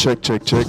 Check, check, check.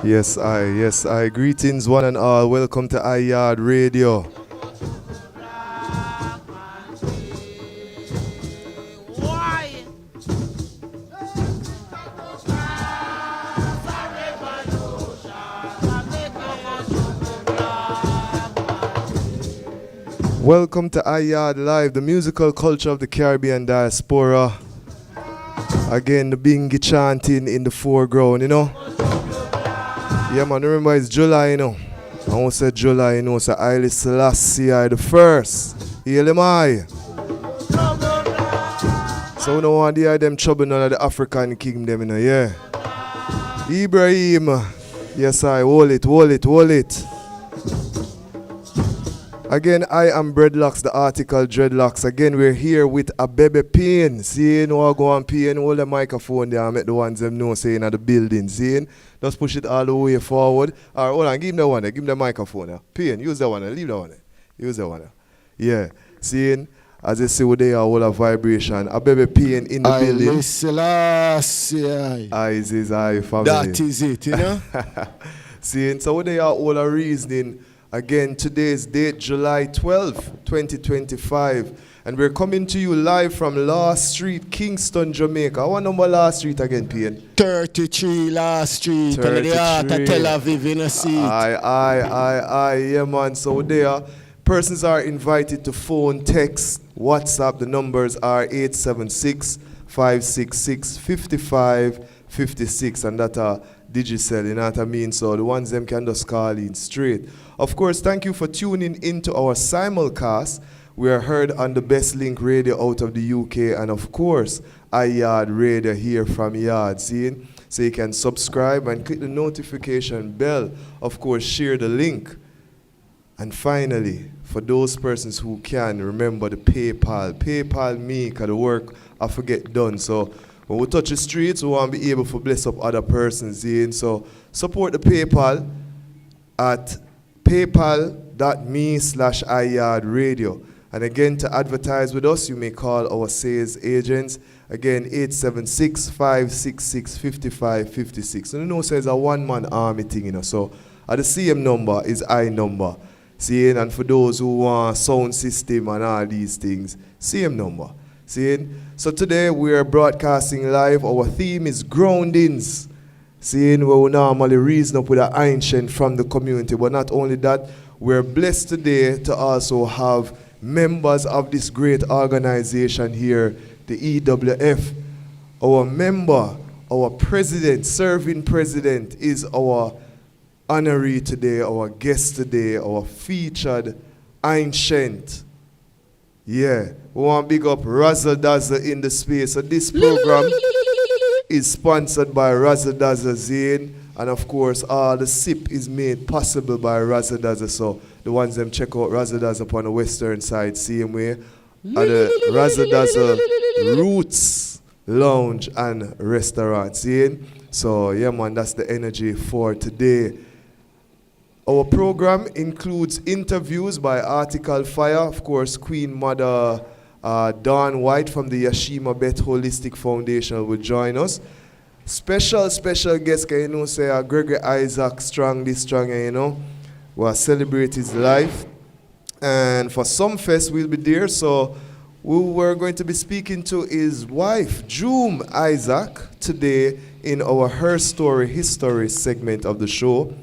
Yes, I. Greetings, one and all. Welcome to Yaad Radio. Welcome to Yaad Live, the musical culture of the Caribbean Diaspora. Again, the bingy chanting in the foreground, you know. Yeah, man, remember it's July, you know. I won't say July, you know, so Haile Selassie the first. Hail him I. So we don't want to hear them trouble none of the African kingdom, you know, yeah. Ibrahim, yes I, hold it. Again, I am Breadlocks, the article Dreadlocks. Again, we're here with a baby pain. Seeing who go on pain, hold the microphone there and make the ones them know saying at the building. Seeing, just push it all the way forward. Alright, hold on, give him the one there, give him the microphone there. Pain, use the one there, leave the one there. Use the one there. Yeah, seeing, as you see what they are, all a vibration. A baby pain in the building. Eyes is eye family. That is it, you know? Seeing, so what they are all a reasoning. Again, today's date, July 12th, 2025. And we're coming to you live from Last Street, Kingston, Jamaica. What number Last Street again, Pian? 33 Last Street. 33. Tel Aviv in a seat. Aye, yeah, man. So there, persons are invited to phone, text, WhatsApp. The numbers are 876-566-5556. And that are Digicel, you know what I mean? So the ones them can just call in straight. Of course, thank you for tuning into our simulcast. We are heard on the Best Link Radio out of the UK, and of course, Yaad Radio here from Yaad. See? So you can subscribe and click the notification bell. Of course, share the link. And finally, for those persons who can, remember the PayPal. PayPal me, because the work I forget done. So when we touch the streets, we want to be able to bless up other persons. See? So support the PayPal at paypal.me/iYaadRadio. And again, to advertise with us, you may call our sales agents. Again, 876-566-5556. And you know, says a one-man army thing, you know. So the same number is I number. Seeing, and for those who want sound system and all these things, same number. Seeing, so today we are broadcasting live. Our theme is groundings. Seeing, where we normally reason up with an ancient from the community. But not only that, we're blessed today to also have members of this great organization here, the EWF. Our member, our president, serving president, is our honoree today, our guest today, our featured ancient. Yeah, we want to big up Razzle Dazzle in the space. So this program is sponsored by Razzle Dazzle Zane, and of course all the sip is made possible by Razzle Dazzle. So the ones them check out Razzle Dazzle upon the western side, same way, at the Razzle Dazzle Roots Lounge and Restaurant. See? So yeah man, that's the energy for today. Our program includes interviews by Article Fire, of course, Queen Mother Dawn White from the Yashima Bet Holistic Foundation will join us. Special guest, you know, say Gregory Isaac, strong, you know, will celebrate his life. And for some fest, we'll be there. So we were going to be speaking to his wife, Joom Isaac, today in our Her Story History segment of the show.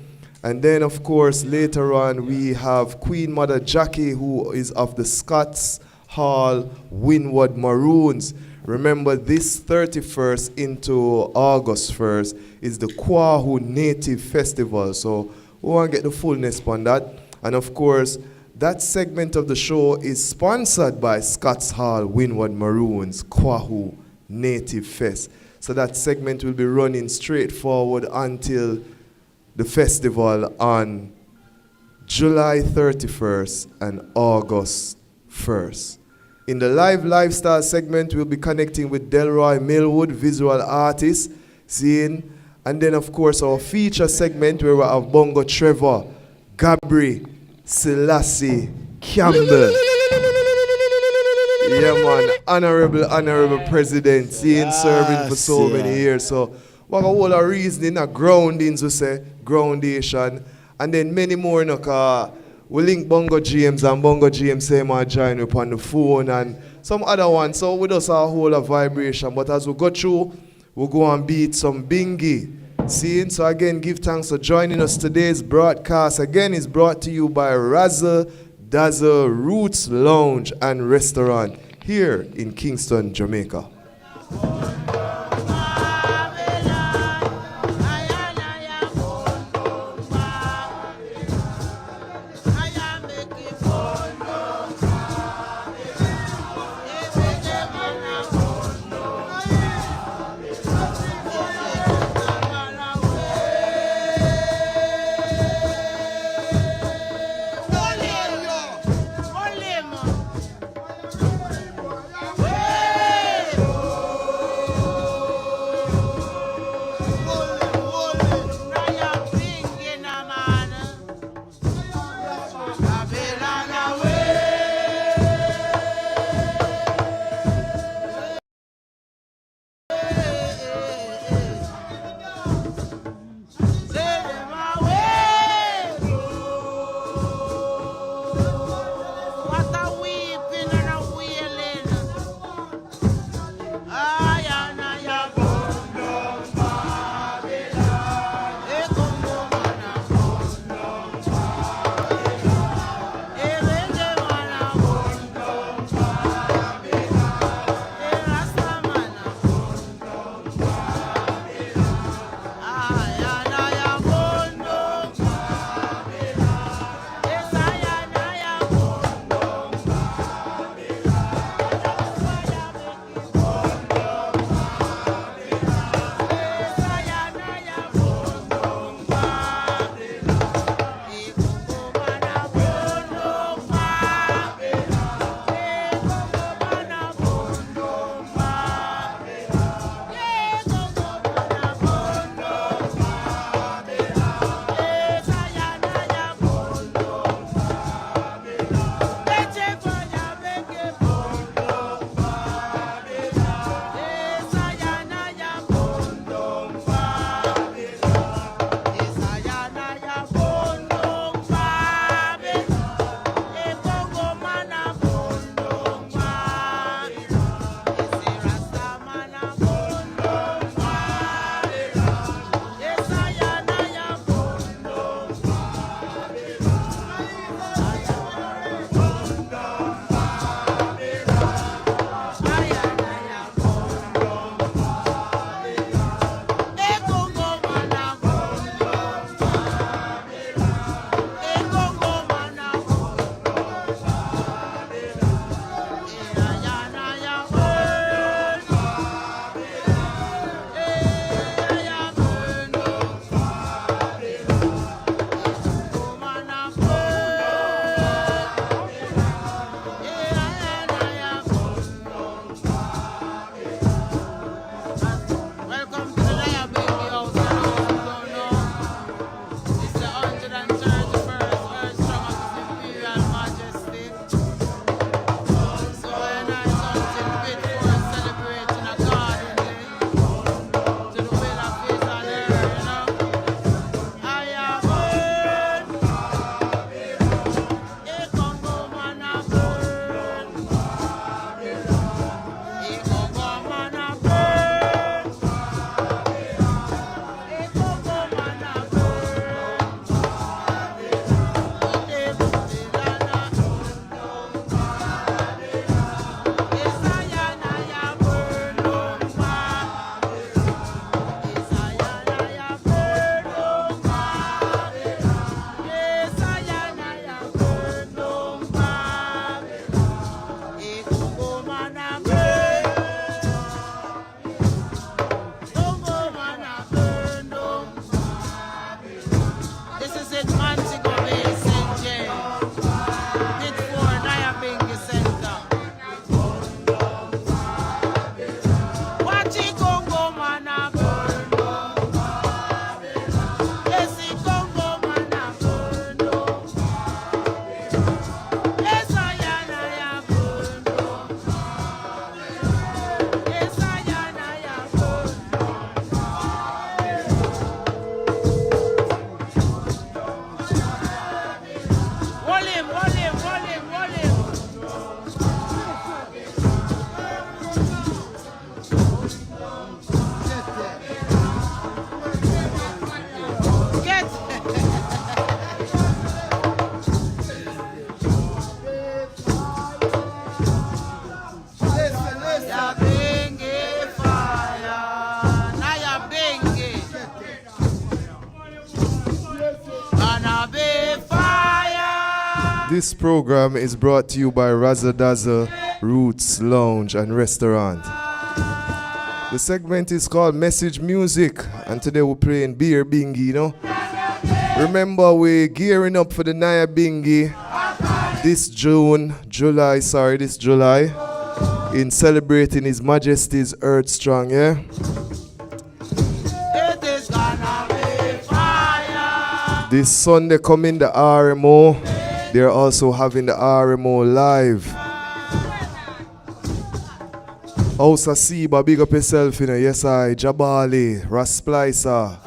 And then, of course, later on, we have Queen Mother Jackie, who is of the Scots Hall Windward Maroons. Remember, this 31st into August 1st is the Kwahu Native Festival. So we want to get the fullness on that. And, of course, that segment of the show is sponsored by Scots Hall Windward Maroons Kwahu Native Fest. So that segment will be running straight forward until the festival on July 31st and August 1st. In the live lifestyle segment, we'll be connecting with Delroy Millwood, visual artist, seeing, and then of course our feature segment where we have Bongo Trevor, Gabri, Selassie, Campbell. Yeah man, honorable president, seeing serving for so many years. So We have a whole of reasoning, groundings, we say, groundation, and then many more, you know, 'cause we link Bongo James, and Bongo James say my join up on the phone, and some other ones. So we just have a whole of vibration. But as we go through, we'll go and beat some bingy. See? So again, give thanks for joining us. Today's broadcast, again, is brought to you by Razzle Dazzle Roots Lounge and Restaurant here in Kingston, Jamaica. This program is brought to you by Razzle Dazzle Roots Lounge and Restaurant. The segment is called Message Music, and today we're playing Beer Bingy, you know. Remember, we're gearing up for the Naya Bingy this July, in celebrating His Majesty's Earth Strong, yeah? It is gonna be fire. This Sunday coming, the RMO, they're also having the RMO live. House of Seba, big up yourself, you know. Yes, I, Jabali, Rasplicer.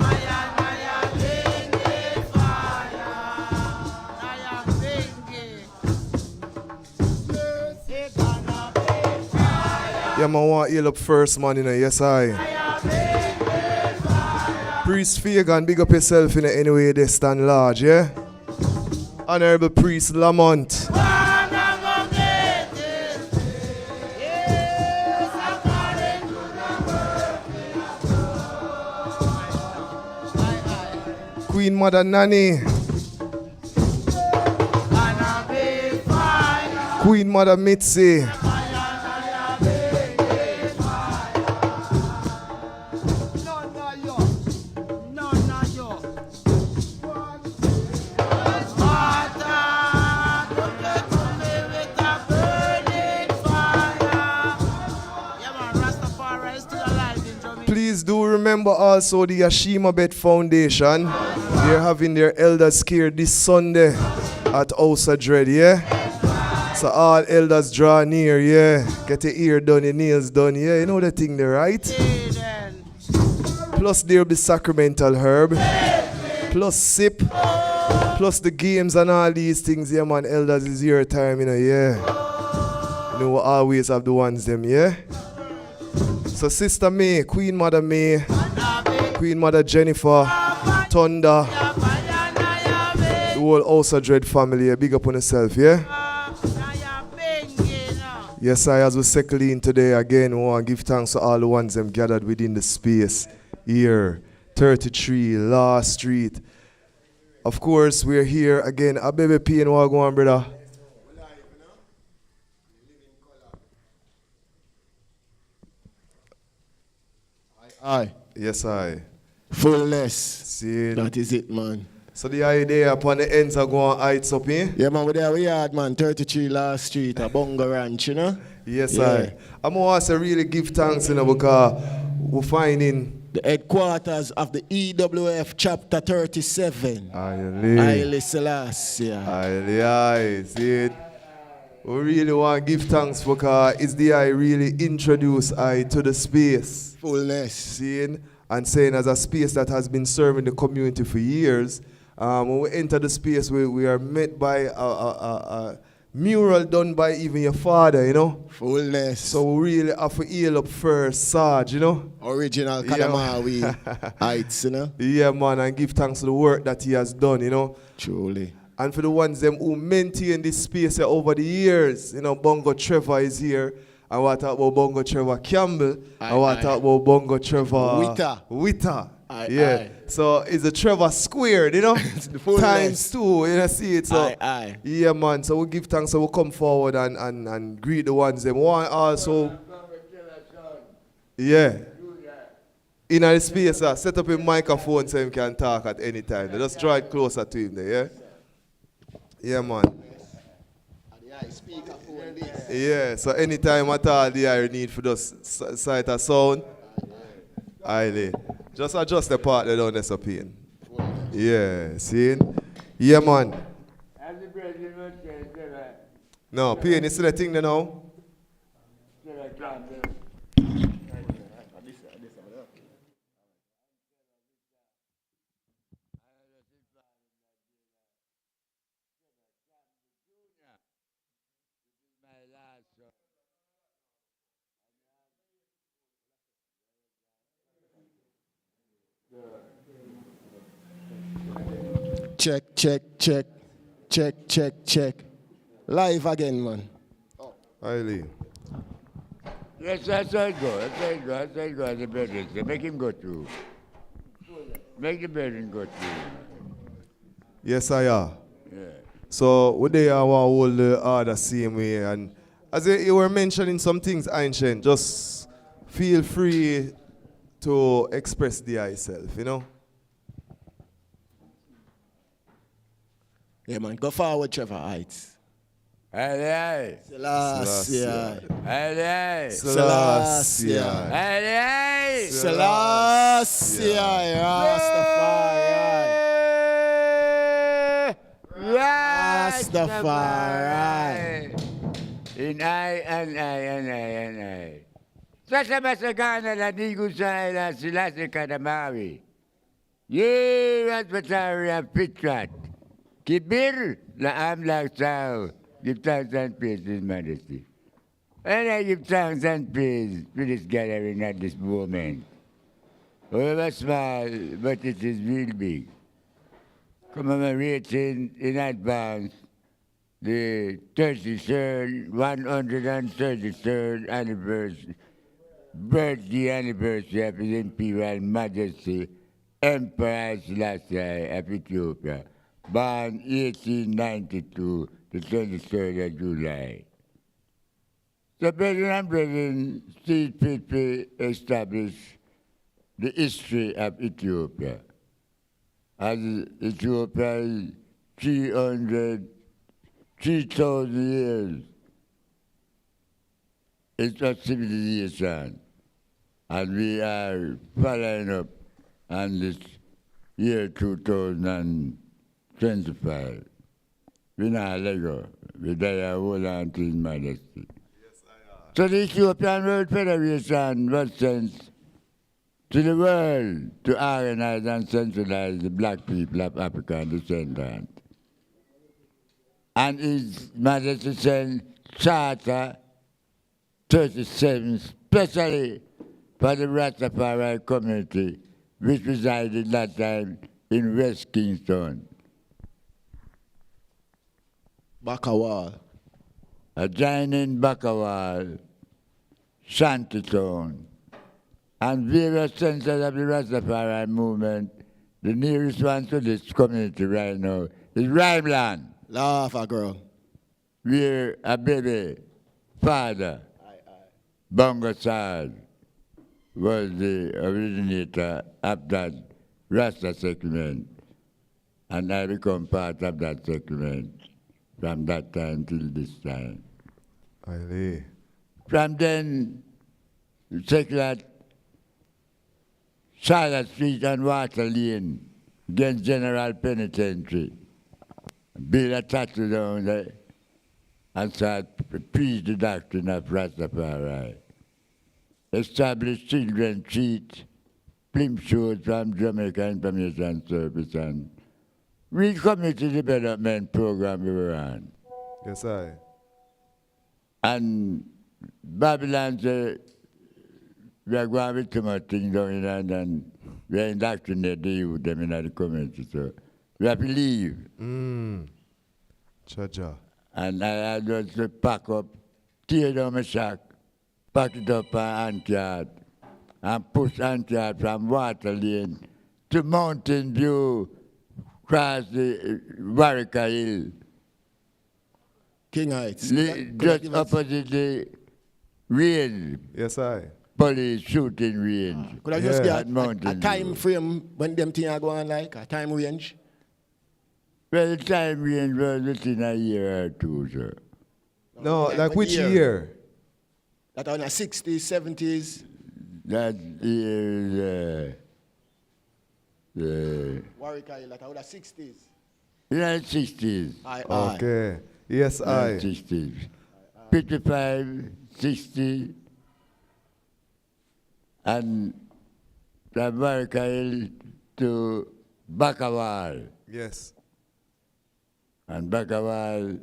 Yeah, man, want to heal up first, man, you know. Yes, I. Priest Fagan, big up yourself, you know, anyway they stand large, yeah? Honorable Priest Lamont. Queen Mother Nanny. Queen Mother Mitzi. Please do remember also the Yashima Bet Foundation. They're having their elders care this Sunday at House of Dread, yeah? So all elders draw near, yeah? Get your ear done, your nails done, yeah? You know the thing there, right? Plus there'll be sacramental herb. Plus sip. Plus the games and all these things, yeah, man. Elders is your time, you know, yeah? You know, we always have the ones them, yeah? So Sister May, Queen Mother May, Queen Mother Jennifer, Thunder, the whole House of Dread family, yeah? Big up on yourself, yeah? Yes, I, as we settle in today again, we want to give thanks to all the ones them gathered within the space here, 33 Law Street. Of course, we're here again. A baby P and what going on, brother? Aye. Yes, I. Fullness. See, That is it, man. so the idea upon the ends are going heights up here? Yeah, man, we're there, we Yaad, man. 33 Last Street, a Bongo Ranch, you know? Yes, Yeah. I'm going to really give thanks, you know, because we're finding The headquarters of the EWF Chapter 37. Aye, Haile Selassie. aye, see it? We really want to give thanks because it's the I really introduce I to the space. Fullness. Seeing and saying as a space that has been serving the community for years. When we enter the space, we are met by a mural done by even your father, you know. Fullness. So we really have to heal up first, Sarge, you know. Original Yeah. Kadamawi heights, you know. Yeah, man, and give thanks to the work that he has done, you know. Truly. And for the ones them who maintain this space over the years, you know, Bongo Trevor is here. And what talk about Bongo Trevor Campbell. And what talk about Bongo Trevor Witter. Yeah. So it's a Trevor squared, you know. Times 2, you know, see it. So yeah, man. So we give thanks, so we come forward and greet the ones them. One also. Yeah. In the space, set up a microphone so him can talk at any time. Just draw it closer to him there, yeah? Yeah, man. Yeah, so anytime at all the I need for those sight of sound, I just adjust the part that don't disappear. Yeah, see? Yeah, man. No, pain, you see the thing there now? Check. Live again, man. Aye. Yes, that's how it goes. That's how it goes. The bedroom. They make him go through. Make the bedroom go through. Yes, I are. Yeah. So we they want to hold the order same way. And as you were mentioning some things, ancient, just feel free to express the yourself, you know? Yeah, man. Go forward, Trevor Heights. Aye, Selassie. aye. Aye, Selassie. aye. Selassie. Rastafari. In I and I and I and I. Sasa masagana la digu sa ila silasi kadamawi. Ye Rastafari Pitrat. Kibir la amlak sao. Give thanks and praise to His Majesty. And I give thanks and praise to this gathering at this moment. However small, but it is real big. Commemorating in advance the 133rd anniversary, birthday anniversary of His Imperial Majesty, Emperor Selassie of Ethiopia, born 1892, the 23rd of July. So, brethren and brethren, see people establish the history of Ethiopia. As Ethiopia is 3,000 years, it's a civilization. And we are following up on this year 2025. We not let go. We die hold on to His Majesty. So the Ethiopian World Federation was sent to the world to organize and centralize the black people of African descent. And His Majesty sent Charter 37, especially for the Rastafari community, which resided that time in West Kingston. Bakawal. Adjoining Bakawal, Shantytown, and various centers of the Rastafari movement. The nearest one to this community right now is Rhineland, Laugh a girl. where a baby father, Bongo Sard, was the originator of that Rasta settlement, and I become part of that settlement from that time till this time. Aye. From then, secular Charlotte Street and Water Lane against General Penitentiary. Build a tattoo down there and start preach the doctrine of Rastafari. Establish children treat, Plimp shows from Jamaica Information Service, and we community development program we were on. Yes, I. And Babylon said, we are going with too much things down there, and we are indoctrinating the youth them in the community. So we have to leave. Cha-cha. And I just pack up, tear down my shack, pack it up on Yaad, and push Yaad from Water Lane to Mountain View, cross the Warwicker Hill. King Heights. Just opposite the range, Yes, I. police shooting range. Could I just Yeah. get a time frame when them things are going like, a time range? Well, the time range was within a year or two, sir. No, Like like what which year? year? That are in the 60s, 70s? That is the Warwick Hill, that are the 60s. United 60s. Aye. Okay. Yes, I. 60s. 55, 60, and from Warwick Hill to Bakawal. Yes. And Bakawal,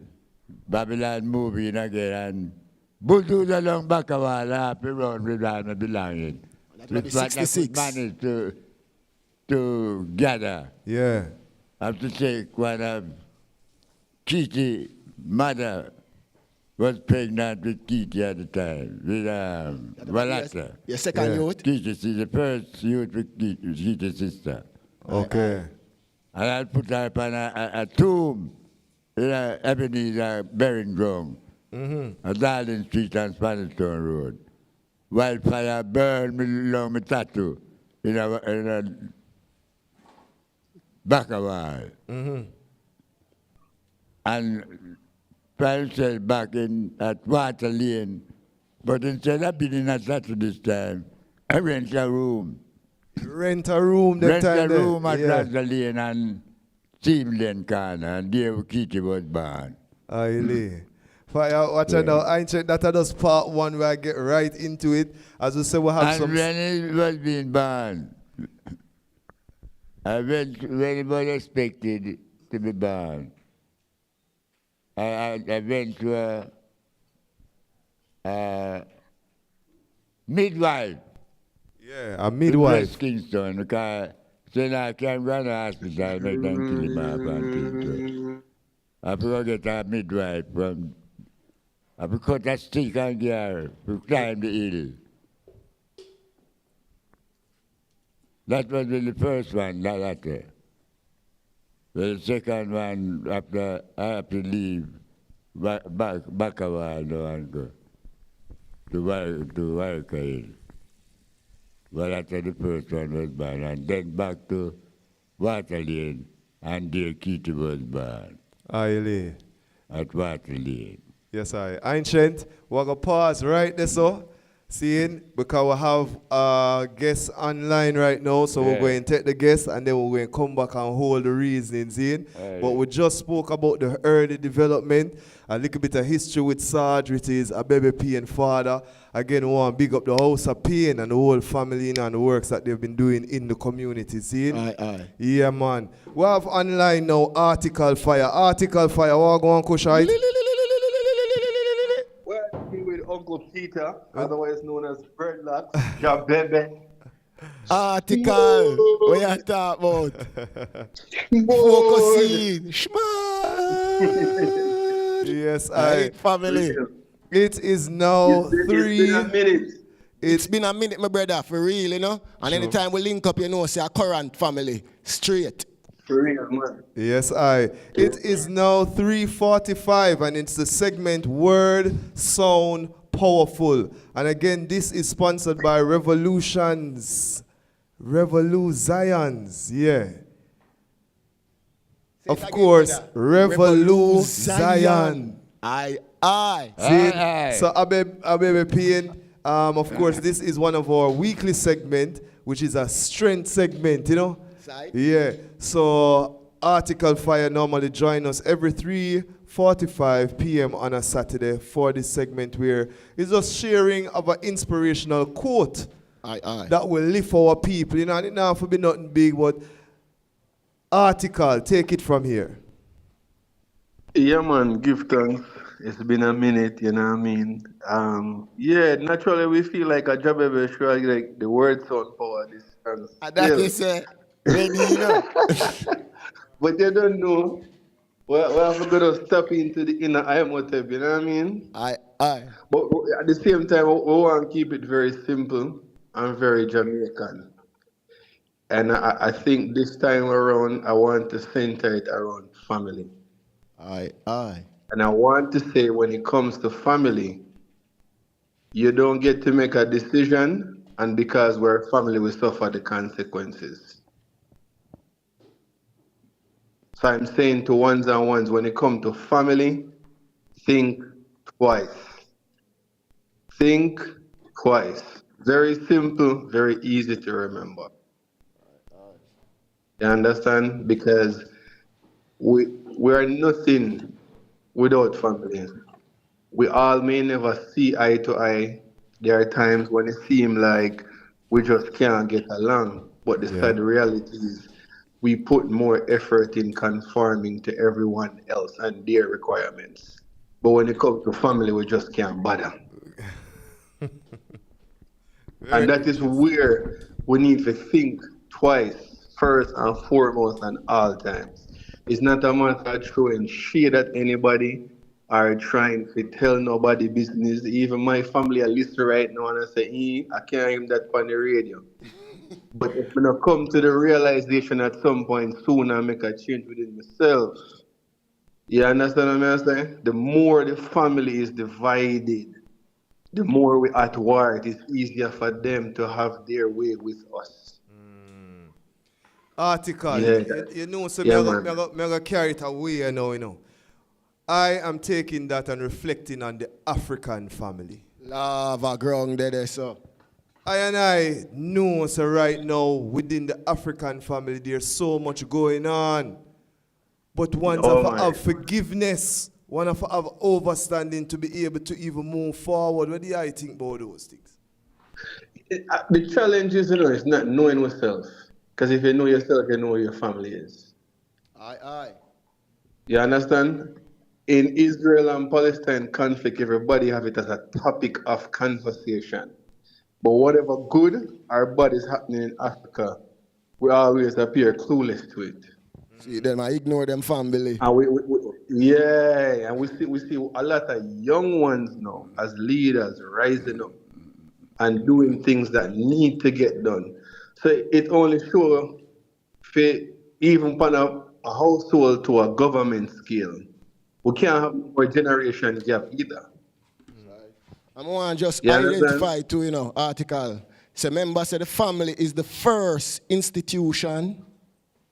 Babylon moving again, and bulldozer along Bakawal, happy round with all my belongings. That was With the what I could 66. manage to gather. Yeah. I have to take one of K.P.T. mother was pregnant with K.P.T. at the time, with Walata. Your second Yeah. youth? K.P.T. is the first youth with K.P.T.'s sister. Okay. And I put her up on a tomb Ebenezer Bering Ground, at Darling Street and Spanish Town Road. Wildfire burned me along my tattoo in a back of wall. And fire cell back in at Water Lane. But instead of being in a tattoo this time, I rent a room. Rent a room that Rent time a room there. at Water Lane and Steam Lane corner, and there K.P.T was born. Aye. Fire, watch out now. I check that just part one where I get right into it. As we say, we have And some. when it was being born, I went when it was expected to be born. I went to a midwife. Yeah, a midwife. To Kingston, because then I can't run to the hospital, I make them kill him off and Kingston. I forgot to get a midwife from, I cut a stick and gear to climb the hill. That was the first one, that latter. The second one, after I have to leave, back a while now and go to Warwick Hill. Well, after the first one was born, and then back to Water Lane, and there K.P.T was born. Aye. At Water Lane. Yes, I. Ancient, we're going to pause right there, so. Seeing, because we have guests online right now, so we're going to take the guests and then we're going to come back and hold the reasoning, seeing. But we just spoke about the early development, a little bit of history with Sarge, which is a baby Pain father. Again, we want to big up the House of Pain and the whole family and the works that they've been doing in the community, seeing. Aye. Yeah, man. We have online now Article Fire. Article Fire, what going on, Kushite? With Uncle Peter, otherwise known as Dreadlocks, Jabebe. Article, what you talk about? Focusing, Yes, right, family. It is now It's been a minute. It's been a minute, my brother, for real, you know? And anytime we link up, you know, say a current family, straight. For real, man. Yes, It is now 3:45 and it's the segment Word, Sound, Powerful. And again, this is sponsored by Revoluzions. Yeah. Of course, Revoluzion. Aye. See? So, Abebe Pain, of course, this is one of our weekly segment, which is a strength segment, you know? Yeah, so Article Fire normally join us every 3:45 p.m. on a Saturday for this segment where it's just sharing of an inspirational quote that will lift our people. You know, it don't have to be nothing big, but Article, take it from here. Yeah, man, give thanks. It's been a minute, you know what I mean? Yeah, naturally we feel like a Jabebe sure like the word sound power this and That is ready, you know. But they don't know. Well, I'm going to step into the inner Imhotep, you know what I mean? Aye. But at the same time, we want to keep it very simple and very Jamaican. And I think this time around, I want to center it around family. Aye. And I want to say when it comes to family, you don't get to make a decision, and because we're family, we suffer the consequences. So I'm saying to ones and ones, when it comes to family, think twice. Think twice. Very simple, very easy to remember. You understand? Because we are nothing without family. We all may never see eye to eye. There are times when it seems like we just can't get along. But the sad reality is we put more effort in conforming to everyone else and their requirements. But when it comes to family, we just can't bother. And that is where we need to think twice, first and foremost, and all times. It's not a matter of throwing shade at anybody or trying to tell nobody business. Even my family are listening right now and I say, I can't hear that on the radio. But if I come to the realization at some point soon and make a change within myself, You understand what I'm saying? The more the family is divided, the more we at war, it is easier for them to have their way with us. Article, Yeah, you know, so yeah, man. me go carry it away, you know. I am taking that and reflecting on the African family. Lava ground there, so. I know, so right now, within the African family, there's so much going on. But once Oh I my. have forgiveness, one of have understanding to be able to even move forward. What do you think about those things? The challenge is, you know, it's not knowing yourself. Because if you know yourself, you know who your family is. Aye. You understand? In Israel and Palestine conflict, everybody have it as a topic of conversation. But whatever good or bad is happening in Africa, we always appear clueless to it. See them, I ignore them family. And yeah, and we see a lot of young ones now as leaders rising up and doing things that need to get done. So it only shows for even pan a household to a government scale. We can't have more generation gap either. I'm going to just You understand? identify to, you know, article. So remember, say the family is the first institution.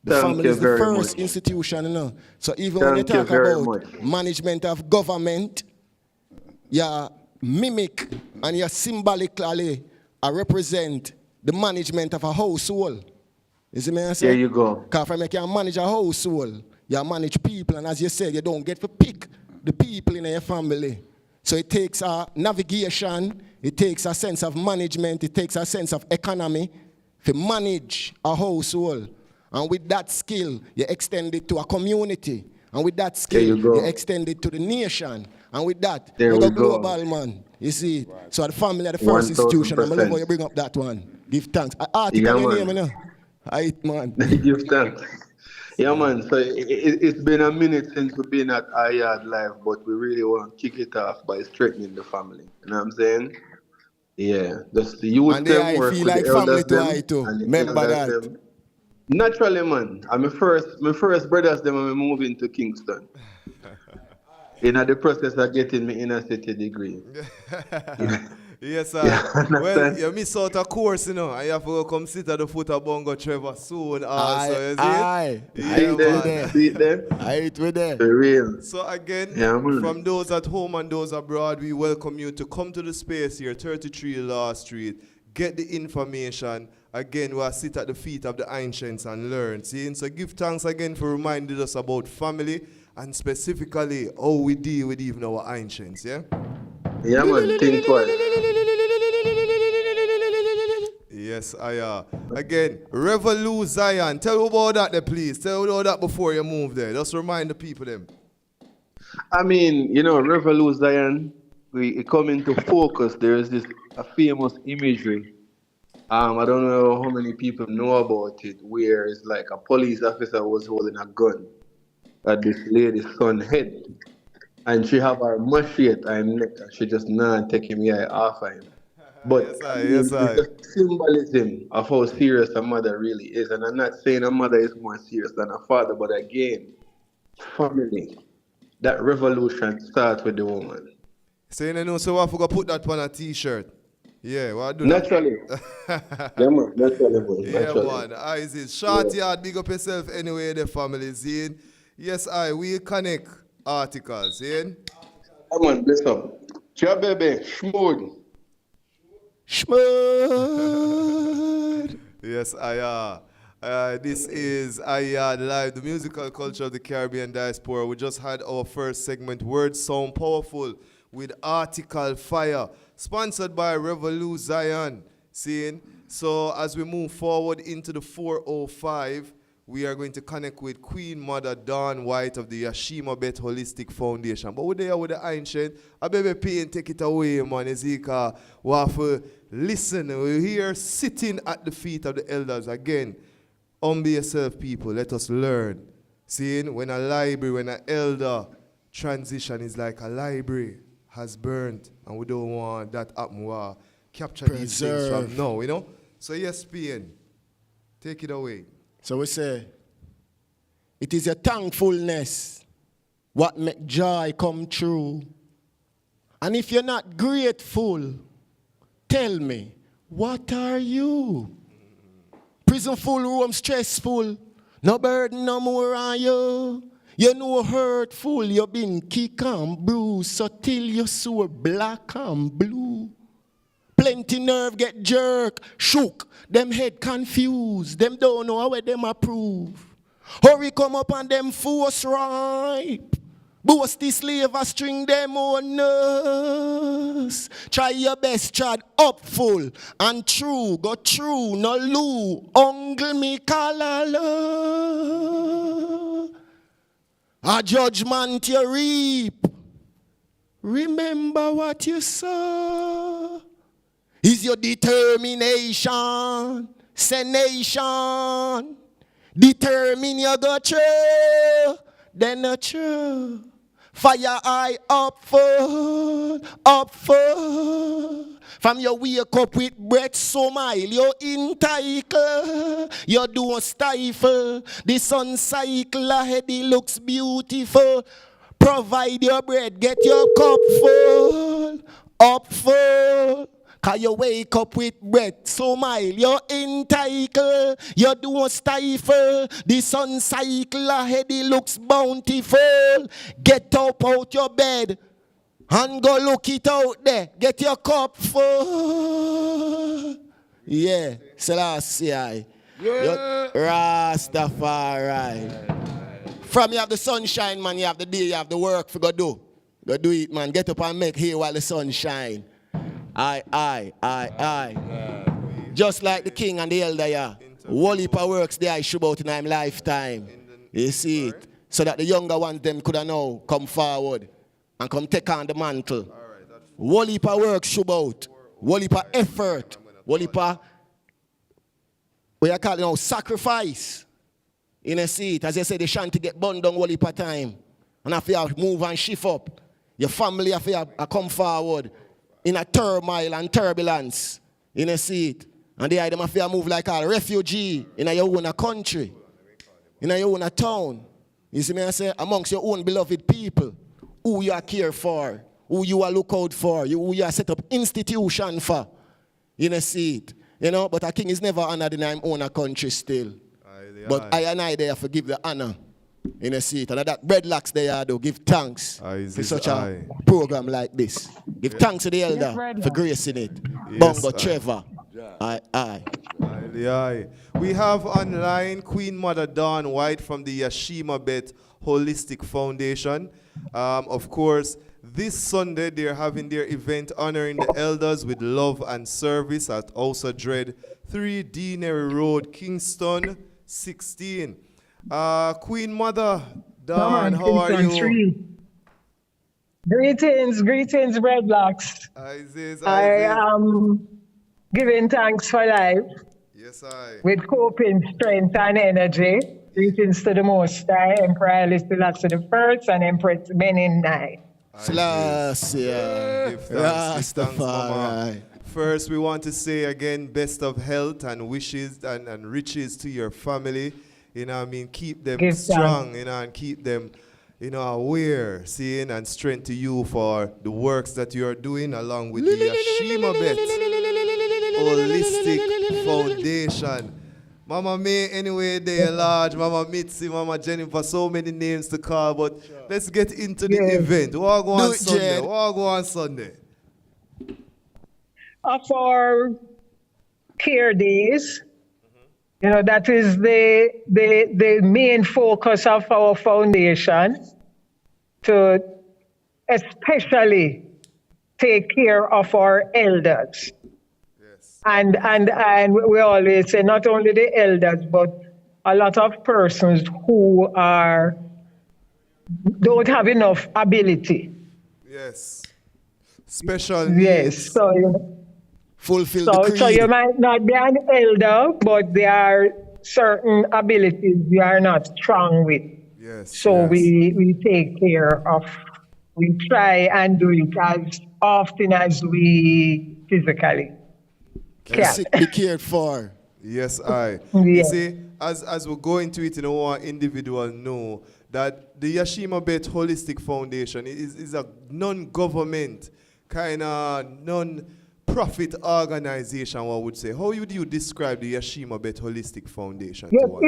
The Thank family you is the very first much. institution, you know. So even when you Thank you talk very about much. management of government, you mimic and you symbolically represent the management of a household. You see me I say? There you go. Because if you can manage a household, you manage people, and as you said, you don't get to pick the people in your family. So it takes a navigation, it takes a sense of management, it takes a sense of economy to manage a household. And with that skill, you extend it to a community. And with that skill, There you go. extend it to the nation. And with that, There you we go go. global, man. You see it? So the family are the first 1000%. institution. I love how you bring up that one. Give thanks. Article Yeah, your man. name, you know? Aight, man. Give thanks. Yeah, man. So it's been a minute since we've been at Yaad Live, but we really want to kick it off by strengthening the family. You know what I'm saying? Yeah. Just the youth And they them I work feel with the like family elders to them I too. and the Remember elders that. them. Naturally, man. And my first brothers them when we moved into Kingston. In the process of getting my inner city degree. Yeah. Yes, Yeah, I. Well, understand? you miss out a course, you know, and you have to go come sit at the foot of Bongo Trevor soon also, you see? Aye. Yeah, See them, man. see them. Aight with them. For real. So again, Yeah, man. from those at home and those abroad, we welcome you to come to the space here, 33 Law Street, get the information. Again, we'll sit at the feet of the ancients and learn. See? So give thanks again for reminding us about family and specifically how we deal with even our ancients, yeah? Yeah, man. Think twice. Yes, again, Revolu Zion. Tell me about that there, please. Tell me about that before you move there. Just remind the people them. I mean, you know, Revolution Zion, we come into focus. There is this a famous imagery. I don't know how many people know about it, where it's like a police officer was holding a gun at this lady's son's head. And she have her machete on her neck and she just not take him eye off of him. But Yes, I I. mean, Yes, it's I. the symbolism of how serious a mother really is. And I'm not saying a mother is more serious than a father, but again, family. That revolution starts with the woman. So you know, so I forgot put that on a t-shirt. Yeah, well, I do that. Naturally. Yeah, man. Naturally, man. Yeah, Naturally. man. I is short Yaad, big up yourself anyway, the family, seeing. Yes, I will connect articles, seeing. Come on, bless up. Chia baby, smooth. Schmud. Yes, this is Yaad Live, the musical culture of the Caribbean Diaspora. We just had our first segment, Words Sound Powerful, with Article Fire, sponsored by Revolu Zion. Seeing? So as we move forward into the 405, we are going to connect with Queen Mother Dawn White of the Yashima Bet Holistic Foundation. But we're there with the ancient. I baby pain, take it away, man. Ezekiel, we have to listen. We're here sitting at the feet of the elders. Again, humble yourself, people. Let us learn. Seeing? When a library, when an elder transition is like a library has burnt, and we don't want that happen. We capture these things from now, you know? So yes, PN, take it away. So we say, it is your thankfulness what make joy come true. And if you're not grateful, tell me, what are you? Prison full, room stressful, no burden no more on you. You know hurtful, you been kick and bruised, so till you sore black and blue. Plenty nerve get jerk, shook, them head confused, them don't know how them approve. Hurry come up and them force ripe. Boast the slave a string them on nurse. Try your best, trod up full and true, go true, no loo, ungle me kalala. A judgment you reap. Remember what you saw. Is your determination, say nation. Determine you go true, then a true. Fire eye up full, up full. From your wake up with breath so mild, you entitle, you don't stifle. The sun cycle ahead, it looks beautiful. Provide your bread, get your cup full, up full. Cause you wake up with breath so mild, you're entitled, you don't stifle. The sun cycle ahead, it looks bountiful. Get up out your bed and go look it out there. Get your cup full. Yeah, Selassie. Yeah. Rastafari. From you have the sunshine, man, you have the day, you have the work for go do. Go do it, man. Get up and make hay while the sun shine. Aye. Just like the king and the elder, yeah. Whole heap of works there I should out in my lifetime. You see it? So that the younger ones them could have now come forward and come take on the mantle. Whole heap of works should out. Whole heap of effort. Whole heap of, what you call it now, sacrifice. You know, see it? As I say, they shan't get burned down whole heap of time. And if you move and shift up, your family have to come forward. In a turmoil and turbulence, you know, see it. And they have to move like a refugee in your own country, in your own town. You see me, I say, amongst your own beloved people, who you are care for, who you are look out for, who you are set up institution for. You know, see it. You know, but a king is never honored in his own country still. But I and I there forgive the honor. You know, see it. And that breadlocks there, though, give thanks for such a program like this. Give thanks to the elder for gracing it. Yes, Bongo Trevor. Aye. We have online Queen Mother Dawn White from the Yashima Bet Holistic Foundation. Of course, this Sunday they're having their event honoring the elders with love and service at Osa Dread, 3 Deanery Road, Kingston, 16. Queen Mother Dawn, how are you? Greetings, Breadlocks. I am giving thanks for life. Yes, I. With coping strength and energy. Greetings to the Most High, Emperor Haile Selassie I and Empress Menin-9. Selassie. Rastafari. First, we want to say again, best of health and wishes and riches to your family. You know what I mean? Keep them strong, you know, and keep them, you know, aware, seeing, and strength to you for the works that you are doing along with the Yashima Bet Holistic Foundation. Mama May, anyway, they are large. Mama Mitzi, Mama Jennifer, so many names to call, but let's get into the event. What go on Sunday? What go on Sunday? For care days. You know, that is the main focus of our foundation, to especially take care of our elders. Yes. And we always say not only the elders, but a lot of persons who don't have enough ability. Yes. Special needs. Yes. So, you know, fulfill the creed. So you might not be an elder, but there are certain abilities you are not strong with. Yes. So we take care of, we try and do it as often as we physically can. Be cared for. Yes, I. Yeah. You see, as we go into it, you know, our individual know that the Yashima Bet Holistic Foundation is a non-government, kind of non-profit organization, what would say. How would you describe the Yashima Bet Holistic Foundation Yes, to us?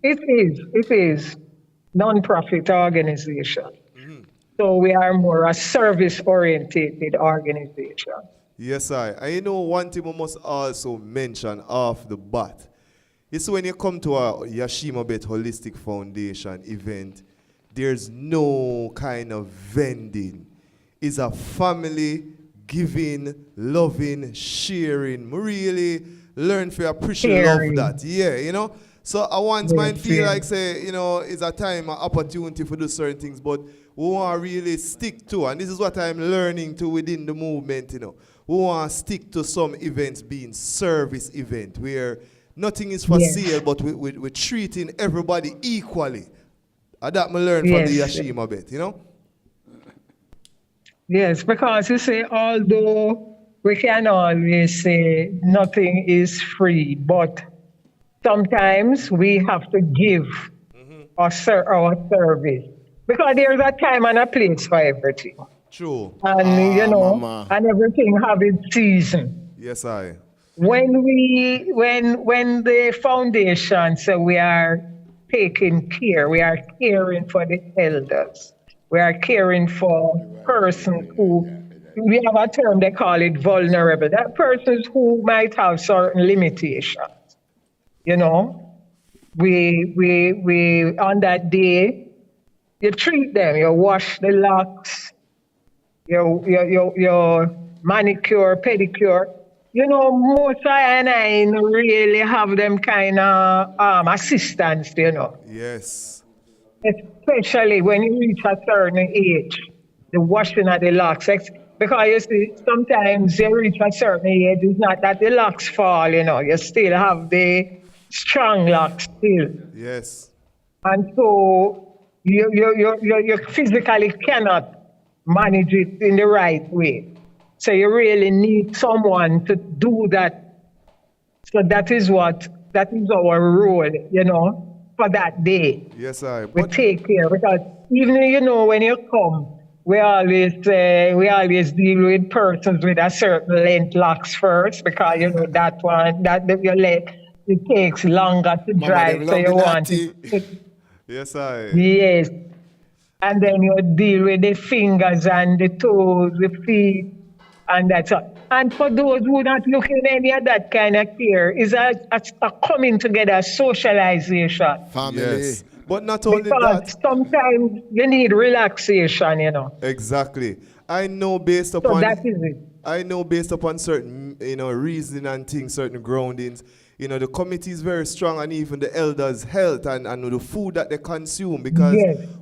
it is. It is non-profit organization. So we are more a service-oriented organization. Yes, I. You know, one thing we must also mention off the bat is when you come to a Yashima Bet Holistic Foundation event, there's no kind of vending. It's a family giving, loving, sharing. We really learn to appreciate love that. Yeah, you know. So I want mine feel like say, you know, it's a time, an opportunity for do certain things, but we want to really stick to, and this is what I'm learning to within the movement, you know. We want to stick to some events being service event where nothing is for sale, but we're treating everybody equally. And that I learned from the Yashima Bet, you know? Yes, because you see, although we can always say nothing is free, but sometimes we have to give our service. Because there's a time and a place for everything. True. And, you know, and everything have its season. Yes, I. When the foundation said we are taking care, we are caring for the elders. We are caring for persons who, we have a term they call it vulnerable. That persons who might have certain limitations. You know, we on that day, you treat them, you wash the locks, your manicure, pedicure. You know, most I really have them kind of assistance, you know. Yes. Especially when you reach a certain age, the washing of the locks. Because you see, sometimes you reach a certain age, it's not that the locks fall, you know. You still have the strong locks still. Yes. And so you physically cannot manage it in the right way. So you really need someone to do that. So that is our role, you know, for that day. Yes, I. We take care, because even, you know, when you come, we always deal with persons with a certain length locks first, because you know that your leg, it takes longer to dry, so you want it. Yes, I. Yes. And then you deal with the fingers and the toes, the feet, and that's all. And for those who are not looking at any of that kind of care, it's a coming together, socialization. Family. Yes. But not only because that. Sometimes you need relaxation, you know. Exactly. I know based upon. So that is it. I know based upon certain, you know, reasoning and things, certain groundings, you know, the committee is very strong, and even the elders' health and the food that they consume, because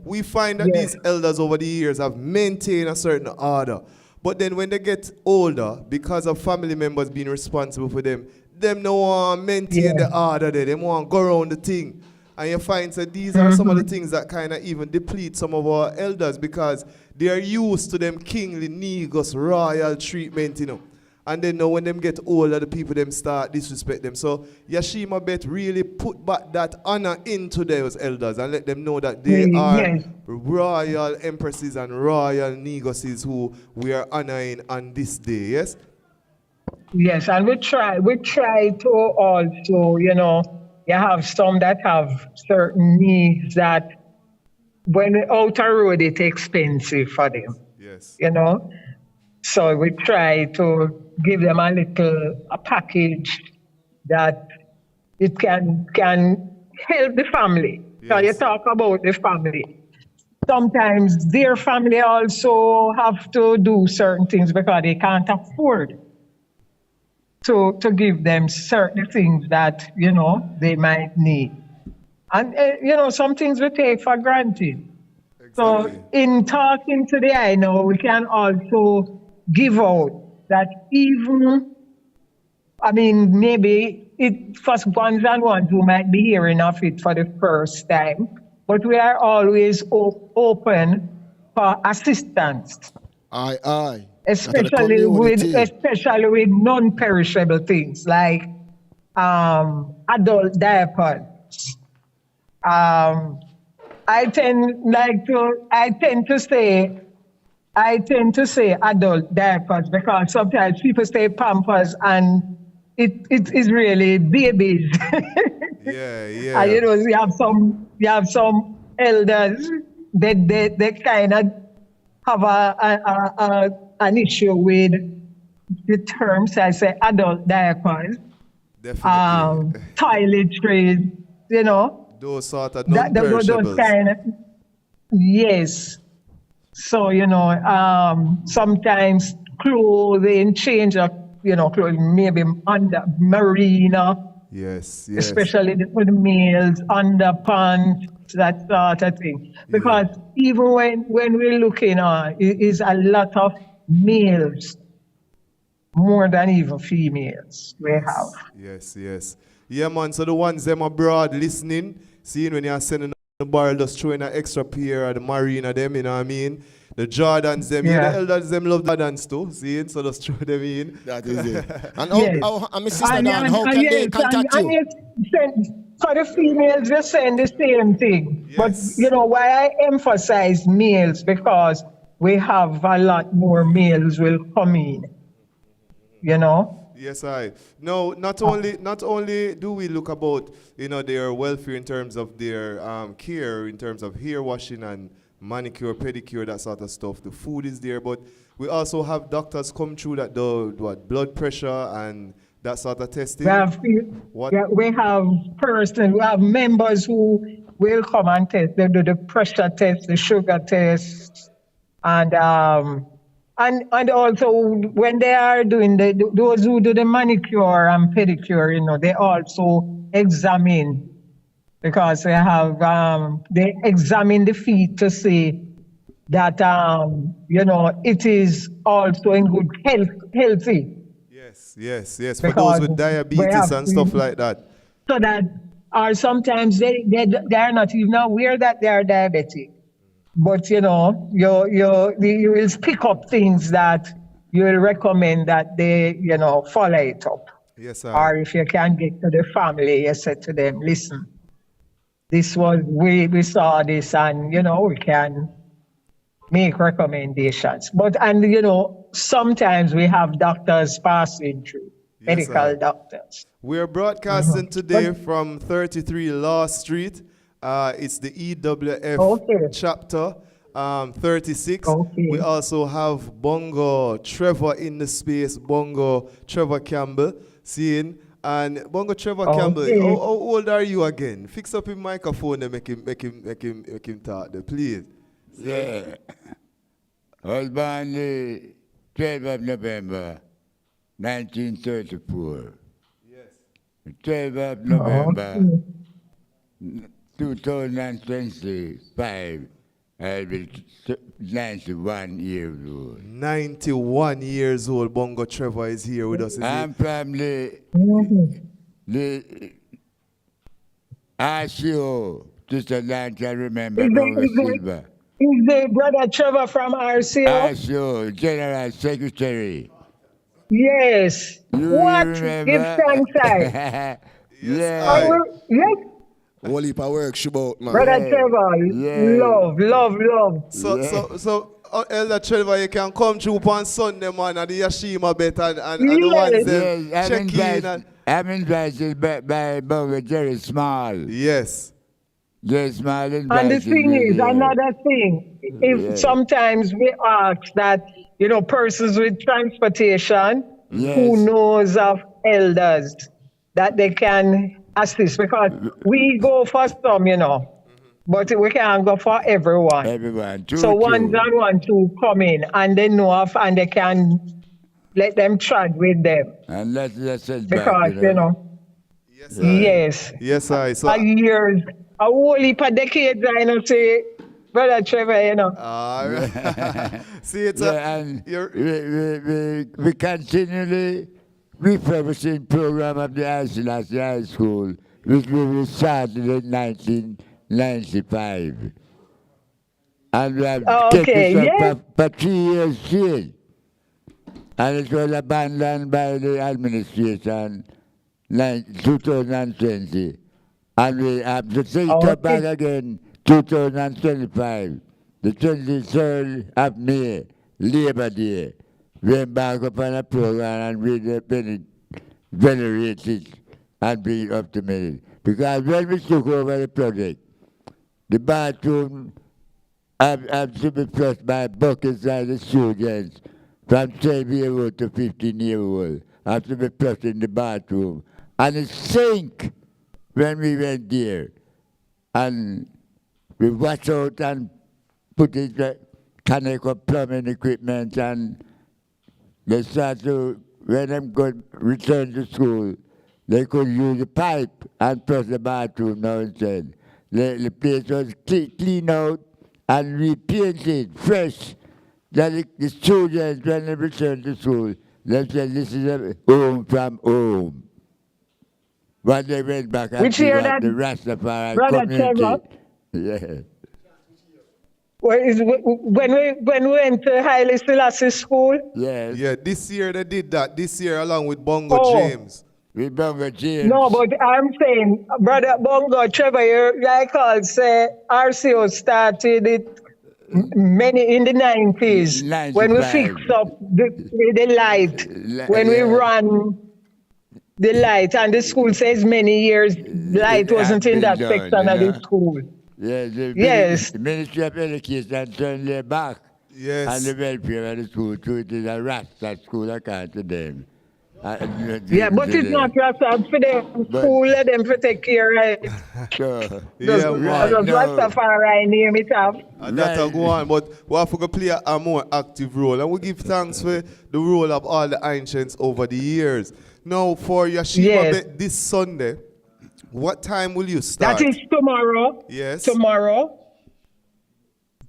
we find that these elders over the years have maintained a certain order. But then when they get older, because of family members being responsible for them no want to maintain the order there. They want to go around the thing. And you find that these are some of the things that kind of even deplete some of our elders, because they are used to them kingly, negus, royal treatment, you know. And then now when them get older, the people them start disrespect them. So Yashima Bet really put back that honor into those elders and let them know that they are royal empresses and royal negusses who we are honoring on this day, yes? Yes, and we try to also, you know, you have some that have certain needs that when outer road it's expensive for them. Yes. You know? So we try to give them a package that it can help the family. So you talk about the family. Sometimes their family also have to do certain things because they can't afford to give them certain things that, you know, they might need. And, you know, some things we take for granted. Exactly. So in talking today, I know we can also give out that even, I mean, maybe it for ones and ones who might be hearing of it for the first time, but we are always open for assistance. Aye. Especially with non-perishable things like adult diapers, I tend to say adult diapers because sometimes people say pampers and it is really babies. Yeah, And yeah. you have some elders they kind of have an issue with the terms. I say adult diapers, Definitely. toiletries, you know, Those sort of those non-perishables. kind of, yes. So, sometimes clothing, change of, clothing, maybe under marina, Yes, yes. especially for the males, underpants, that sort of thing. Yeah. Because even when we're looking on, it is a lot of males more than even females we have. Yes, yes. Yeah, man, so the ones them abroad listening, seeing when you're sending the barrel, just throwing an extra pair of the marina them, you know what I mean? The Jordans them, yeah, the Yeah. elders them love Jordans too, seeing, so just throw them in. That is it. And Yes. my sister Dan, how can they contact and you? for the females, they saying the same thing. But Yes. why I emphasize males, because we have a lot more males will come in. Yes, I. No, not only do we look about their welfare in terms of their care, in terms of hair washing and manicure, pedicure, that sort of stuff. The food is there, but we also have doctors come through that do blood pressure and that sort of testing. We have members who will come and test. They do the pressure test, the sugar test, and also when they are doing those who do the manicure and pedicure, they also examine, because they examine the feet to see that it is also in good healthy. Yes. For Because those with we diabetes have and to- stuff like that. So that, or sometimes they are not even aware that they are diabetic. But you will pick up things that you will recommend that they follow it up. Yes, Or I. if you can get to the family, you say to them, listen, this was we saw this, and we can make recommendations. But sometimes we have doctors passing through, Yes, medical doctors. We're broadcasting today from 33 Law Street. It's the EWF Okay. chapter 36. Okay. We also have Bongo Trevor in the space, Bongo Trevor Campbell, seeing. And Bongo Trevor Campbell, Okay. how old are you again? Fix up your microphone and make him talk there, please. Yeah. I was born the 12th of November, 1934. Yes. 12th of November, 2025. I'll be 91 years old. 91 years old, Bongo Trevor is here with us. I'm from the RCO, just a land can remember Bongo Silva. Is the brother Trevor from RCO? RCO, General Secretary. Yes. You What? remember? Give thanks, I. Yeah. Yes, Whole heap of work, Shabot, man. brother Trevor. Yeah. Love. So, Elder Trevor, you can come through on Sunday, man, at the Yashima bet and the ones them Yes, check in. And, I'm invited by Bongo Jerry Small. yes. Jerry Small And invited the thing me is, there. another thing, if sometimes we ask that, persons with transportation Yes. who knows of elders, that they can assist, because we go for some, but we can't go for everyone. Everyone, true, So ones true. and one to come in, and they know of, and they can let them chat with them, And let's set because, back, Yes, I. yes. Yes, I. So, For years, a whole heap of decades, I say, Brother Trevor, see, it's Yeah, and you're, we continually refurbishing program of the Selassie High School, which we started in 1995. And we have kept Okay, this up yes. for 3 years straight. And it was abandoned by the administration 2020. And we have to take it back again 2025, the 23rd of May, Labor Day, we embark upon a program and we venerate it and bring it up to minute. Because when we took over the project, the bathroom have to be flushed by buckets by the students from 12-year-old to 15-year-old. Have to be flushed in the bathroom. And it sank when we went there. And we watch out and put it, connect up plumbing equipment, and they start to, when them go return to school, they could use the pipe and flush the bathroom now instead. The place was clean out and repainted fresh. That the students, when they return to school, they said this is a home from home. But they went back and see what the Rastafari community. Yeah. When we went to Haile Selassie School? Yes. Yeah, this year they did that. This year along with Bongo James. With Bongo James. No, but I'm saying, Brother Bongo, Trevor, you like all say RCO started it many in the 90s. 95. When we fixed up the light, when we ran the light, and the school says many years light wasn't in that section of the school. Yes, the Ministry of Education turned their back Yes. on the welfare of the school, so it is a Rasta school account to them. Yeah, but it's not Rasta for them school, let them to take care of it. Sure. Just Rastafari name it up. And that'll go on, but we have to play a more active role. And we give thanks for the role of all the ancients over the years. Now, for Yeshiva this Sunday, what time will you start? That is tomorrow. Yes. Tomorrow.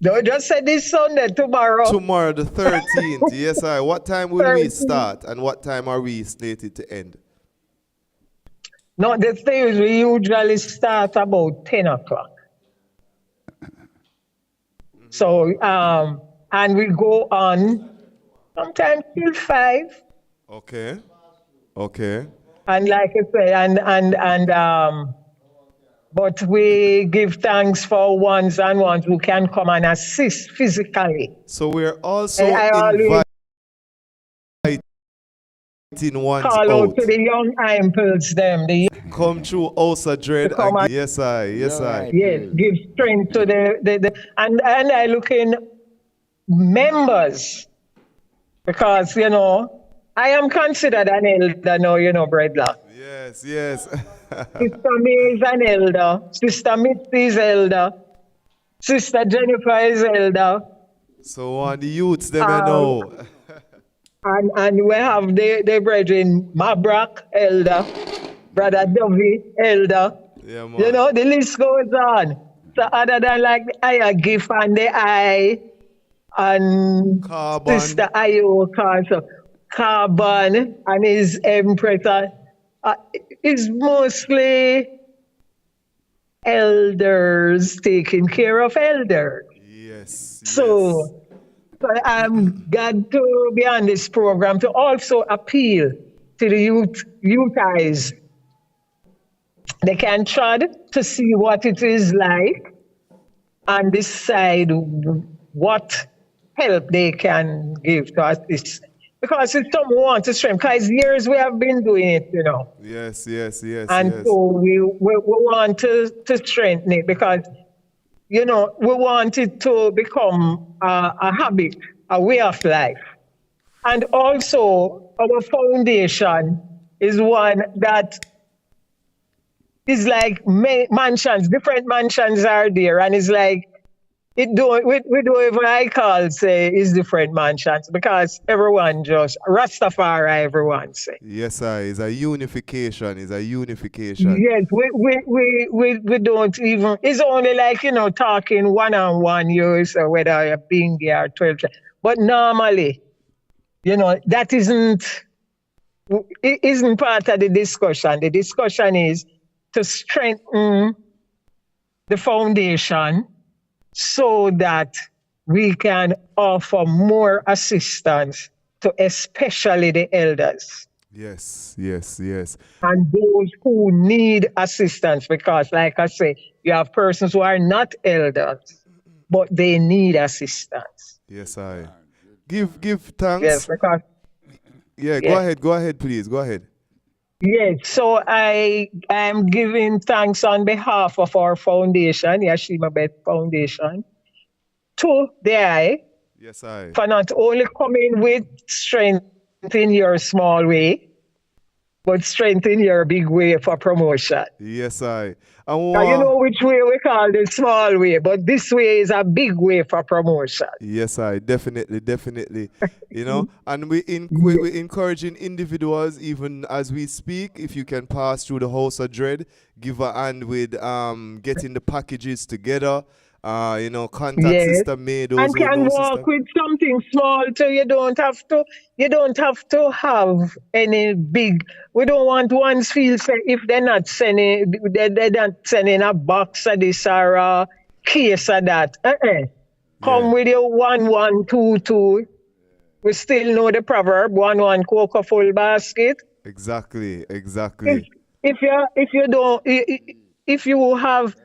Don't just say this Sunday, tomorrow. Tomorrow, the 13th. Yes, I. What time will we start and what time are we slated to end? No, the thing is we usually start about 10 o'clock. So, and we go on sometimes till 5. Okay. Okay. And like I say, but we give thanks for ones who can come and assist physically. So we're also inviting ones call out. out to the young impulse them. Come through Osa Dread. Yes, I. Yes, I. Yes, give strength to the and I look in members because, you know, I am considered an elder now, you know, Bredla. Yes, yes. Sister May is an elder. Sister Mitzi is elder. Sister Jennifer is elder. So on the youths, they may know. And we have the brethren, Mabrak, elder. Brother Dovey, elder. Yeah, man. You know, the list goes on. So other than like the Aya Gift and the Eye and Carbon. Sister Ayoka, so Carbon and his Empress is mostly elders taking care of elders. Yes. So I'm glad to be on this program to also appeal to the youth eyes. They can try to see what it is like and decide what help they can give to us. Because if someone wants to strengthen, because years we have been doing it, you know. Yes. And so we want to strengthen it because, you know, we want it to become a habit, a way of life. And also our foundation is one that is like mansions, different mansions are there, and it's like, we don't even call say it's different mansions because everyone just Rastafari everyone say. Yes, it's a unification. Yes, we don't even. It's only like, you know, talking one-on-one years or whether you're being there 12. But normally, you know, that isn't part of the discussion. The discussion is to strengthen the foundation so that we can offer more assistance to especially the elders. Yes, yes, yes. And those who need assistance, because, like I say, you have persons who are not elders, but they need assistance. Yes, I. Give Yes, thanks. because, Yeah, yeah. go ahead, please. Go ahead. Yes, so I am giving thanks on behalf of our foundation, Yashima Bet Foundation, to the I Yes, I. for not only coming with strength in your small way, but strength in your big way for promotion. Yes, I. Now, you know which way we call the small way, but this way is a big way for promotion. Yes, I definitely, definitely. You know, and Yeah. we encouraging individuals, even as we speak, if you can pass through the House of Dread, give a hand with getting the packages together. You know, contact Yes. Sister May, those And who can know work Sister. with something small too. You don't have to have any big. We don't want ones feel say if they're not sending they're not sending a box of this or a case of that. Yeah, Come with your 1122. We still know the proverb, one cocoa full basket. exactly, If exactly. if you have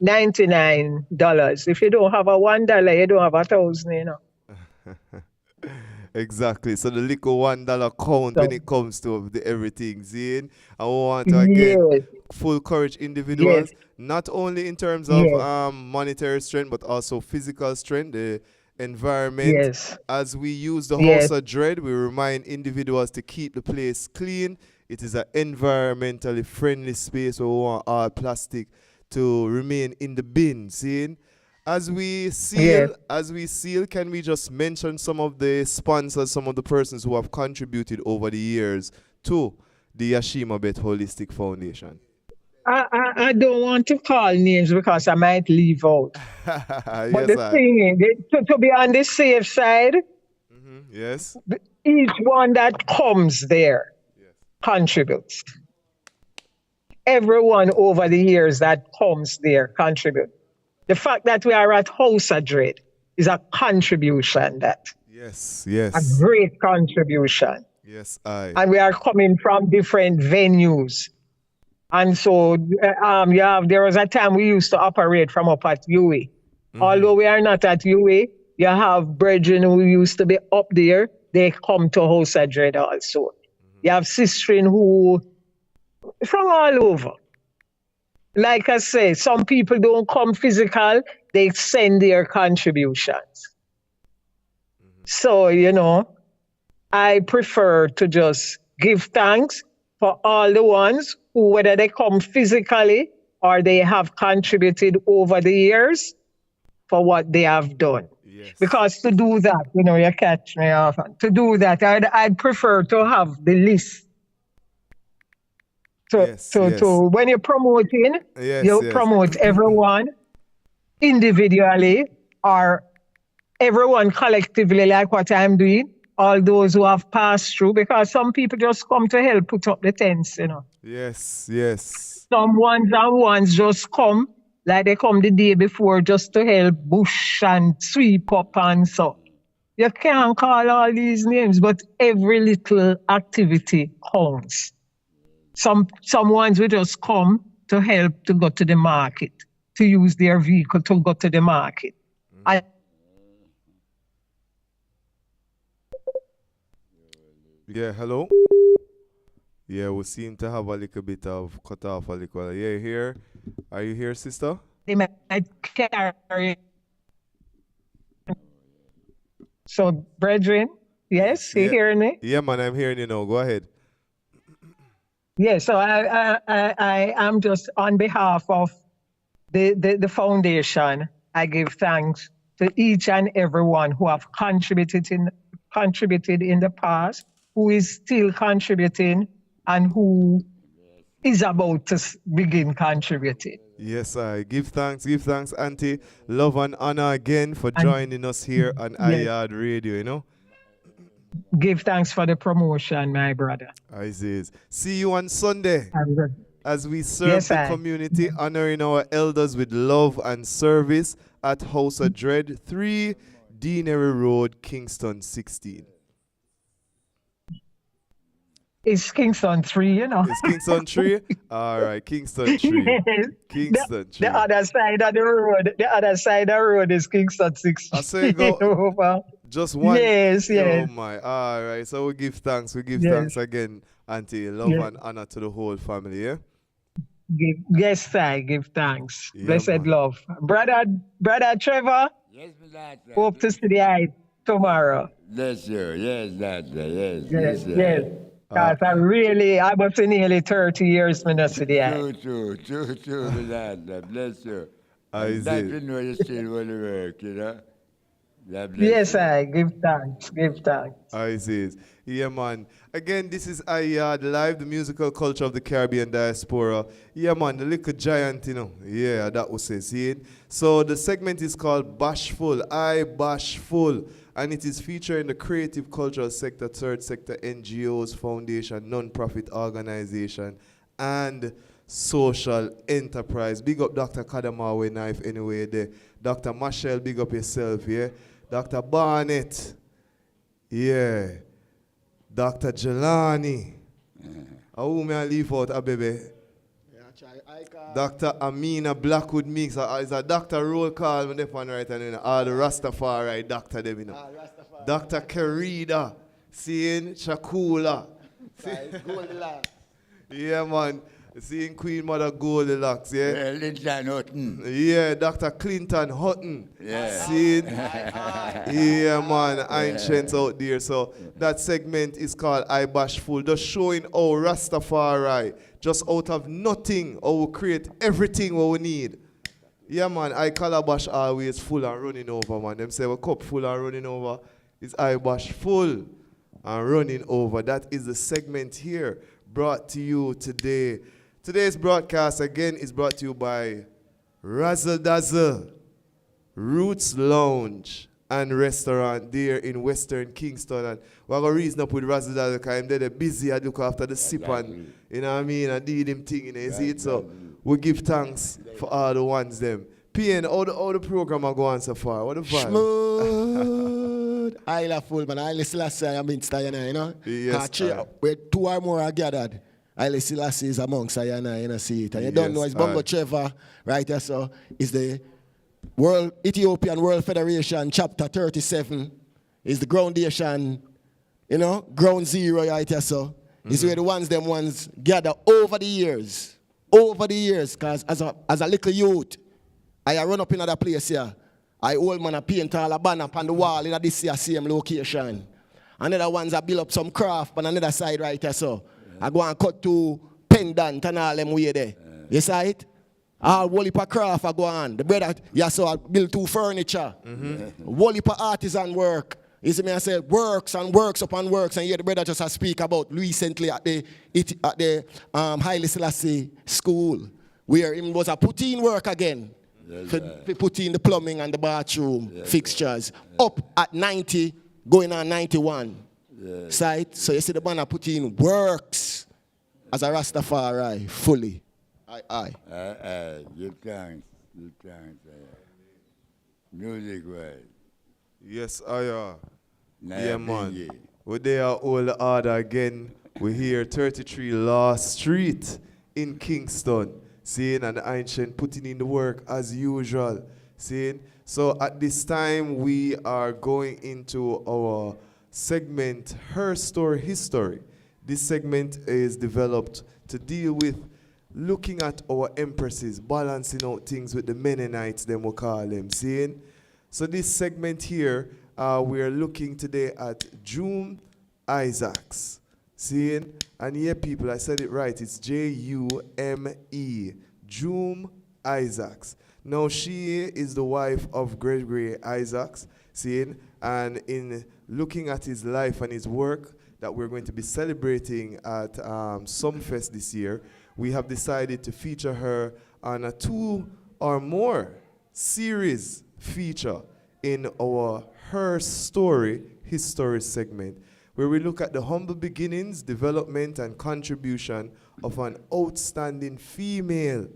$999, if you don't have a $1, you don't have 1,000, you know. Exactly. So the little $1 count when So it comes to the everything. Zine, I want to again yes, full courage yes, individuals, not only in terms of yes, monetary strength, but also physical strength, the environment. yes, As we use the House yes, of Dread, we remind individuals to keep the place clean. It is an environmentally friendly space where we want all plastic to remain in the bin. Seeing yes. as we seal, can we just mention some of the sponsors, some of the persons who have contributed over the years to the Yashima Bet Holistic Foundation? I don't want to call names because I might leave out. But Yes, the I. thing is, to be on the safe side, Yes. each one that comes there contributes. Everyone over the years that comes there contributes. The fact that we are at House of Dread is a contribution, that Yes. a Yes. great contribution. Yes, I. And we are coming from different venues. And so there was a time we used to operate from up at UA. Although we are not at UA, you have brethren who used to be up there, they come to House of Dread also. You have sisters who from all over. Like I say, some people don't come physical, they send their contributions. So, I prefer to just give thanks for all the ones who, whether they come physically or they have contributed over the years for what they have done. Yes. Because to do that, you catch me often. To do that, I'd prefer to have the list. Yes. Yes. When you're promoting, Yes. you Yes. promote everyone individually or everyone collectively, like what I'm doing. All those who have passed through, because some people just come to help put up the tents, Yes. Yes. Some ones just come, like they come the day before just to help bush and sweep up and so. You can't call all these names, but every little activity counts. Some ones will just come to help to go to the market, to use their vehicle to go to the market. Yeah, hello? Yeah, we seem to have a little bit of cut off a little. Yeah, here. Are you here, sister? They might carry. So, brethren, yes, you Yeah. hearing me? Yeah, man, I'm hearing you now. Go ahead. Yeah, so I am just on behalf of the foundation, I give thanks to each and everyone who have contributed in the past, who is still contributing, and who is about to begin contributing. Yes, I give thanks, Auntie. Love and honor again for And joining us here on yes, Yaad Radio, give thanks for the promotion, my brother. I says, see you on Sunday as we serve Yes, the community, honoring our elders with love and service at House of Dread, 3 Deanery Road, Kingston 16. It's Kingston 3, you know. It's Kingston 3? All right, Kingston 3. Yes. Kingston 3. The other side of the road. The other side of the road is Kingston 6. I say go Over. just one. Yes, Oh yes, my. All right. So we give thanks. We give yes, thanks again, Auntie. Love yes. and honor to the whole family. Yeah. Yes, I give thanks. Yeah, Blessed man. love. Brother Trevor, Yes, my lad. hope to see the eye tomorrow. Yes, sir. Yes, lad. Yes, Yes, sir. yes. Because I was in nearly 30 years, when I see the eye. True, my lad. Bless you. I And that see. you know you still want to work, you know. God bless Yes, you. I give thanks. Give thanks. I see. Yeah, man. Again, this is Yaad Live, the musical culture of the Caribbean Diaspora. Yeah, man, the little giant, you know. Yeah, that was it. See it? So the segment is called Bashful. I Bashful. And it is featuring the creative cultural sector, third sector, NGOs, foundation, non-profit organization, and social enterprise. Big up Dr. Kadamawe Knife anyway there. Dr. Marshall, big up yourself, yeah. Dr. Barnett, yeah. Dr. Jelani. Who may I leave out, baby? Dr. Amina Blackwood Mix. Is a doctor roll call when they find right and you know, all the Rastafari doctor them, you know. Dr. Kerida, seeing Shakula. Yeah, man. Seeing Queen Mother Goldilocks, yeah? Linton Hutton. Yeah, Dr. Clinton Hutton. Yeah. Seeing? Yeah, man, ancients out there. So that segment is called I Bashful, just showing how Rastafari, just out of nothing, how we create everything what we need. Yeah, man, I Calabash always full and running over, man. Them say a cup full and running over. It's I Bashful and running over. That is the segment here brought to you today. Today's broadcast, again, is brought to you by Razzle Dazzle, Roots Lounge and Restaurant there in Western Kingston. And we're going to reason up with Razzle Dazzle because they're busy. I look after the sip and, you know what I mean, and do them thing, you know, you see it? So we give thanks for all the ones them. PN, all the program are going so far. What the vibe? Smooth. I love full, man. I listen last time I'm in Stayana, you know? Yes, where two or more are gathered. I listen last is amongst Stayana, you know, see it. And you Yes, don't know, it's Bongo Trevor, right there, so it's the Ethiopian World Federation, chapter 37. Is the groundation, you know, ground zero, right there, so. It's where the ones gather over the years, because as a little youth, I run up in another place here. I old man a paint all a banner upon the wall in this same location. Another ones I build up some craft on another side right there, so. I go and cut to pendant and all them way there. You see it? All whole heap of craft I go on. The brother, yeah, so I build two furniture. Whole heap of artisan work. You see me, I say works and works upon works. And here the brother just speak about recently at the Haile Selassie school, where him was a put in work again. For put in the plumbing and the bathroom fixtures. Up at 90, going on 91. Site. So you see the man put in works as a Rastafari fully. Aye. Give thanks. Music way. Yes, I are. Yeah, man. We're there all the order again. We're here 33 Law Street in Kingston. Seeing and the ancient putting in the work as usual. Seeing? So at this time we are going into our segment, Her Story History. This segment is developed to deal with looking at our empresses, balancing out things with the Mennonites, them we call them, seeing? So this segment here, we are looking today at Jume Isaacs, seeing? And yeah, people, I said it right, it's Jume, Jume Isaacs. Now, she is the wife of Gregory Isaacs, seeing? And in looking at his life and his work that we're going to be celebrating at Sumfest this year, we have decided to feature her on a 2 or more series feature in our Her Story History segment, where we look at the humble beginnings, development, and contribution of an outstanding female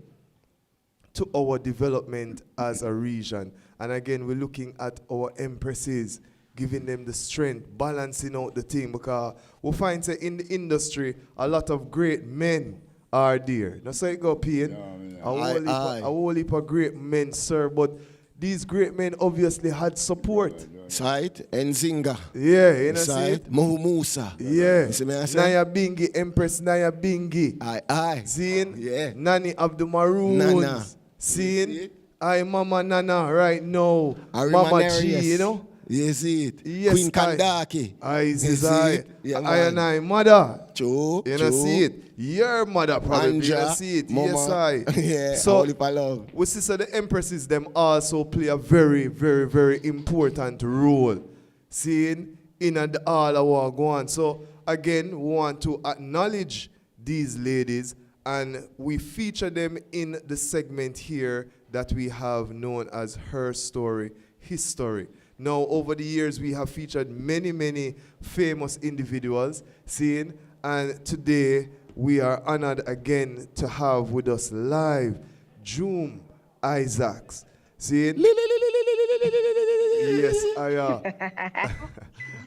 to our development as a region. And again, we're looking at our empresses, giving them the strength, balancing out the thing, because we find that in the industry, a lot of great men are there. That's how it go, Pain. A whole heap of great men, sir, but these great men obviously had support. Side, Nzinga. Yeah, you know, Side, Mohu Musa. Yeah. You see me I say? Naya Bingi, Empress Naya Bingi. Aye. Seeing? Yeah. Nani of the Maroons. Nana. Seeing? I Mama Nana right now. Ari Mama Manerius. G, you know? You see it? Yes, Queen Kandaki. I see You see it. it? Yeah, I and man. I mother. True. You know, see it? Your mother probably. You know, see it? Mama. Yes, I. Yeah, So, only for love. we see so the empresses, them also play a very, very, very important role. Seeing in and all our go on. So, again, we want to acknowledge these ladies, and we feature them in the segment here that we have known as Her Story, His Story. Now, over the years, we have featured many, many famous individuals, seeing, and today we are honored again to have with us live Joom Isaacs. Seeing? Yes, I am.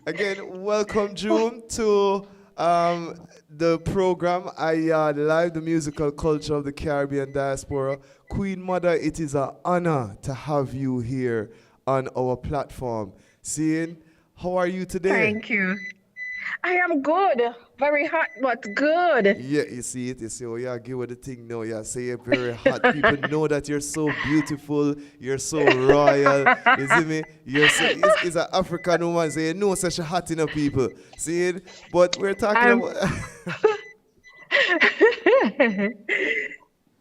Again, welcome, Joom, to the program Yaad Live, the musical culture of the Caribbean Diaspora. Queen Mother, it is an honor to have you here on our platform. Seeing, how are you today? Thank you. I am good. Very hot, but good. Yeah, you see it. You see, oh yeah, give her the thing now. Yeah, say you're very hot. People know that you're so beautiful. You're so royal. You see me? You're so, it's an African woman. So you know such a hot enough people. See it? But we're talking about.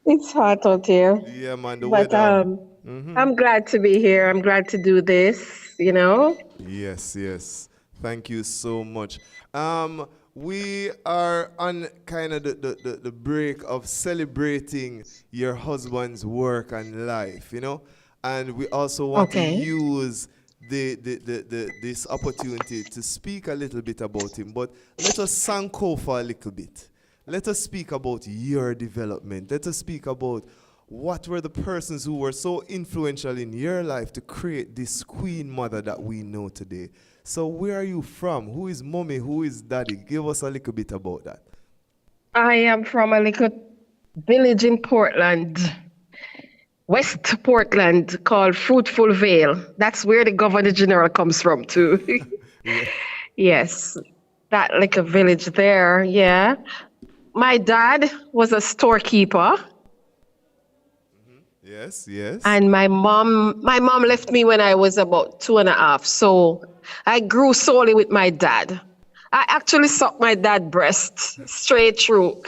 It's hot out here. Yeah, man, the But weather. I'm glad to be here. I'm glad to do this, you know? Yes, yes. Thank you so much. We are on kind of the break of celebrating your husband's work and life, you know? And we also want to use this opportunity to speak a little bit about him. But let us sanko for a little bit. Let us speak about your development. Let us speak about what were the persons who were so influential in your life to create this queen mother that we know today. So where are you from? Who is mommy? Who is daddy? Give us a little bit about that. I am from a little village in Portland, West Portland, called Fruitful Vale. That's where the Governor General comes from, too. Yeah. Yes, that little village there, yeah. My dad was a storekeeper. Yes, yes. And my mom left me when I was about 2.5. So I grew solely with my dad. I actually sucked my dad's breast straight through.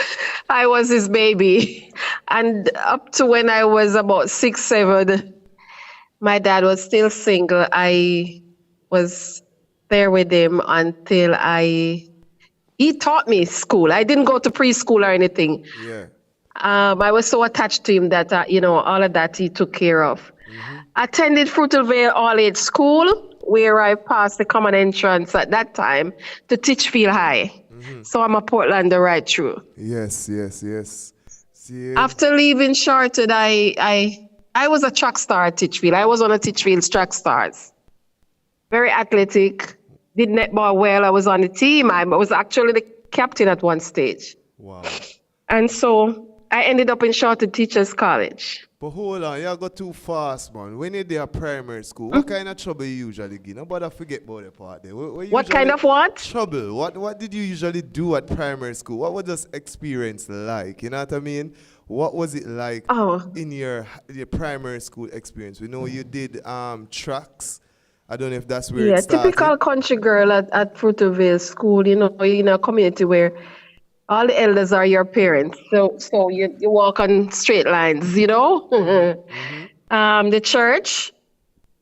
I was his baby. And up to when I was about 6, 7, my dad was still single. I was there with him until he taught me school. I didn't go to preschool or anything. Yeah. I was so attached to him that, all of that he took care of. Attended Fruitvale All-Age School, where I passed the common entrance at that time to Titchfield High. So I'm a Portlander right through. Yes, yes, yes. See, After leaving Chartered, I was a track star at Titchfield. I was one of Titchfield's track stars. Very athletic, did netball well. I was on the team. I was actually the captain at one stage. wow. And so I ended up in Chartered Teachers College. But hold on, you go too fast, man. When you're there primary school, what kind of trouble you usually get? Nobody forget about the part there. What kind of what? Trouble. What did you usually do at primary school? What was this experience like? You know what I mean? What was it like in your primary school experience? We know you did tracks. I don't know if that's where it started. Typical country girl at Fruitvale School, in a community where all the elders are your parents. So you walk on straight lines, The church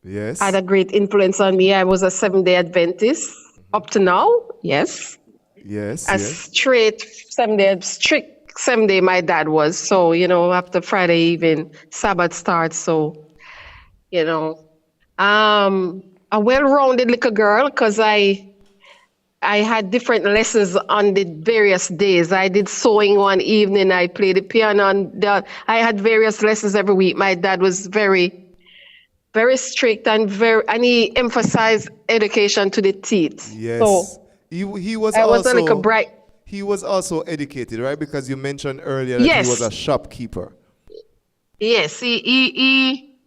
had a great influence on me. I was a Seventh-day Adventist up to now, yes. Yes, Straight Seventh-day, strict Seventh-day my dad was. So, after Friday evening, Sabbath starts. So, a well-rounded little girl because I had different lessons on the various days. I did sewing one evening. I played the piano. I had various lessons every week. My dad was very very strict and he emphasized education to the teeth. Yes. So He was I was also like a bright. he was also educated, right? Because you mentioned earlier that he was a Yes, shopkeeper. yes.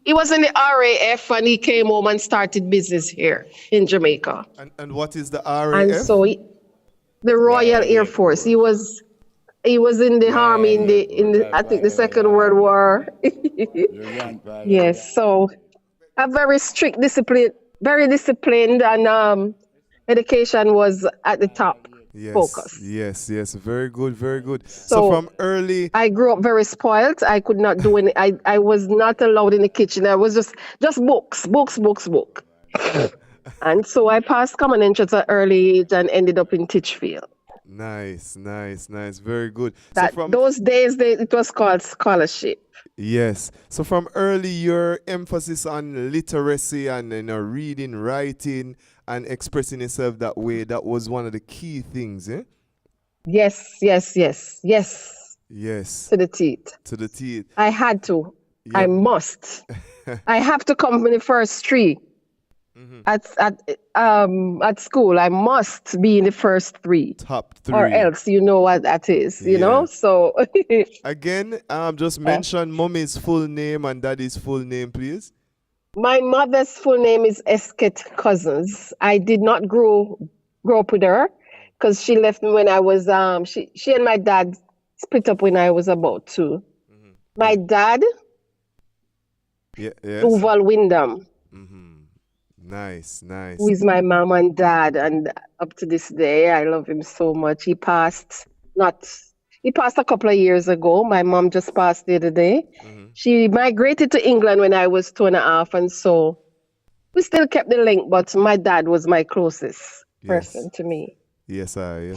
He was in the RAF and he came home and started business here in Jamaica. And what is the And RAF? so the Royal Air Force. He was in the army in the I think the Second World War. Yes. So a very strict discipline, very disciplined, and education was at the top Yes, focus. yes, yes. Very good, very good. So So from early, I grew up very spoiled. I could not do any. I was not allowed in the kitchen. I was just books, books, books, book. And so I passed common entrance at early age and ended up in Titchfield. nice, nice, nice. Very good. So That from those days it was called scholarship. yes. So from early, your emphasis on literacy and reading, writing, and expressing yourself that way. That was one of the key things, eh? Yes, yes, yes, yes. Yes. To the teeth. To the teeth. I had to. I Yep. must. I have to come in the first three. At school. I must be in the first three. Top Or three. else you know what that is, you Yeah. know? So Again, just mention mommy's full name and daddy's full name, please. my mother's full name is Esket Cousins. I did not grow up with her because she left me when I was she and my dad split up when I was about 2. My dad, Yeah. Yes. Uval Wyndham, Nice, nice. who is my mom and dad, and up to this day I love him so much. He passed a couple of years ago. My mom just passed the other day. She migrated to England when I was 2.5, and so we still kept the link, but my dad was my closest Yes. person to me. Yes, I.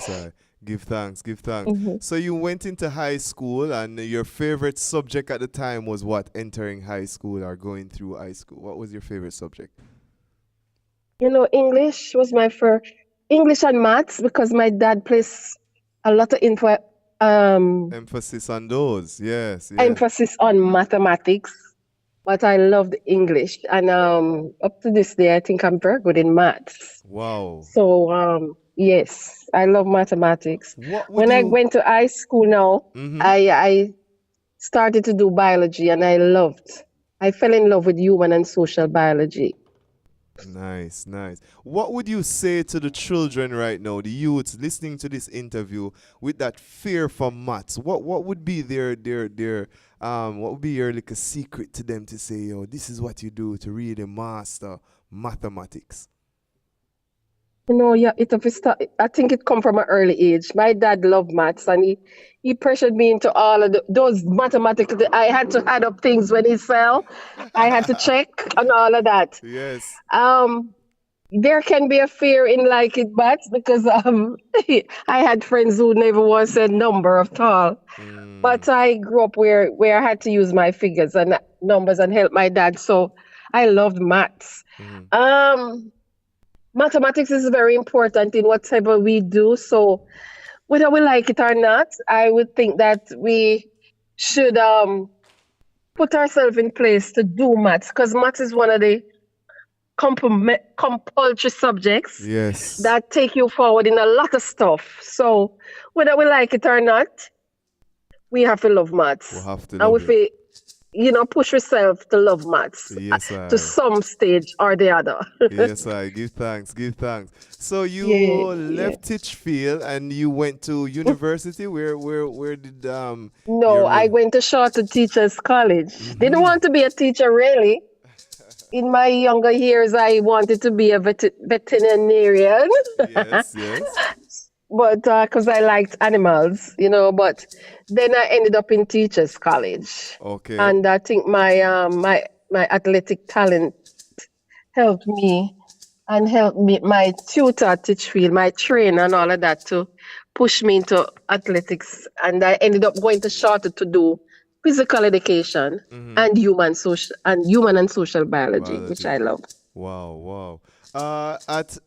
Give thanks, give thanks. So you went into high school, and your favorite subject at the time was what? Entering high school or going through high school? What was your favorite subject? You know, English was my first, English and maths, because my dad placed a lot of Emphasis on those. Yes, yes. emphasis on mathematics, but I loved English. And up to this day, I think I'm very good in maths. Wow. So, yes, I love mathematics. What would When I you? went to high school now, I started to do biology, and I fell in love with human and social biology. Nice, nice. What would you say to the children right now, the youths listening to this interview with that fear for maths? What would be their what would be your like a secret to them to say, yo, this is what you do to really master mathematics? You know, yeah, I think it come from an early age. My dad loved maths, and he pressured me into all of those mathematics. I had to add up things when he fell. I had to check and all of that. Yes. There can be a fear in like it maths because I had friends who never once said number of all. But I grew up where I had to use my figures and numbers and help my dad. So I loved maths. Mathematics is very important in whatever we do. So whether we like it or not, I would think that we should put ourselves in place to do maths, because maths is one of the compulsory subjects Yes. that take you forward in a lot of stuff. So whether we like it or not, we have to love maths. We'll have to And love if it. push yourself to love maths Yes, I. to some stage or the other. Yes, I. Give thanks, give thanks. So you Yeah, left Titchfield and you went to university. Where did No, your I went to Chartered Teachers College. Didn't want to be a teacher really. In my younger years, I wanted to be a veterinarian, yes, yes. but because I liked animals, But then I ended up in Teachers College, Okay. and I think my athletic talent helped me my tutor at Titchfield, my trainer, and all of that to push me into athletics, and I ended up going to Chartered to do physical education and human and social biology, which I love. Wow, wow. At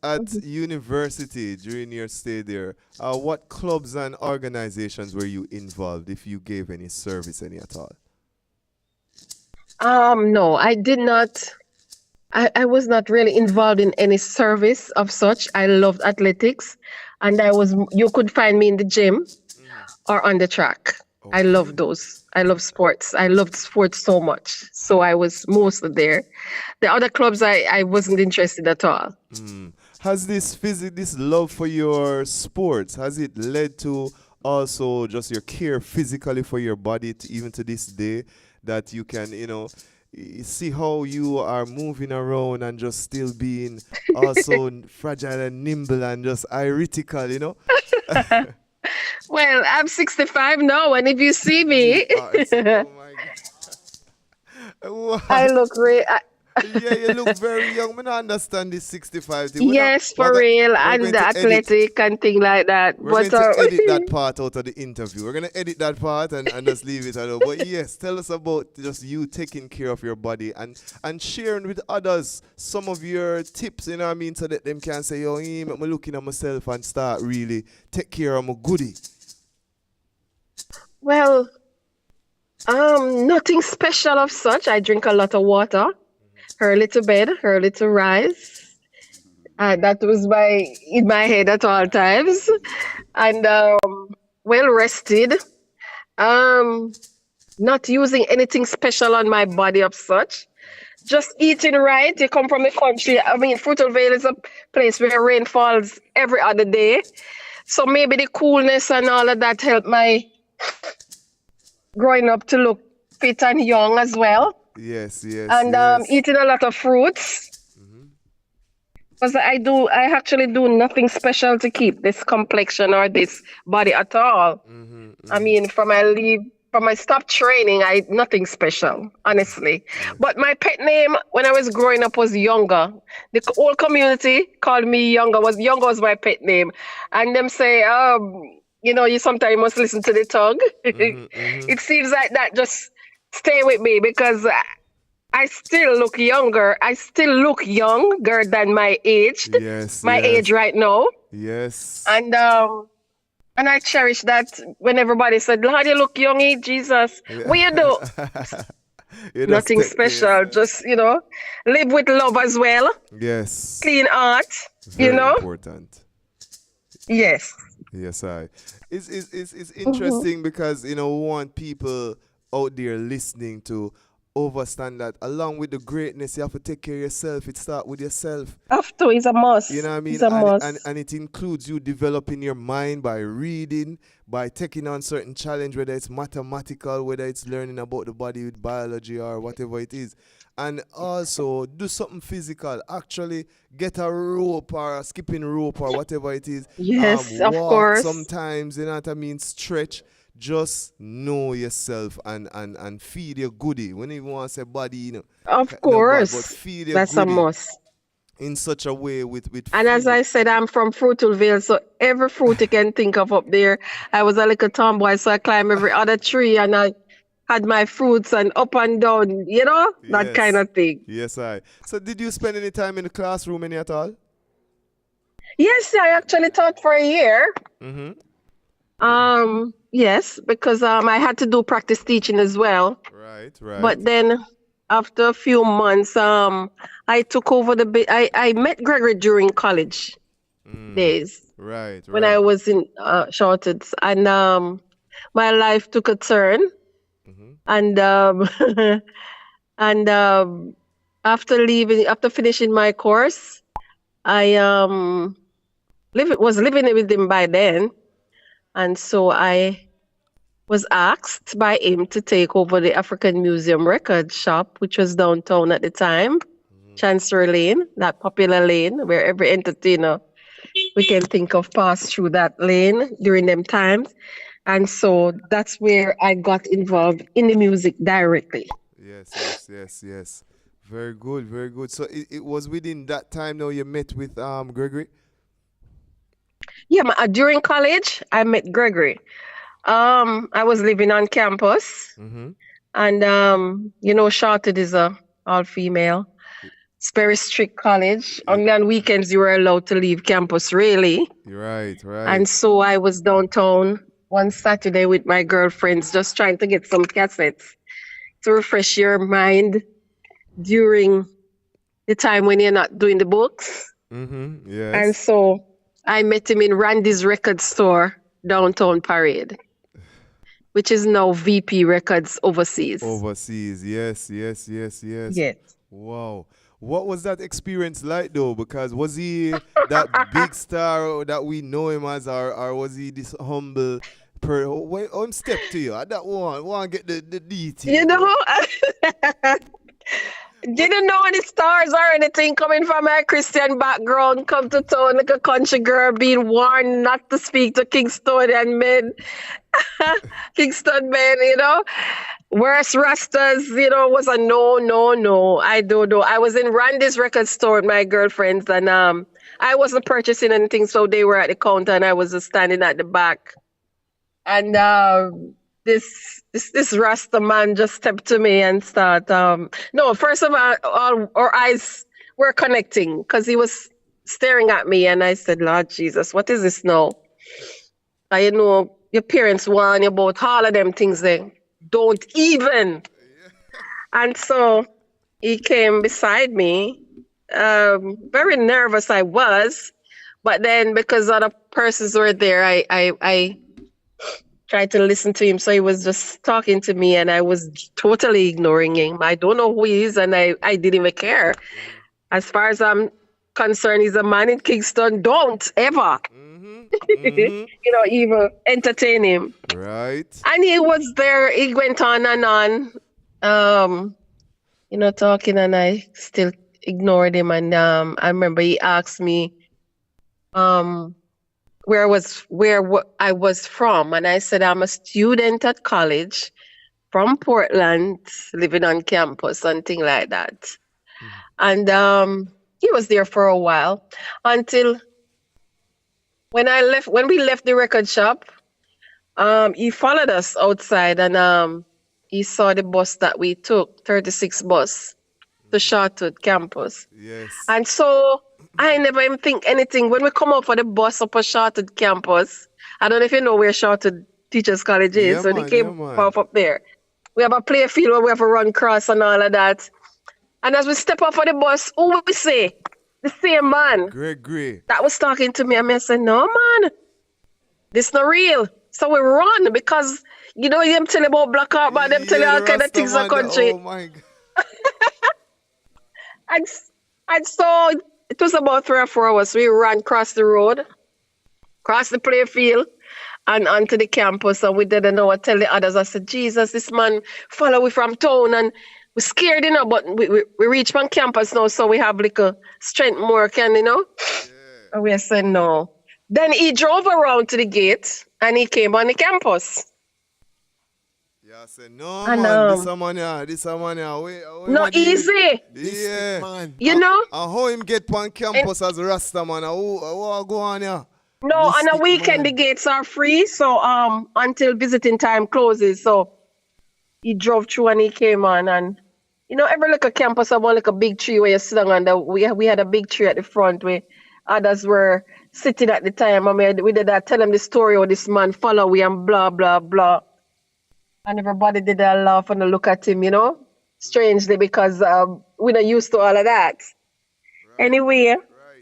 university during your stay there, what clubs and organizations were you involved, if you gave any service any at all? No, I did not I was not really involved in any service of such. I loved athletics, and you could find me in the gym or on the track. I Okay. love those. I love sports. I loved sports so much. So I was mostly there. The other clubs I wasn't interested at all. Has this love for your sports, has it led to also just your care physically for your body even to this day, that you can, see how you are moving around and just still being also fragile and nimble and just iritical, Well, I'm 65 now, and if you see me, Oh my God. I Wow. look real. Yeah, you look very young. I don't understand this 65 thing. Yes, for real, We're and going the to edit. athletic and thing like that. We're But going to edit that part out of the interview. We're going to edit that part and just leave it alone. But yes, tell us about just you taking care of your body and sharing with others some of your tips, you know what I mean, so that them can say, yo, me looking at myself and start really take care of my goodie. well, nothing special of such. I drink a lot of water, early to bed, early to rise. That was in my head at all times, and well rested. Um, not using anything special on my body of such. Just eating right. You come from the country. I mean, Fruitvale is a place where rain falls every other day. So maybe the coolness and all of that helped my growing up to look fit and young as well. Yes, yes, And yes. eating a lot of fruits. Because I actually do nothing special to keep this complexion or this body at all. I mean, from I stopped training, nothing special, honestly. But my pet name when I was growing up was Younger. The whole community called me Younger. Younger was my pet name, and them say, you sometimes must listen to the tongue. It seems like that just stay with me because I still look younger. I still look younger than my age. Yes, My age yes, right now. yes. And I cherish that when everybody said, Lord, you look young, Jesus. What you do? You just Nothing take care special. of yourself. Just, live with love as well. Yes. Clean heart, Very important. Yes. Yes, it's interesting because we want people out there listening to understand that along with the greatness, you have to take care of yourself. It starts with yourself. Have to is a must. You know what I mean? It's a must. And it includes you developing your mind by reading, by taking on certain challenge, whether it's mathematical, whether it's learning about the body with biology or whatever it is. And also do something physical. Actually get a rope or a skipping rope or whatever it is. Yes, of walk course. sometimes, you know what I mean? Stretch. Just know yourself and feed your goodie. When you want to say body, Of no bad, course. but feed your That's a goodie must. in such a way with And as food. I said, I'm from Fruitvale, so every fruit you can think of up there. I was a little tomboy, so I climbed every other tree and I had my fruits and up and down, that kind Yes. of thing. Yes, I. So did you spend any time in the classroom any at all? Yes, I actually taught for a year. Mm-hmm. Yes, because I had to do practice teaching as well. Right, right. But then after a few months, I took over I met Gregory during college days Right, when I right. was in Shorteds, and my life took a turn, and and after finishing my course, I was living with him by then, and so I was asked by him to take over the African Museum record shop, which was downtown at the time, Chancery Lane, that popular lane where every entertainer we can think of passed through that lane during them times. And so that's where I got involved in the music directly. Yes, yes, yes, yes. Very good, very good. So it was within that time now you met with Gregory? Yeah, during college, I met Gregory. I was living on campus, Mm-hmm. and Chartered is a all-female. It's very strict college. Only on weekends you were allowed to leave campus, really. Right, right. And so I was downtown one Saturday with my girlfriends, just trying to get some cassettes to refresh your mind during the time when you're not doing the books. Yes. And so I met him in Randy's record store, downtown Parade, which is now VP Records overseas. Overseas, yes. Yes. Wow. What was that experience like though? Because was he that big star that we know him as, or was he this humble I'm step to you. I don't want to get the details. You know, didn't know any stars or anything coming from a Christian background, come to town like a country girl, being warned not to speak to Kingstonian men. Kingston men, you know. Worst Rastas, you know, was a no. I don't know. I was in Randy's record store with my girlfriends, and I wasn't purchasing anything, so they were at the counter and I was just standing at the back. And this Rasta man just stepped to me and start. No, first of all, our eyes were connecting because he was staring at me, and I said, Lord Jesus, what is this now? You know, your parents warn you about all of them things there. Don't even. And so he came beside me. Very nervous I was, but then because other persons were there, I tried to listen to him. So he was just talking to me, and I was totally ignoring him. I don't know who he is, and I didn't even care. As far as I'm concerned, he's a man in Kingston. Don't ever, you know, even entertain him. Right. And he was there. He went on and on, you know, talking, and I still ignored him. And I remember he asked me, where I was from, and I said I'm a student at college from Portland, living on campus and things like that. And he was there for a while until when we left the record shop. He followed us outside, and he saw the bus that we took, 36 bus, to Shortwood campus. Yes. And so I never even think anything. When we come up for the bus up at Shortwood campus, I don't know if you know where Shortwood Teachers College is. Yeah, so man, they came yeah, up there. We have a play field where we have to run cross and all of that. And as we step off of the bus, who will we say? The same man. Great. That was talking to me. And I said, no, man, this not real. So we run because, you know, them tell you about Black Heart, but them tell you all kind of things in the country. Oh, my God. And so it was about 3 or 4 hours. We ran across the road, across the play field, and onto the campus. And we didn't know what to tell the others. I said, Jesus, this man follow we from town. And we're scared, you know, but we reach on campus now, so we have like a strength more, you know? Yeah. And we said, no. Then he drove around to the gate, and he came on the campus. Yeah, I said, no, and, man, this a man here. Not easy. Yeah. Man. You know? And how him get on campus as a Rasta man? What go on here? No, on a weekend, the gates are free, so until visiting time closes. So he drove through and he came on, and you know, every little campus have one like a big tree where you sit down under. We had a big tree at the front where others were sitting at the time. And we did that, tell them the story of this man follow we and blah blah blah. And everybody did a laugh and a look at him, you know, strangely, because we're not used to all of that. Right. Anyway,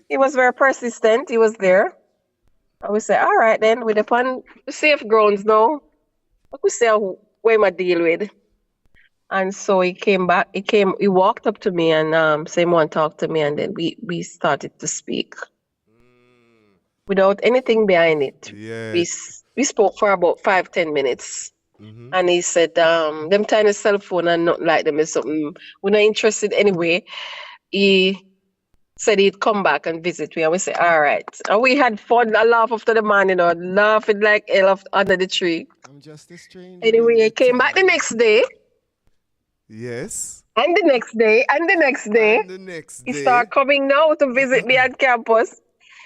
he was very persistent. He was there. And we said, all right, then, we're upon the safe grounds now. What we say, where am I deal with? And so he came back. He walked up to me and same one talked to me, and then we started to speak without anything behind it. Yeah. We spoke for about 5-10 minutes. Mm-hmm. And he said, them tiny cell phone and nothing like them is something we're not interested anyway. He said he'd come back and visit me, and we said, all right. And we had fun, a laugh after the man, you know, laughing like hell under the tree. I'm just a stranger. Anyway, he came back the next day. Yes. And the next day, and the next day. And the next day. He started coming now to visit me at campus.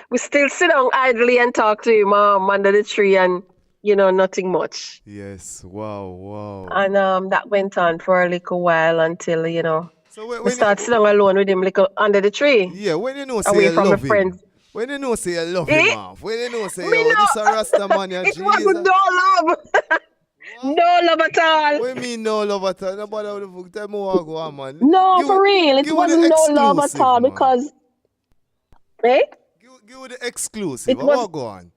We still sit down idly and talk to him under the tree, and you know, nothing much. Yes, wow. And that went on for a little while until, you know, so we started sitting alone with him under the tree. Yeah, when you know say away you from love the him. friends. When you know say you love him, off. When you know say, Me oh, this a Rasta man, it Jesus. wasn't no love. No love at all. What do you mean no love at all? Nobody would have tell me what go on, man. No, Give for real. It give wasn't the no love at exclusive, all man. because, eh? Give the exclusive. It was What go on?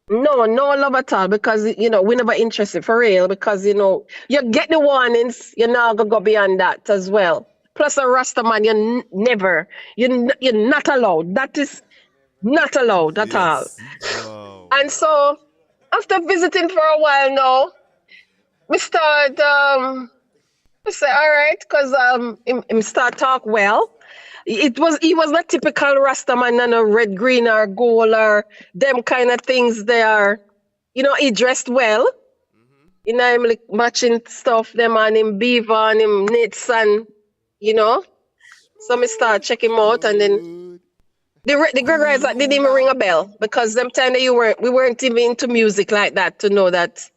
no love at all because we never interested for real because you get the warnings, you're not gonna go beyond that as well. Plus a Rasta man, you're not allowed. That is not allowed at all. Yes. Wow. And so after visiting for a while now, we start I say all right, because him start talk well. He was not typical Rasta man, no red, green, or gold, or them kind of things there. He dressed well. Him like matching stuff, them and him beaver and him knits and So me start check him out, and then the Gregorians that didn't even ring a bell because them time that we weren't even into music like that to know that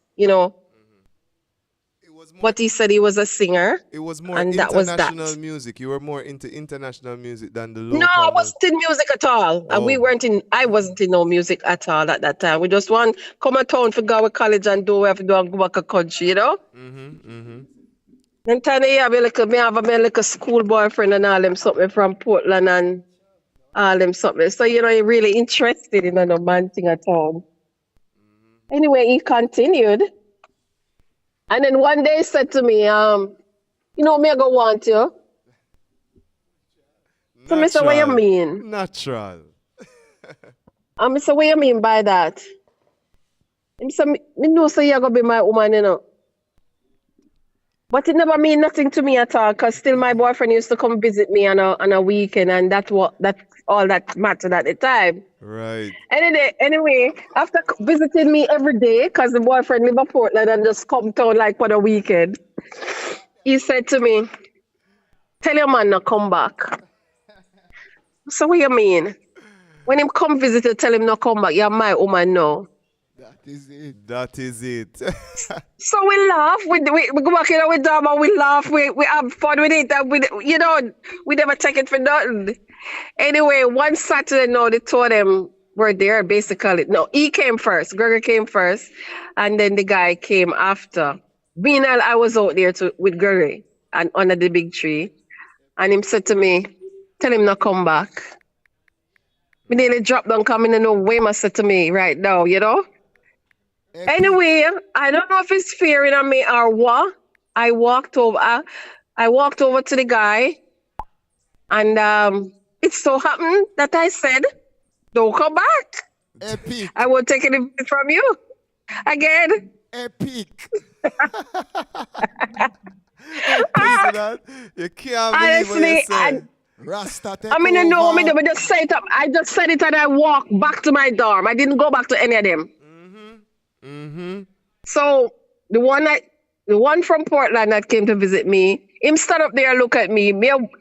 But he said he was a singer. It was more and that was that. international music. You were more into international music than the local. No, I wasn't in music at all. Oh. I wasn't in no music at all at that time. We just want come to town for go to college and do what we have to do and go back to country, Then time I have a school boyfriend and all them something from Portland and all them something. So you're really interested in a man thing at all. Anyway, he continued. And then one day he said to me, me I go want you. So I said, what you mean? Natural. I said, what you mean by that? He said, me know so you're going to be my woman, But it never mean nothing to me at all, because still my boyfriend used to come visit me on a weekend, and that's all that mattered at the time. Right. Anyway, after visiting me every day, because the boyfriend live in Portland and just come town like for the weekend, he said to me, tell your man not come back. So what you mean? When him come visit you, tell him not come back. You're my woman now. That is it. So we laugh. We go back in with them and we laugh. We have fun with it. And we never take it for nothing. Anyway, one Saturday now, the two of them were there basically. No, he came first. Gregory came first. And then the guy came after. Meanwhile, I was out there with Gregory and under the big tree. And him said to me, tell him not come back. Me nearly dropped down coming in no way, must said to me right now, Anyway, I don't know if it's fearing on me or what. I walked over to the guy, and it so happened that I said, don't come back. Epic. I won't take anything from you. Again. Epic. You can't believe what you said. Rasta take I know, over. I just said it up. I just said it and I walked back to my dorm. I didn't go back to any of them. So the one from Portland that came to visit me, him stand up there and look at me.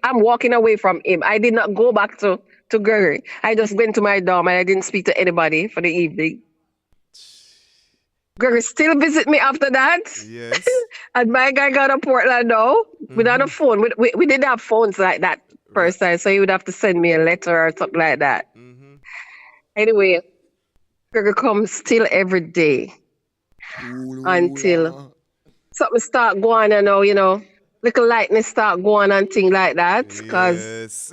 I'm walking away from him. I did not go back to Gregory. I just went to my dorm and I didn't speak to anybody for the evening. Gregory still visit me after that. Yes. And my guy got a Portland now. Without a phone. We didn't have phones like that first time, so he would have to send me a letter or something like that. Anyway, Gregory comes still every day until something start going and little lightness start going and things like that, because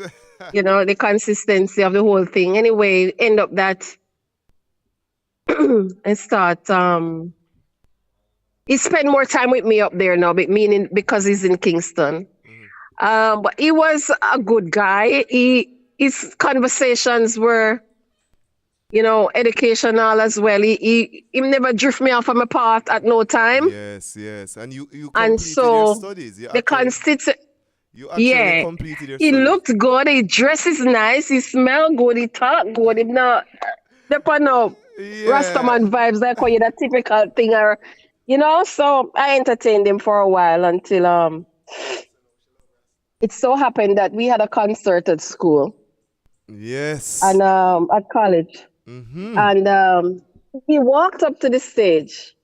the consistency of the whole thing. Anyway, end up that and start he spend more time with me up there now, meaning because he's in Kingston. But he was a good guy. His conversations were educational as well. He never drift me off of my path at no time. Yes. And you completed your studies. You actually completed your he studies. looked good. He dresses nice. He smelled good. He talked good. He not Rastaman vibes like what the typical thing or so I entertained him for a while until it so happened that we had a concert at school. Yes. And at college. And he walked up to the stage.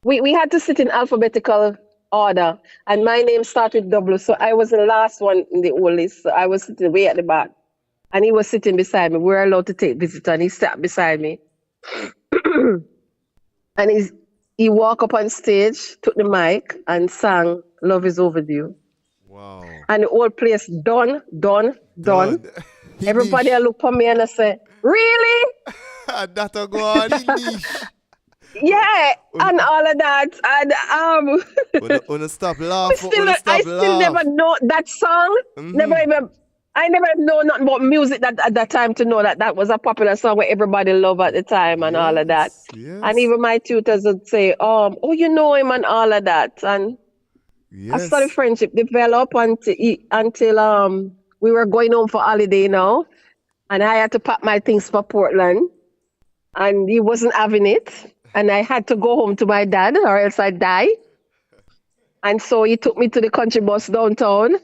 We had to sit in alphabetical order, and my name started with W, so I was the last one in the whole list. So I was sitting way at the back, and he was sitting beside me. We were allowed to take visitors, and he sat beside me. And he walked up on stage, took the mic, and sang "Love Is Overdue." Wow. And the whole place done. Done. Everybody Finish. look for me and I say, "Really?" That'll go on. Finish. Yeah, and all of that. And Wanna stop laugh. Wanna I stop still laugh. never know that song. I never know nothing about music that at that time to know that that was a popular song where everybody loved at the time and all of that. Yes, And yes, even my tutors would say, oh, you know him and all of that. And I saw the yes. friendship develop until we were going home for holiday now. And I had to pack my things for Portland. And he wasn't having it. And I had to go home to my dad or else I'd die. And so he took me to the country bus downtown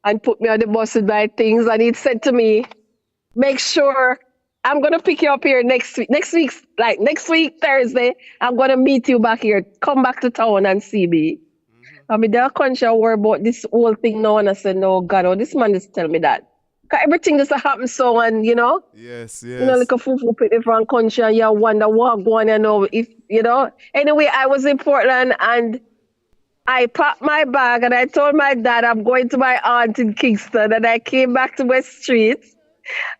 and put me on the bus with my things. And he said to me, make sure I'm going to pick you up here next week. Next week, Thursday, I'm going to meet you back here. Come back to town and see me. I mean, they're conscious worry about this whole thing now. And I said, no, God, oh, this man just tell me that. Because everything just happens so, and Yes, like a fufu pit from country, and you wonder what going on, if, Anyway, I was in Portland and I packed my bag and I told my dad I'm going to my aunt in Kingston, and I came back to West Street.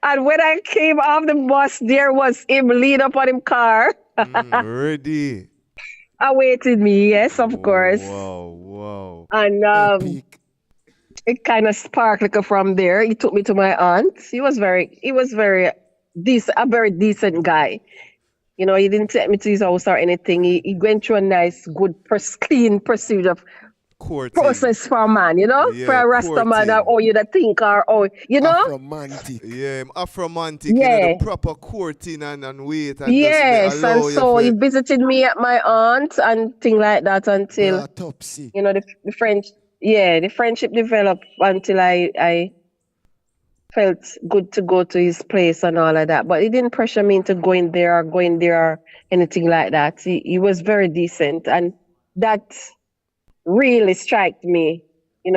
And when I came off the bus, there was him lean up on him car, Ready. awaiting me. Yes, of course. Wow. And Epic. it kind of sparked like from there. He took me to my aunt. He was very decent, a very decent guy. He didn't take me to his house or anything. He went through a nice, good, clean pursuit of Courting. process for a man, Yeah, for a Rasta man, courting. or you the thinker, or Afromantic. Yeah, Afromantic, Yeah. the proper courting and wait and Yes, just and allow so he you visited me at my aunt and thing like that until Autopsy. the friendship developed until I felt good to go to his place and all of that. But he didn't pressure me into going there or anything like that. He was very decent, and that really struck me,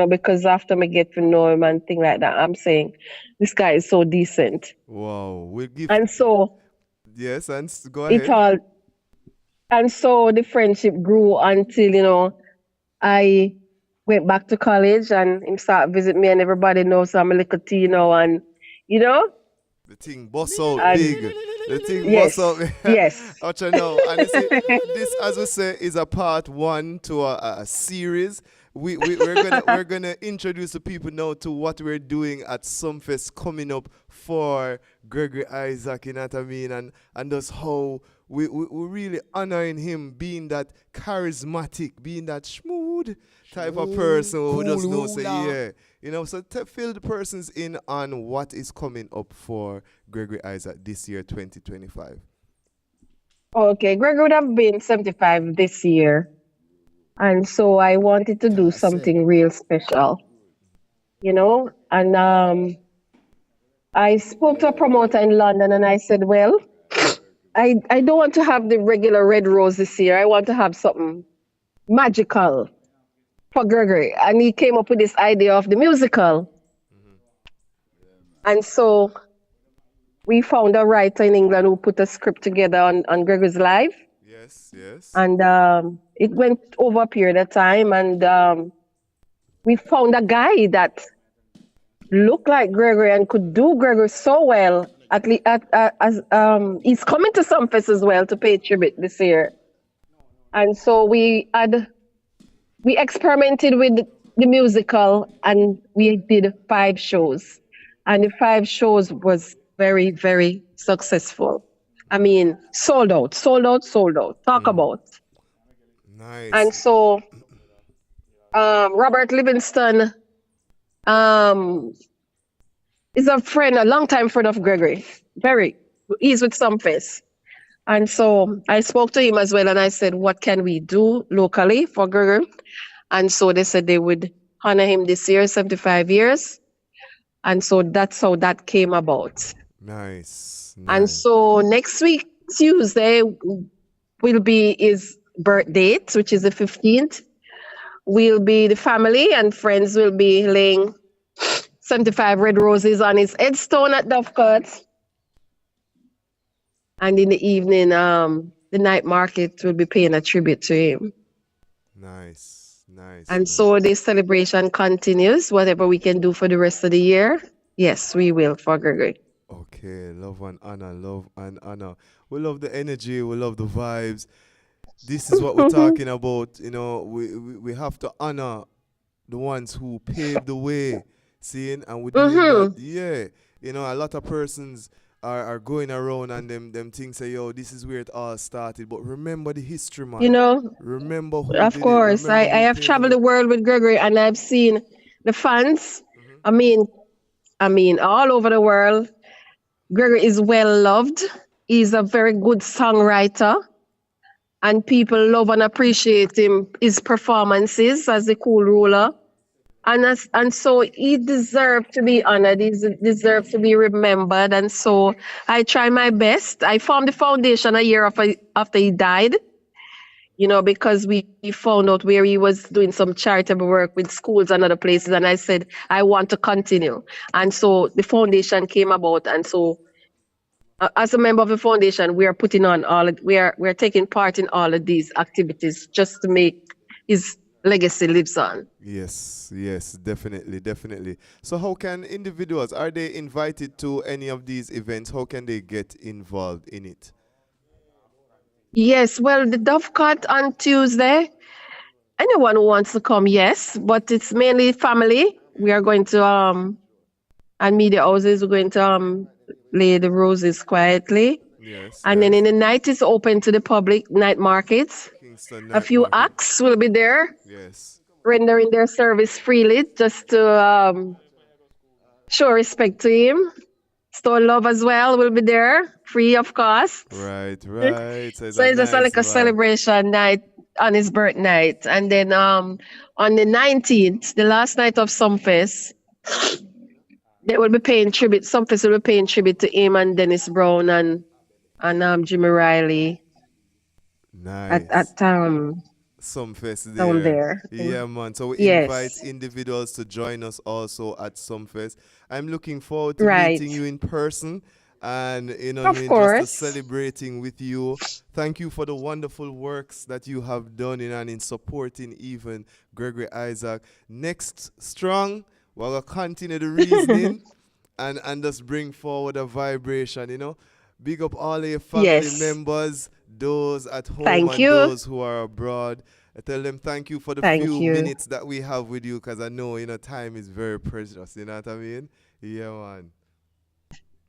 because after me get to know him and thing like that, I'm saying this guy is so decent. Wow, we'll give. And so Yes, and go it ahead. all, and so the friendship grew until I went back to college and him start visit me, and everybody knows I'm a little tea now, and The thing boss out and big. The thing yes, boss out. yes. What you know? And you see, this, as we say, is a part one to a series. We're gonna introduce the people now to what we're doing at Sumfest coming up for Gregory Isaac, you know what I mean, and that's how we're really honoring him being that charismatic, being that smooth type of person who just know say so fill the persons in on what is coming up for Gregory Isaac this year 2025. Okay, Greg would have been 75 this year. And so I wanted to do something real special, and I spoke to a promoter in London and I said, well, I don't want to have the regular red rose this year. I want to have something magical for Gregory. And he came up with this idea of the musical. And so we found a writer in England who put a script together on Gregory's life. Yes. And it went over a period of time, and we found a guy that looked like Gregory and could do Gregory so well. He's coming to Sumfest as well to pay tribute this year. And so we experimented with the musical, and we did 5 shows. And the 5 shows was very, very successful. I mean, sold out. Talk about. Nice. And so Robert Livingston is a longtime friend of Gregory. He's with Sumfest. And so I spoke to him as well, and I said, what can we do locally for Gregory? And so they said they would honor him this year, 75 years. And so that's how that came about. Nice. And so next week, Tuesday, will be his birth date, which is the 15th. The family and friends will be laying 75 red roses on his headstone at Dovecote. And in the evening, the night market will be paying a tribute to him. Nice, nice, And nice. so this celebration continues. Whatever we can do for the rest of the year, yes, we will for Gregory. Okay, love and honor, love and honor. We love the energy, we love the vibes. This is what we're talking about. You know, we have to honor the ones who paved the way, seeing, and we're doing that. Yeah, you know, a lot of persons are going around and them things say, yo, this is where it all started. But remember the history, You man. know, Remember who of did it. course, I Remember who have paved the traveled way. the world with Gregory, and I've seen the fans. I mean, all over the world. Gregory is well loved. He's a very good songwriter, and people love and appreciate his performances as the cool ruler. And so he deserved to be honored. He deserved to be remembered. And so I try my best. I formed the foundation a year after he died, you know, because we found out where he was doing some charitable work with schools and other places. And I said, I want to continue. And so the foundation came about. And so as a member of the foundation, we are putting on we are taking part in all of these activities just to make his legacy lives on. Yes, yes, definitely, definitely. So how can individuals, are they invited to any of these events? How can they get involved in it? Yes, well, the Dovecot on Tuesday, anyone who wants to come, yes, but it's mainly family. We are going to and media houses, we're going to lay the roses quietly. Yes, And then yes. in the night it's open to the public, night markets. Kingston A Night few Market. acts will be there, Yes. rendering their service freely just to show respect to him. Stone Love as well will be there, free of cost. Right, right. So it's So a it's just nice like a vibe. celebration night on his birth night. And then on the 19th, the last night of Sumfest, they will be paying tribute. Sumfest will be paying tribute to him and Dennis Brown and Jimmy Riley Nice. at Some fest down there. there. Yeah, man. So we invite Yes, individuals to join us also at some fest. I'm looking forward to right. meeting you in person and, you know what I Of mean, just to course. celebrating with you. Thank you for the wonderful works that you have done and in supporting even Gregory Isaac. Next, strong, we're going to continue the reasoning and just bring forward a vibration, you know. Big up all of your family Yes. members, those at home Thank and you. those who are abroad. I tell them thank you for the Thank few you. minutes that we have with you because I know, you know, time is very precious. You know what I mean? Yeah, man.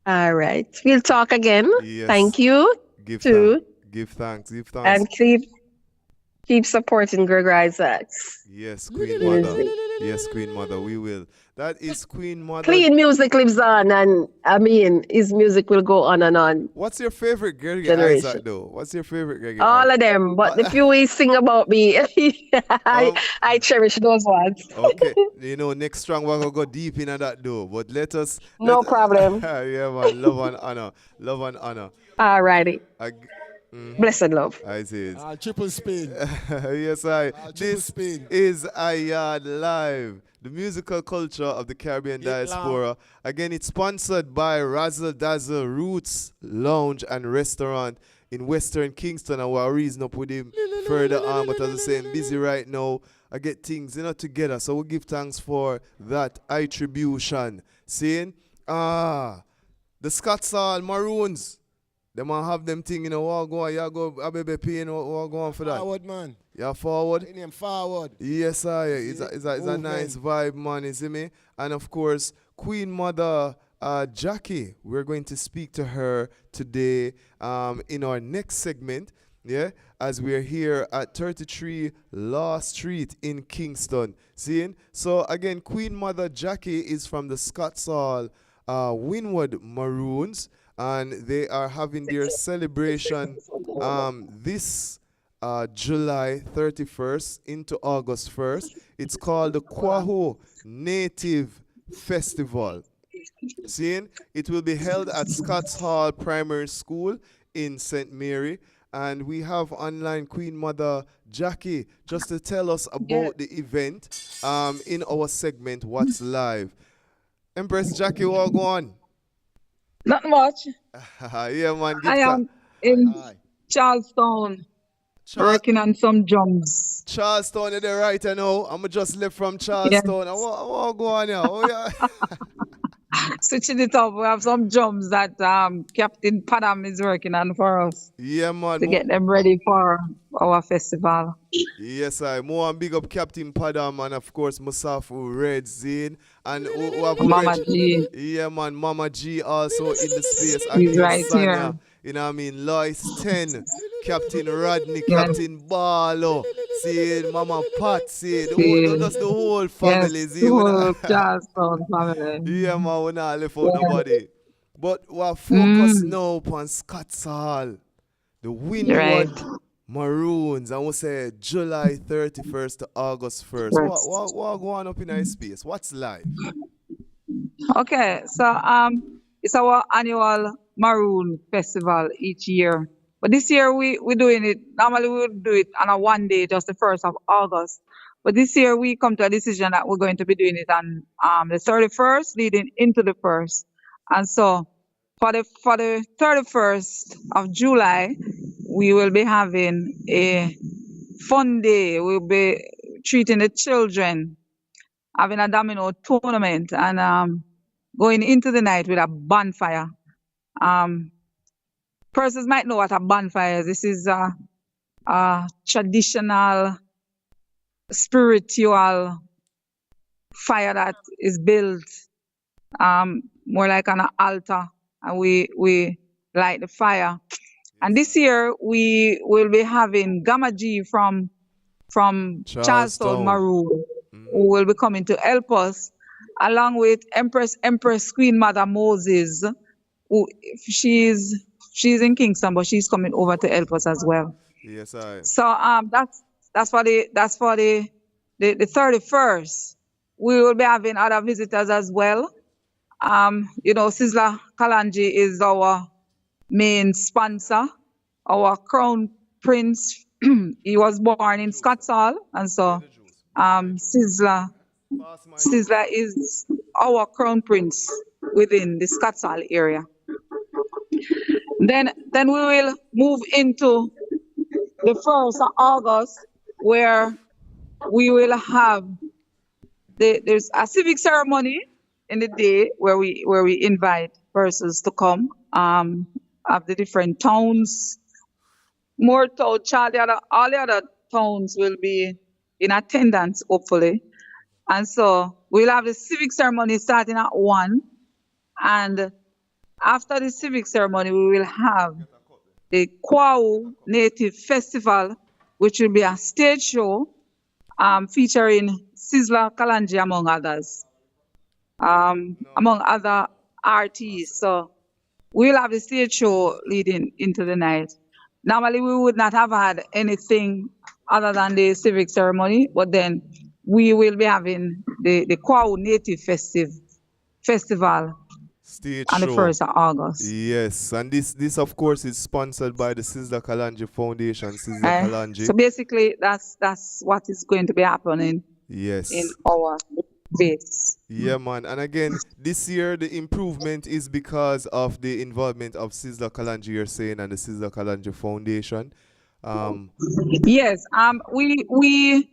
All right. We'll talk again. Yes. Thank you Give too. thanks. Give thanks. Give thanks. And keep supporting Gregory Isaacs. Yes, Queen Mother. Music. Yes, Queen Mother. We will. That is Queen Mother. Clean music lives on, and I mean, his music will go on and on. What's your favorite Gregory Generation. Isaac, though? What's your favorite Gregory All Isaac? of them, but the few he sing about me, I cherish those ones. Okay, you know, next strong we're gonna go deep into that though. But No problem. Yeah, man, love and honor, love and honor. All righty. Blessed love. I see it. Triple spin. Yes, I. Triple This spin. is Yaad Live, the musical culture of the Caribbean Diaspora. Again, it's sponsored by Razzle Dazzle Roots Lounge and Restaurant in Western Kingston. And we're reason up with him further on. But as I say, I'm busy right now. I get things, you know, together. So we give thanks for that attribution. Seeing? The Scotsall Maroons. They might have them thing, you know, what go on, you go, a baby pain, what go on for that? Forward, man. Yeah, forward? Name forward. Yes, sir. It's a nice vibe, man, you see me? And of course, Queen Mother Jackie, we're going to speak to her today in our next segment, yeah, as we're here at 33 Law Street in Kingston. Seeing? So again, Queen Mother Jackie is from the Scotsall Winwood Maroons. And they are having their celebration this July 31st into August 1st. It's called the Quaho Native Festival. Seeing? It will be held at Scotts Hall Primary School in St. Mary. And we have online Queen Mother Jackie just to tell us about the event in our segment, What's Live. Empress Jackie, what go on? Not much. Yeah, man. I am in Charlestown, Charles, working on some drums. Charlestown is there right now. I'm just left from Yeah. Charlestown. I want to go on here. Oh, yeah. Switching it up, we have some drums that Captain Padam is working on for us Yeah, man. to get them ready for our festival. Yes, I more and big up Captain Padam and of course Musafu Red Zine and who have Mama G, yeah, man, Mama G also in the space. he's Akim right Sanya, here. you know what I mean? Lois 10, Captain Rodney, Yes, Captain Barlow, see Mama Pat, see see, that's the whole family. yes, See, the when whole Charlestown family. yeah, man, we not left out Yeah. nobody. But we're focused Mm, now upon Scott's Hall, the you're right. Windward Maroons, and we say July 31st to August 1st. First. What going up in our space? What's live? Okay, so it's our annual Maroon Festival each year. But this year we're doing it. Normally we would do it on a one day, just the 1st of August. But this year we come to a decision that we're going to be doing it on the 31st, leading into the 1st. And so for the 31st of July, we will be having a fun day. We'll be treating the children, having a domino tournament, and going into the night with a bonfire. Persons might know what a bonfire is. This is a traditional, spiritual fire that is built more like an altar, and we light the fire. And this year we will be having Gamma G from Charlestown Charlestown. Maroon, who will be coming to help us, along with Empress Queen Mother Moses, who she's in Kingston, but she's coming over to help us as well. Yes, I. So that's for the 31st. We will be having other visitors as well. Sizzla Kalanji is our main sponsor, our crown prince. He was born in Scotts Hall, and so Sizzla is our crown prince within the Scotts Hall area. Then we will move into the 1st of August, where we will have there's a civic ceremony in the day where we invite persons to come of the different towns. More town, all the other towns will be in attendance, hopefully. And so we'll have the civic ceremony starting at 1. And after the civic ceremony, we will have the Kwau Native Festival, which will be a stage show featuring Sizzla Kalanji, among others, among other artists. So we'll have the stage show leading into the night. Normally, we would not have had anything other than the civic ceremony, but then we will be having the Kwau Native Festival Stage on the show. 1st of August. Yes, and this of course is sponsored by the Sizzla Kalanji Foundation. Sizzla Kalanji. So basically, that's what is going to be happening Yes. in our base. Yeah, man. And again, this year the improvement is because of the involvement of Sizzla Kalanji, you're saying, and the Sizzla Kalanji Foundation. Yes, we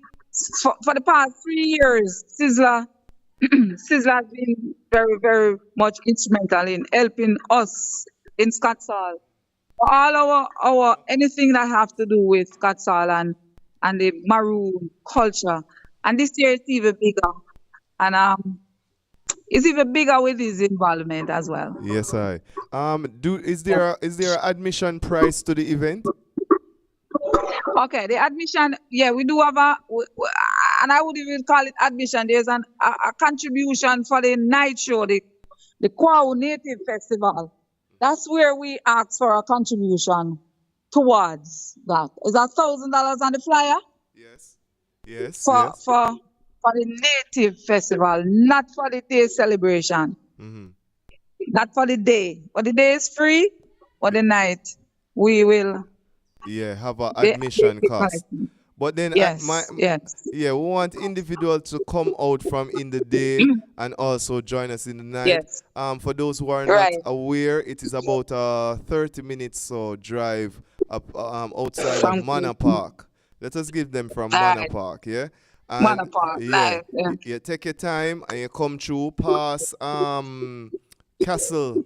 for the past 3 years, Sizzla has been very, very much instrumental in helping us in Scotts Hall. All our anything that have to do with Scotts Hall and the Maroon culture. And this year it's even bigger. And it's even bigger with his involvement as well. Yes, I. Is there an admission price to the event? Okay, the admission, yeah, we do have and I would even call it admission. There's a contribution for the night show, the Kwau Native Festival. That's where we ask for a contribution towards that. Is that $1,000 on the flyer? Yes. Yes. For the Native Festival, not for the day celebration. Mm-hmm. Not for the day. But the day is free, but the night we will. Yeah, have an admission cost. But then yes, we want individuals to come out from in the day and also join us in the night. Yes. For those who are not aware, it is about a 30 minutes drive outside of Thank Manor you. Park. Let us give them from Manor Right. Park, yeah? Manor And Park. yeah, Live. Yeah. you take your time and you come through past Castle.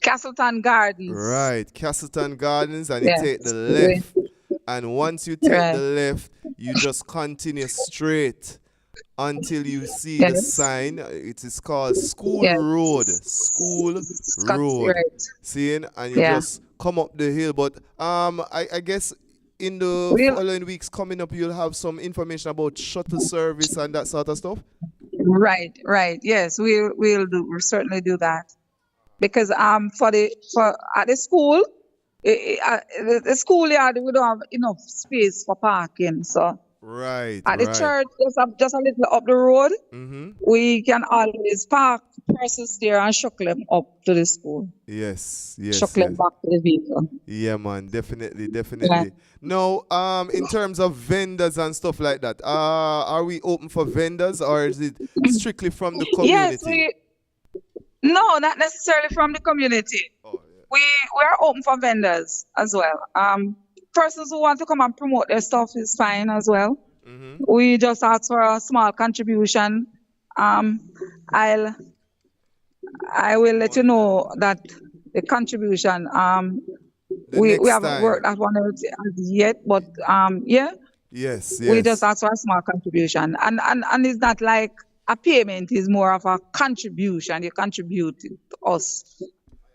Castleton Gardens. Right, Castleton Gardens, and you take the Yes. left. And once you take the Right. left, you just continue straight until you see the Yes. sign. It is called School Yes. Road. School Scott's Road. right. Seeing, and you Yeah. just come up the hill. But I guess in the We'll following weeks coming up, you'll have some information about shuttle service and that sort of stuff. right. Yes, we'll certainly do that. Because for at the school, the schoolyard we don't have enough space for parking. So Right, at the right. church, just a little up the road, Mm-hmm. we can always park persons there and shuckle them up to the school. Yes, Shuckle them back to the vehicle. Yeah, man, definitely, Yeah. definitely. Now, in terms of vendors and stuff like that, are we open for vendors or is it strictly from the Yes, community? no, not necessarily from the community. Oh, We are open for vendors as well. Persons who want to come and promote their stuff is fine as well. yeah. Mm-hmm. We just ask for a small contribution. I will let you know that the contribution. The We next haven't time. worked that one out as yet, but yeah, Yes, we just yes. ask for a small contribution, and it's not like a payment; it's more of a contribution. You contribute to us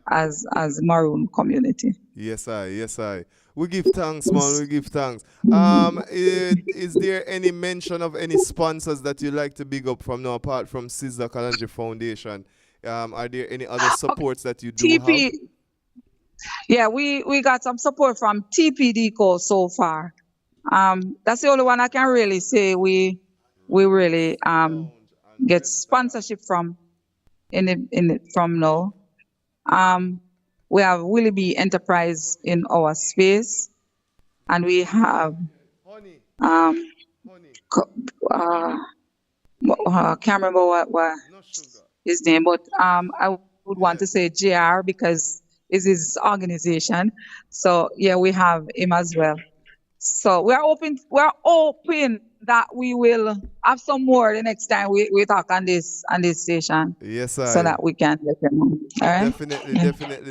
as Maroon community. Yes, I. We give thanks, man. We give thanks. Is there any mention of any sponsors that you like to big up from now, apart from Sister Kalanji Foundation? Are there any other supports that you do have? TP, yeah, we got some support from TPD so far. That's the only one I can really say we really get sponsorship from from now. We have Willie B Enterprise in our space, and we have Honey, um honey, I can't remember what no sugar. his name, but I would want to say JR because it's his organization. So yeah, we have him as well. So we are hoping that we will have some more the next time we talk on this station, Yes, so I. that we can let them know. All right.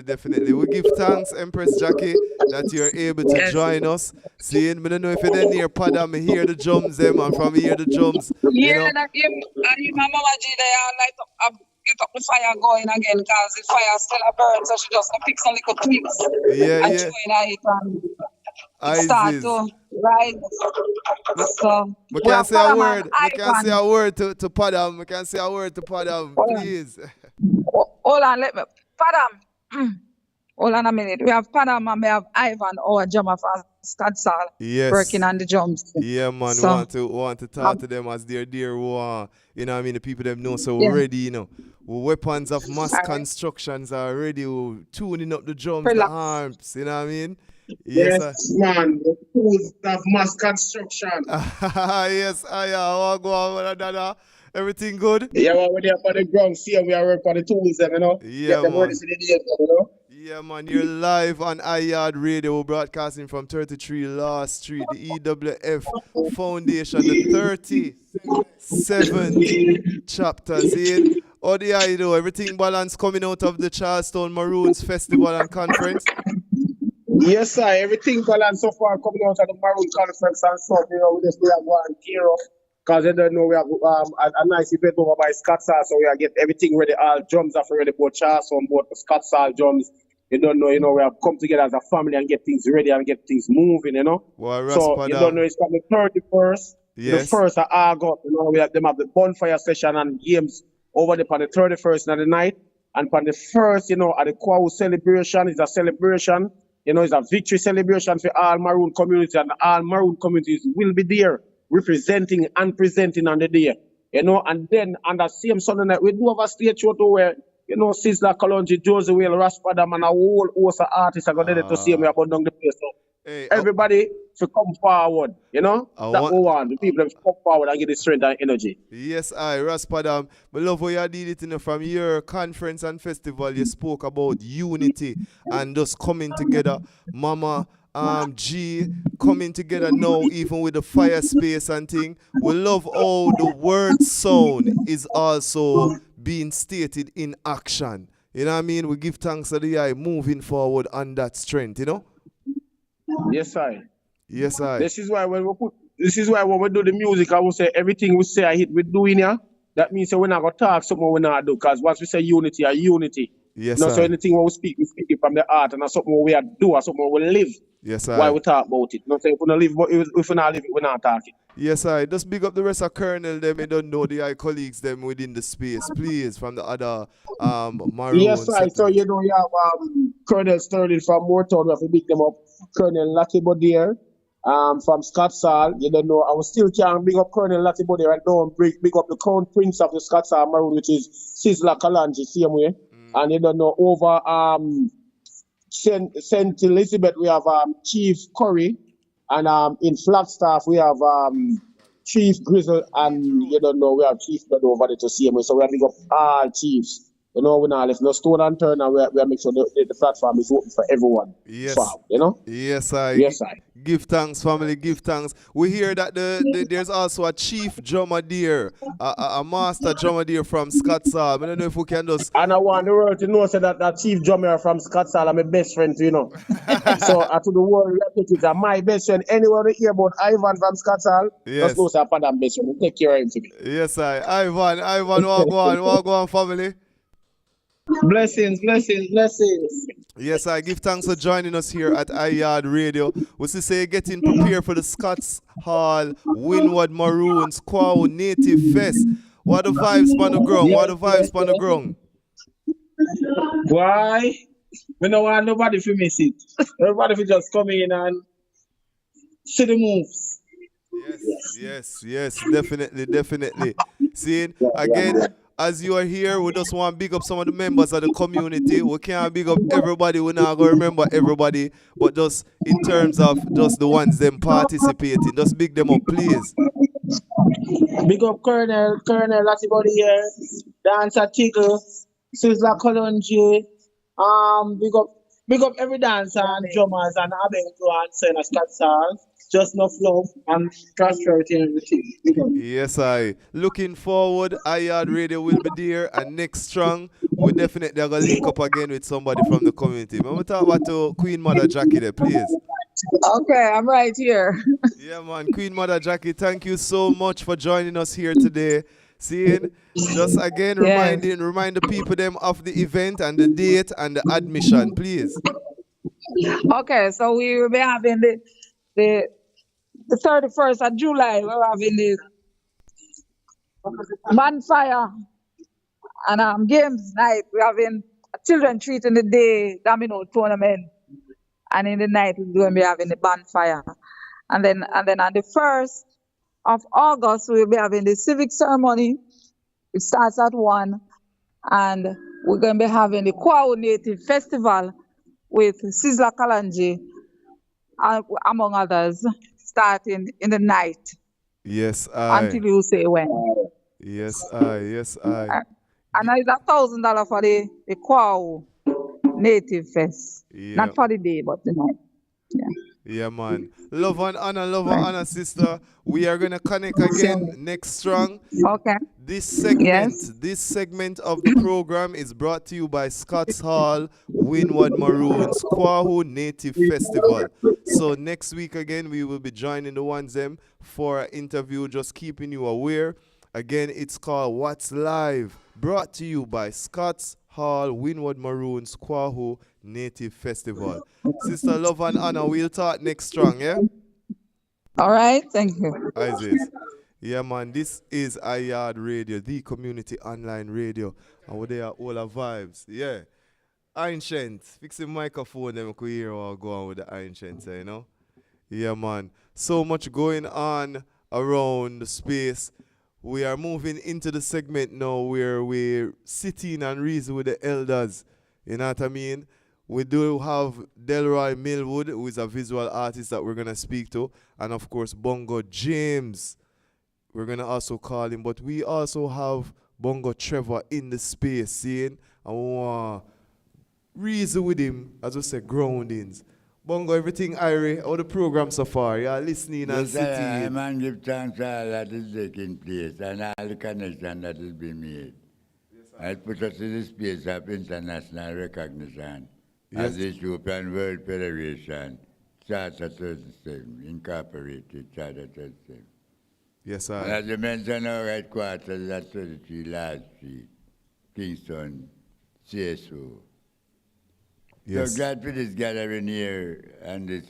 Definitely. We give thanks, Empress Jackie, that you're able to Yes. join us. Seeing, I don't know if you're near Padam, hear the drums, them, and from here the drums, you Yeah, know. that him and my mama G there light up, get up the fire going again because the fire still a burn, so she just pick some little twigs Yeah, and yeah. throw in it and I start is. to rise. So We we can have say a Panama word. and We can say Ivan. a word to Padam. We can say a word to Padam, Hold on. please. Hold on, let me. Padam. Hold on a minute. We have Padam and we have Ivan, our drummer from Scotsall, working Yes. on the drums. Yeah, man. So Want to talk to them as their dear one. You know what I mean? The people them know so yeah, ready, you know. Weapons of mass all right. constructions are ready. Tuning up the drums, the Relax. arms. You know what I mean? Yes, sir. Yes, man. The tools of mass construction. Yes, I go on with another. Everything good? Yeah, well, we're there for the ground. See, we are working on the tools, them, you know. Yeah, Get them ready man. for the day, you know. Yeah, man, you're live on Yaad Radio, broadcasting from 33 Law Street, the EWF Foundation, the 37th chapter. See, all the I know, everything balance coming out of the Charleston Maroons Festival and Conference. Yes, sir. Everything balanced so far coming out of the Maroon Conference and stuff, you know, we just have one gear up. Because they don't know we have a nice event over by Scotsall, so we are get everything ready. All drums are ready, both Charleston, both Scotsall drums. You don't know, we have come together as a family and get things ready and get things moving, you know. Well, So you don't know, it's from the 31st, yes. the 1st of August, you know, we have them have the bonfire session and games over there on the 31st of the night. And on the 1st, you know, at the Kwau celebration, it's a celebration. You know, it's a victory celebration for all Maroon community, and all Maroon communities will be there representing and presenting on the day. You know, and then on that same Sunday night, we do have a stage show too where, you know, Sizzla Kalonji, Josie Whale, Raspadam, and a whole host of artists are going to see me about down the place. So Hey, everybody, to come forward, you know? I That want, we want. The people to come forward and get the strength and energy. yes, Raspadam. I love how you did it, from your conference and festival. You spoke about unity and just coming together. Mama, G, coming together now, even with the fire space and thing. We love how the word sound is also being stated in action. You know what I mean? We give thanks to the eye moving forward on that strength, you know? Yes, I. Yes, I. This is why when we do the music, I will say everything we say I hit we do in here. That means that we're not gonna talk something we're not do. Because once we say unity, unity. Yes, you know, so I. anything when we speak it from the heart and that's something we do or something we live. Yes, Why I. we talk about it. You know, so if we don't live, if we not live it, we're not talking. Yes, I. Just big up the rest of Colonel them. I don't know the colleagues them within the space, please, from the other Maroon Yes, I. So settlement. you know you have Colonel Sterling from Moortown, we have to big them up. Colonel Latibodier from Scotsall. You don't know, I will still can't big up Colonel Latibodier right now and big up the Crown Prince of the Scotsall Maroon, which is Sizzla Kalanji, same way. And you don't know over St. Elizabeth we have Chief Curry, and in Flagstaff we have Chief Grizzle, and you don't know we have Chief Blood over there to see him. So we have big up all chiefs. You know, we're not left no stone unturned, and we make sure the platform is open for everyone. Yes. So, you know? Yes, I. Yes, I. Give thanks, family. Give thanks. We hear that there's also a chief drummer there, a master drummer there from Scotsall. I don't know if we can just. And I want the world to know so that chief drummer from Scotsall are my best friend, you know. So to the world, we take it. My best friend. Anyone who hear about Ivan from Scotsall, Yes. just know say Padam best friend. Take care of him to me. Yes, I. Ivan, walk on, family. Blessings. Yes, I give thanks for joining us here at Yaad Radio. We say getting prepared for the Scots Hall Windward Maroons Quao Native Fest. What the vibes on the ground? What the vibes on the ground? Why? We don't want nobody to miss it. Everybody will just come in and see the moves. Yes, definitely. Seeing again. As you are here, we just want to big up some of the members of the community. We can't big up everybody. We're not going to remember everybody. But just in terms of just the ones them participating, just big them up, please. Big up Colonel Latibody here. Dancer Tickle. Sizzla Kalonji. Big up every dancer and drummers and Abengo and Sena Scotsall. Just enough love and prosperity and everything. Yes, I. Looking forward, Yaad Radio will be there, and next strong, we definitely are going to link up again with somebody from the community. I'm going to talk about to Queen Mother Jackie there, please. Okay, I'm right here. Yeah, man. Queen Mother Jackie, thank you so much for joining us here today. Seeing, just again, remind the people them of the event and the date and the admission, please. Okay, so we will be having the 31st of July, we're having the bonfire and games night. We're having a children treat in the day, domino tournament, and in the night we're going to be having the bonfire. And then on the 1st of August, we'll be having the civic ceremony. It starts at 1, and we're going to be having the Quao Native Festival with Sizzla Kalanji, among others, starting in the night. Yes, I. Until you say when. Yes, I. And it's $1,000 for the Quao Native Fest. Yeah. Not for the day, but the night. Yeah, man. Love and honor, sister. We are going to connect again next strong. Okay. This segment of the program is brought to you by Scots Hall Windward Maroons Quahu Native Festival. So next week again, we will be joining the ones them for an interview, just keeping you aware. Again, it's called What's Live, brought to you by Scots Hall Windward Maroons Quahu Native Festival. Sister Love and Honor, we'll talk next strong, yeah? All right, thank you. Isis. Yeah, man, this is Yaad Radio, the community online radio. And they are all our vibes. Yeah. Ancient. Fix the microphone, then we could hear what go on with the ancient, you know? Yeah, man. So much going on around the space. We are moving into the segment now where we're sitting and reason with the elders. You know what I mean? We do have Delroy Millwood, who is a visual artist that we're going to speak to. And of course, Bongo James. We're going to also call him. But we also have Bongo Trevor in the space, seeing? And we want to reason with him, as we say, groundings. Bongo, everything, Irie, how the program so far? You are listening and sitting. I man give thanks to all that is taking place and all the connection that is being made. Yes, it puts us in the space of international recognition. As the European World Federation, Charter 37, Incorporated, Charter 37. Yes, sir. And as you mentioned, our headquarters at 33 Large Street, Kingston, CSO. Yes. So glad for this gathering here and this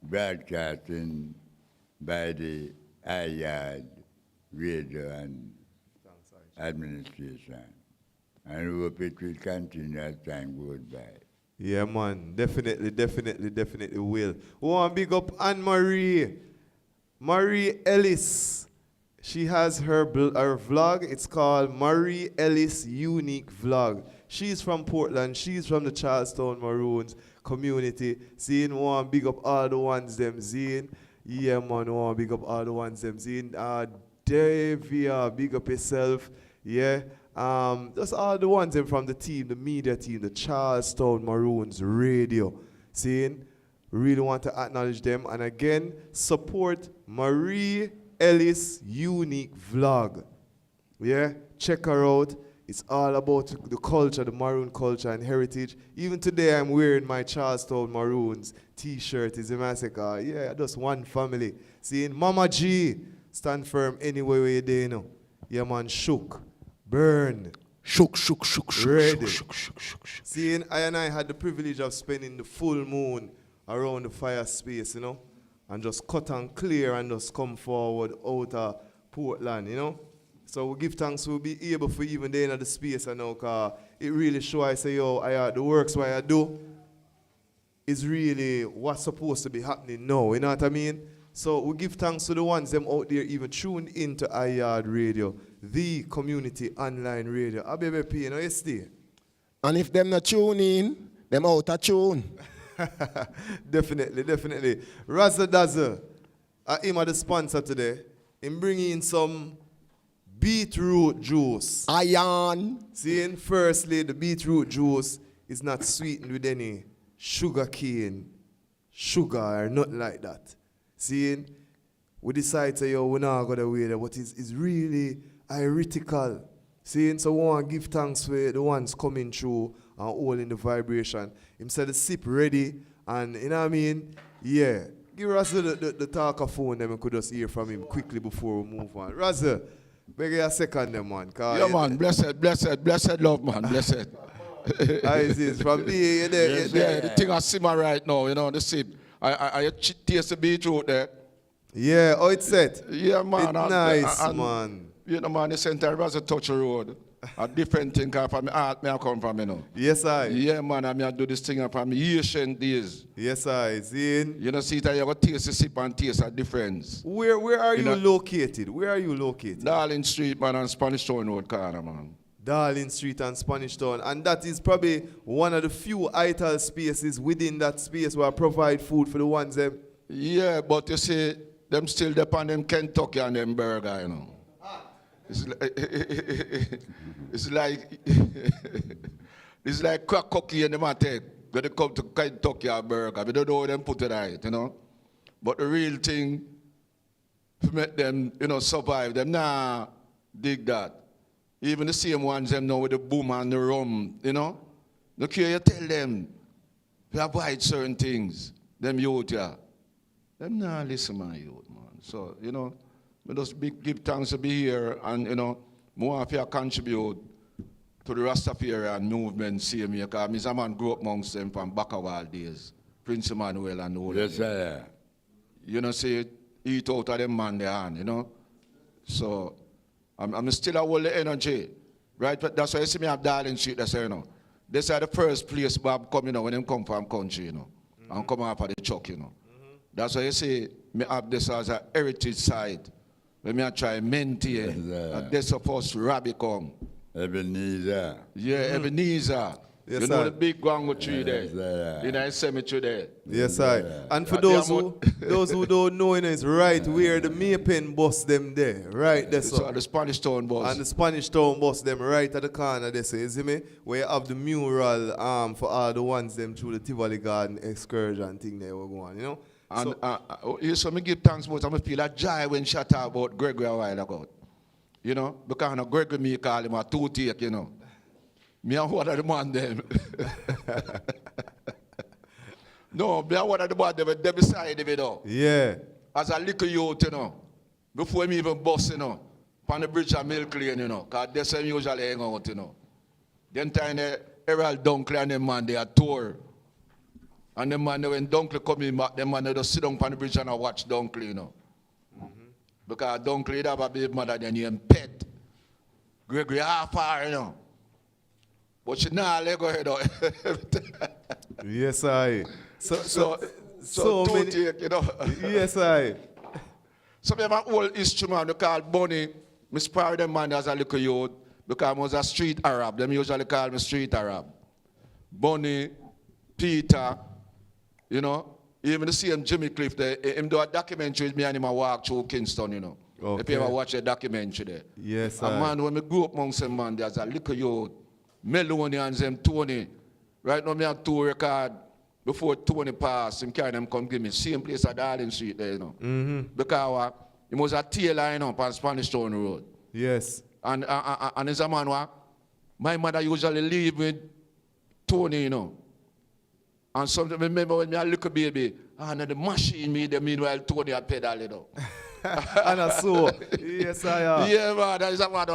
broadcasting by the Yaad radio and administration. And we hope it will continue as time goes by. Yeah, man. Definitely will. We want to big up Anne-Marie. Marie Ellis. She has her vlog. It's called Marie Ellis Unique Vlog. She's from Portland. She's from the Charlestown Maroons community. Seeing, we want to big up all the ones them seeing. Yeah, man. We want to big up all the ones them seeing. Davia, big up yourself. Yeah. Just all the ones from the team, the media team, the Charlestown Maroons radio. Seeing, really want to acknowledge them. And again, support Marie Ellis Unique Vlog. Yeah, check her out. It's all about the culture, the Maroon culture and heritage. Even today, I'm wearing my Charlestown Maroons t-shirt. It's a massacre. Yeah, just one family. Seeing, Mama G, stand firm anywhere where you're there, you know. Yeah, man, shook. Burn. Shook. Ready. Seeing, I had the privilege of spending the full moon around the fire space, you know, and just cut and clear and just come forward out of Portland, you know. So we give thanks we'll be able for even there in the space, you know, because it really shows, I say, yo, the works what I do is really what's supposed to be happening now, you know what I mean? So we give thanks to the ones them out there even tuned into Yaad Radio, the community online radio. ABBP, you know, yesterday. And if them not tune in, them out of tune. Definitely. Razzle Dazzle, him are the sponsor today. Him bringing in some beetroot juice. Iron. Seeing, firstly, the beetroot juice is not sweetened with any sugar sugar or nothing like that. Seeing, we decide to, we're not going to wear that, but it's really heretical. Seeing, so we want to give thanks for the ones coming through and holding the vibration. Him said the sip ready, and you know what I mean? Yeah. Give Razzle the talker phone, then we could just hear from him quickly before we move on. Razzle, beg you a second there, man. Yeah, man, blessed love, man, blessed. From the the thing I simmer right now, you know, the sip. I taste the beetroot there. Yeah, oh, it's set. Yeah, man. It's nice, man. You know, man, the center was a touch road. A different thing from me art me I come from, you know. Yes, I. Yeah, man, I do this thing from me ancient days. Yes, I. See? You know, see that you have to taste the sip and taste a difference. Where are you located? Where are you located? Darling Street, man, and Spanish Town Road corner, man. Darling Street and Spanish Town. And that is probably one of the few idle spaces within that space where I provide food for the ones them. Yeah, but you see, them still depend on them Kentucky and them burger, you know. It's like crack cookie and them I take when they come to Kentucky or burger. We don't know how them put it right, you know. But the real thing to make them, you know, survive, them nah dig that. Even the same ones them now with the boom and the rum, you know. Look here, you tell them to avoid certain things. Them youth, yeah. Them nah listen, my youth, man. So, you know, we just give thanks to be here and, you know, more of you contribute to the Rastafarian movement, same here, because Mr. Man grew up amongst them from back of all days. Prince Emmanuel and all. Yes, sir. You know, say, eat out of them man their hand, you know. So, I'm still a hold the energy. Right? But that's why you see me have Darling Street, that's you know. This is the first place Bob come, you know, when them come from country, you know. And come off of the chuck, you know. That's why you see me have this as a heritage side. When me try maintain. And this supposed to Rabbi come. Ebenezer. Yeah, Ebenezer. Yes, you know sir. the big guango tree there, sir. in the cemetery there. Yes, I. And for Yeah, those they are who those who don't know, you know, it's right where the Maypen bus them there, right there, So so. the Spanish Town bus. And the Spanish Town bus them right at the corner there, so you see me? Where you have the mural for all the ones them through the Tivoli Garden excursion thing there we're going, you know? And So, so me give thanks about, I feel a joy when shut up about Gregory a while ago. You know, because no Gregory me call him a toothache, you know. Me and one of the man them. No, me and one of the man them, they beside him, you know. yeah. As a little youth, you know. Before me even bust, you know. On the bridge of Milk Lane, you know. Because that's where me usually hang out, you know. Then time the Herald Dunkley and them man, they are tour. And them man, when Dunkley come in back, them man, they just sit down on the bridge and watch Dunkley, you know. Because Dunkley have a baby mother than him pet. Gregory half far, you know. But she not let go ahead. Yes, I. So many, toothache, you know. yes, I. So we have an old history man they call Bunny. Me spar them man as a little youth because I was a street Arab. Them usually call me street Arab. Bunny, Peter, you know. Even the same Jimmy Cliff there, him do a documentary with me and him a walk through Kingston, you know. Okay. If you ever watch a documentary there. Yes, and man, when me grew up amongst them man, there's a little youth, Melanie and them Tony. Right now me have 2 records before Tony passed, him carry them come give me. Same place at Darling Street there, you know. Because he was a tailor, you know, on Spanish Town Road. Yes. And as a man, my mother usually leave with Tony, you know. And sometimes remember when me a little baby, and the machine me the meanwhile Tony a pedal, you know. And I saw. Yes, I am. Yeah, man, that is a man.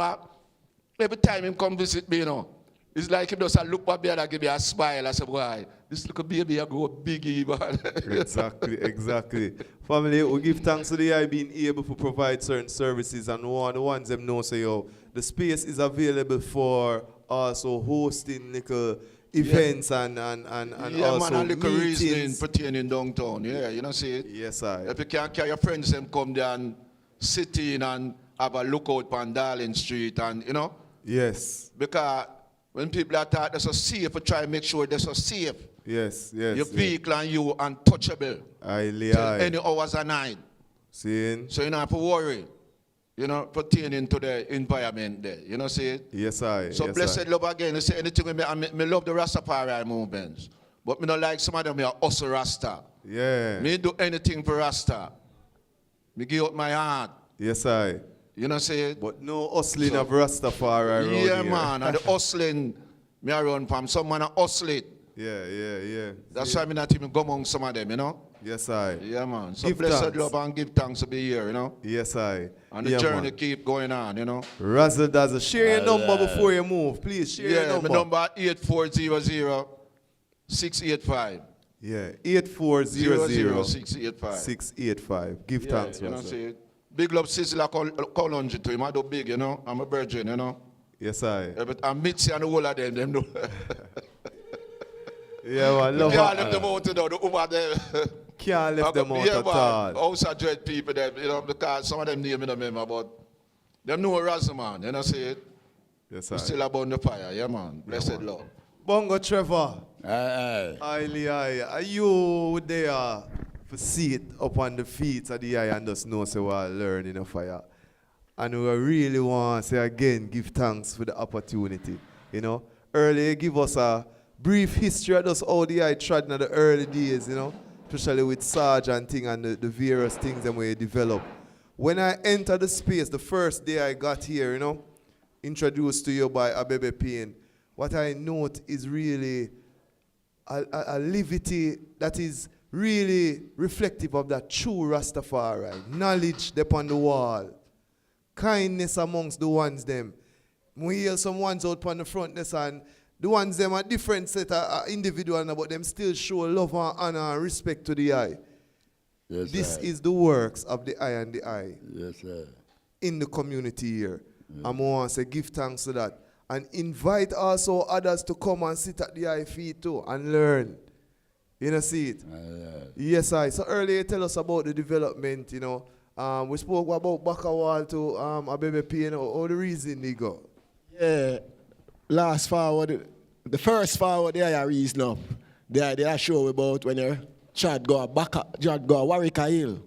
Every time him come visit me, you know, it's like him just a look at me and give me a smile. I say, boy, this little baby I grow big, man. Exactly. Family, we give thanks to the AI being able to provide certain services, and one of the ones them know say, yo, the space is available for also hosting little events and also man, a little meetings. reasoning pertaining downtown. Yeah, you know, see it? Yes, I. If you can't carry your friends, them come there and sit in and have a lookout on Darling Street, and you know. Yes. Because when people are taught they're so safe, you try to make sure they're so safe. Yes. Your vehicle and you untouchable. Till any hours of night. Seeing? So you don't have to worry. You know, pertaining to the environment there. You know, see it? Yes, I. So yes, blessed I. love again. You say anything with me, I love the Rastafari movements. But me not like some of them are also Rasta. Yeah. Me do anything for Rasta. Me give up my heart. Yes, I. You know, say it? But no hustling of Rastafari around yeah, here. man. And the hustling, me around from some man hustle it. Yeah. That's why me not even go among some of them, you know? Yes, I. Yeah, man. So Give blessed thanks. love and give thanks to be here, you know? Yes, I. And the yeah, journey man. keep going on, you know? Razzle dazzle. Share your number before you move. Please share your number. My number 8400-685. Yeah, 8400 685. 685. Give thanks, you know, Razzle. see it? Big love Sizzla Colonji to him. I do big, you know? I'm a virgin, you know? Yes, I. Yeah, but I'm Mitzi and the whole of them know. Yeah, man. Love can't leave them out, you know, the woman there. Can't leave them out at all. Also dread people there, you know, because some of them name me don't remember, but them know Razzle, man, you know, see it? Yes, We I. still about the fire, yeah, man. Blessed Lord. Bongo Trevor. Aye. Highly high. Are you there for sit upon the feet of the eye and just know say we're learning of fire? And we really want to say again, give thanks for the opportunity. You know, earlier give us a brief history of just how the eye tried in the early days, you know, especially with Sarge and thing and the various things that we develop. When I entered the space, the first day I got here, you know, introduced to you by Abebe Payne, what I note is really a levity that is really reflective of that true Rastafari. Knowledge upon the wall. Kindness amongst the ones them. We hear some ones out on the front this and the ones them are different set of individual, but them still show love and honor and respect to the eye. Yes, This sir. is the works of the eye and the eye Yes, sir. in the community here. And I want to say give thanks to that. And invite also others to come and sit at the eye feet too and learn. You know, see it? Yes, I. So earlier tell us about the development, you know. We spoke about Bakawal to Abebe P, you know, all the reason they go. Yeah, last forward, The first forward there you reason up. They are show about when you Chad go Warwick Hill.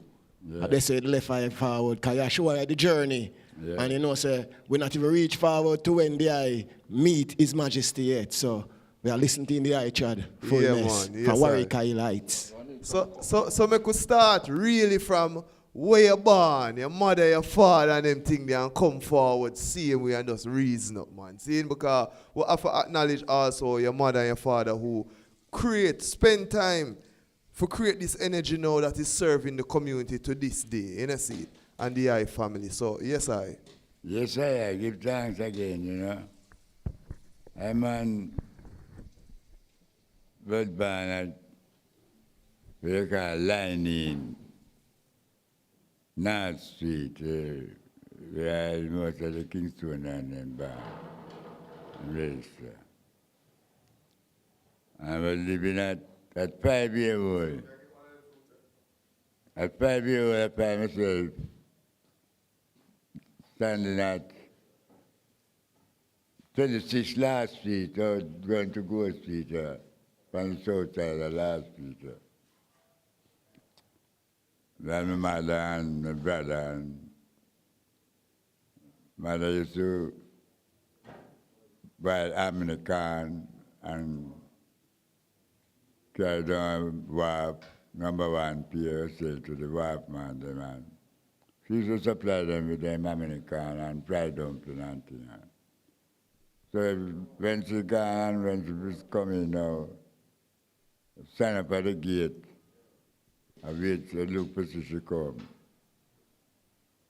Yeah. And they say the left eye forward, because you show you the journey. Yeah. And you know, say, we not even reach forward to when the eye meet His Majesty yet. So we are listening to in the eye, Chad. Fullness. Yes, from Warwick Hill Heights. So me could start really from where you're born, your mother, your father, and them thing there, and come forward, seeing we and just reason up, man. Seeing because we have to acknowledge also your mother and your father who spend time to create this energy now that is serving the community to this day, you know, see it, and the I family. So, yes, I. Yes, I give thanks again, you know. I'm on Woodburn at what you call Lining, North Street, where most of the Kingston and them bar register. I was living at 5 years old. At 5 years old, I found myself standing at 26 Last Street, or going to Gold Street, from the south side of Last Street. Then my mother and my brother and mother used to buy American and carry down wharf, number 1 pier, say to the wharf man, the man. She used to supply them with them American and fried dumpling and things. So when she gone, when she was coming now, stand up at the gate, I wait to look for she come.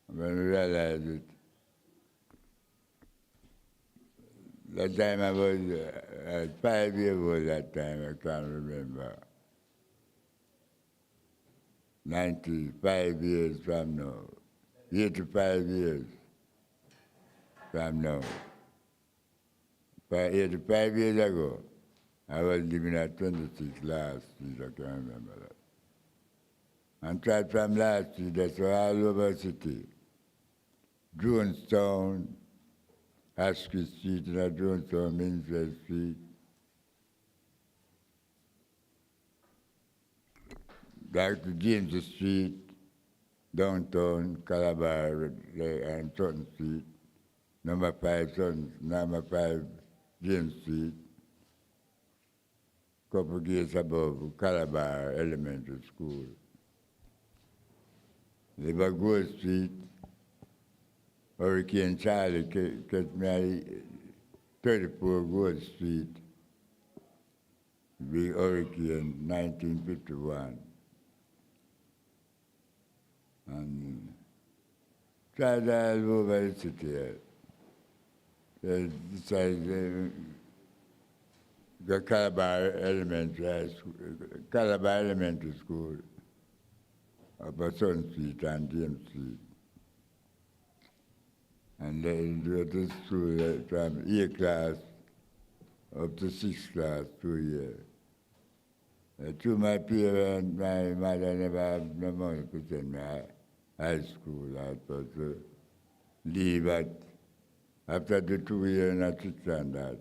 When we realized it, that time I was 5 years old that time, I can't remember. 95 years from now, 85 years from now. 85 years ago, I was living at 26 Last Street, I can't remember that. And tried from Last Street, that's all over the city. Jonestown, Askew Street, and Jonestown, Minsfield Street. Dr. James Street, downtown, Calabar, and Sutton Street, number 5 James Street, couple gates above Calabar Elementary School. Liver Gold Street, Hurricane Charlie cut me 34 Gold Street, big hurricane 1951. And tried all over the city. They decided the Calabar Elementary School, about Sun Street and James Street. And they went to school from A class up to 6th class, 2 years. To my parents, my mother never had no money to send me to high school. I had to leave after the 2 years in a 6th standard.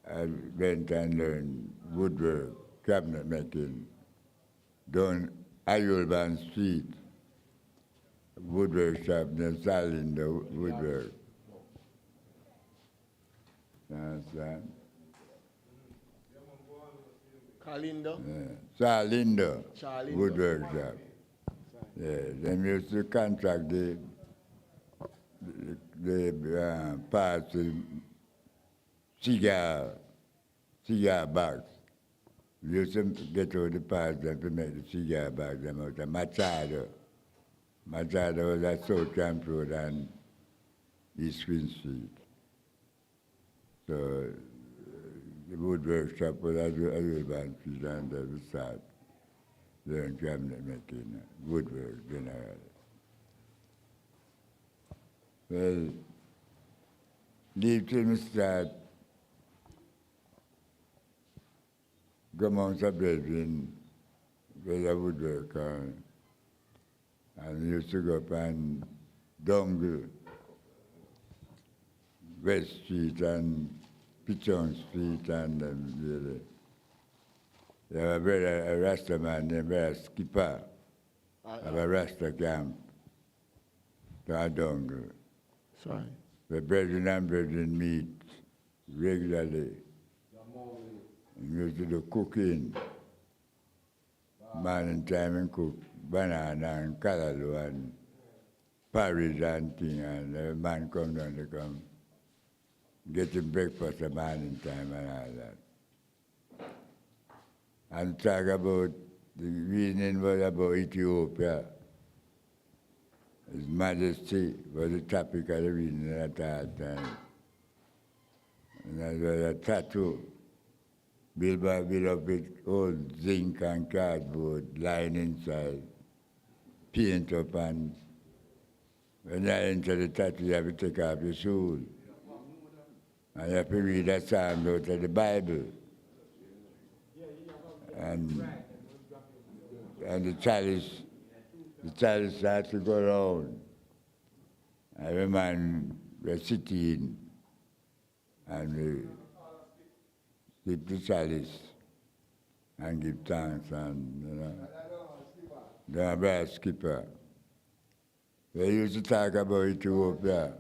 I went and learned woodwork, cabinet making, down Ayulban Street, woodwork shop, then selling the woodwork. You understand? Kalindo? Yeah. Charlindo, woodwork shop. Yeah, them used to contract the parts of cigar bags. We used to get all the parts that to make the cigar bags them out of Machado. Machado was at South Camp Road and East Queen Street. So the woodwork shop was at Urban Street and they would start learning cabinet making, woodwork generally. Well, leave till me start go amongst the brethren where I would work and we used to go up and down West Street and Pigeon Street and you have a brother, a Rasta man named Brother Skipper of a Rasta camp to Adongo. Sorry. The brethren and brethren meet regularly. And used to do cooking. Morning time and cook banana and callaloo and porridge and thing, and the man come down to come get him breakfast at morning time and all that. And talk about the reasoning was about Ethiopia. His Majesty was the topic of the reading at that time. And that was a tattoo. Built up with old zinc and cardboard, lying inside, paint up, and when you enter the tattoo, you have to take off your shoes. And you have to read a psalm out of the Bible. And the chalice starts to go round. Every man was sitting, and we keep the chalice and give thanks, and the brother Skipper. They used to talk about Ethiopia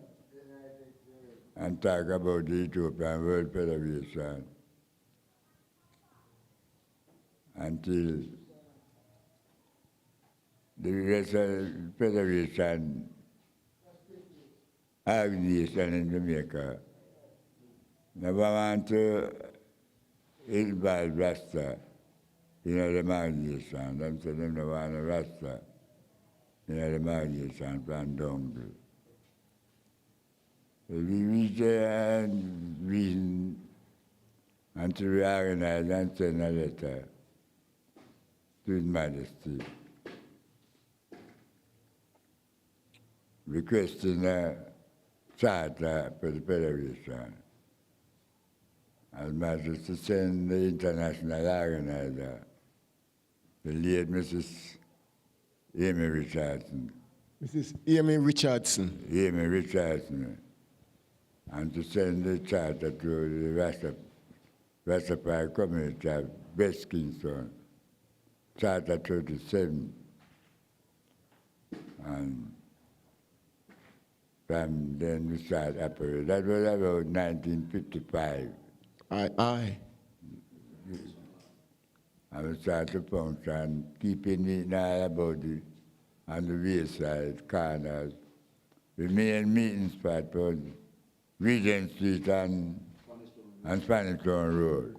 and talk about the Ethiopian World Federation until the rest of the Federation organization in Jamaica never want to involve Rasta in the organization. Them say they don't want a Rasta in the organization from Dongle. So we reach there and reason until we organize and send a letter to His Majesty requesting a charter for the Federation. His Majesty sent the international organizer, the late Mrs. Amy Richardson. Mrs. Amy Richardson. Amy Richardson. And to send the charter to the Rastafari community of West Kingston, Charter 37. And from then we started operating. That was about 1955. Aye. And we started to function, keeping it all about it on the wayside corners. The main meeting spot was Regent Street and Spanish Town Road.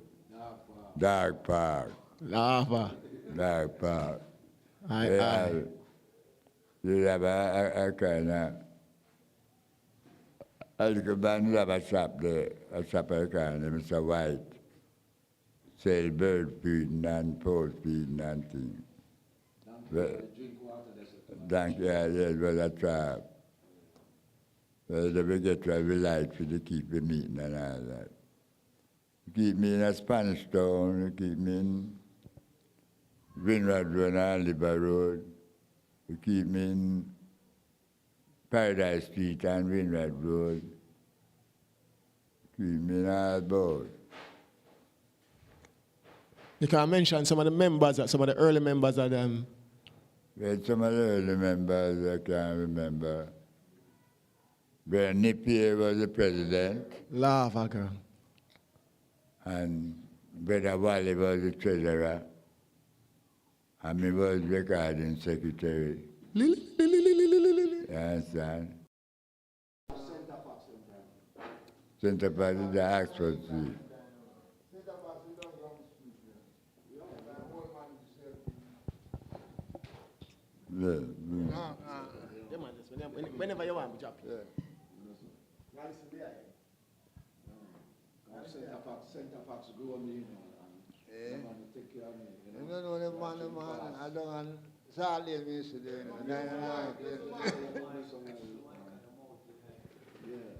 Dark Park. Lava. Dark Park. Aye. They have a kind of a little band have a shop there, a shop of kind of Mr. White. Sell bird feeding and post feeding and things. Yes, well, that's right. So they get to have a light for to keep the meeting and all that. Keep me in a Spanish Town, keep me in Windward Road and Liver Road, keep me in Paradise Street and Windward Road, keep me in all both. You can mention some of the members, some of the early members of them. Well, some of the early members I can't remember. But Napier was the president. Lava girl. And Brother Wally was the treasurer. And me was recording secretary. You understand? Center Park is the Oxford Street. Whenever you want, drop it. Center Parks grow me, you know, and the man will take care of me. You know, the man, I don't want Charlie me today. Yeah.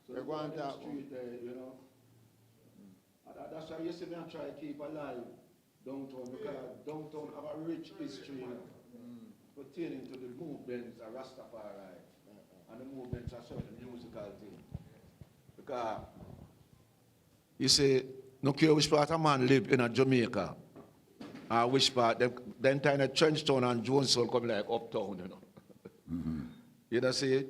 So they go on the street there, you know. That's why you see me try to keep alive downtown, because downtown have a rich history, you know, pertaining to the movements of Rastafari and the movements of certain musical things. Because You see, no care which part a man live in a Jamaica, or which part, them time of Trenchtown and Jonesville come like uptown, you know. You know, see?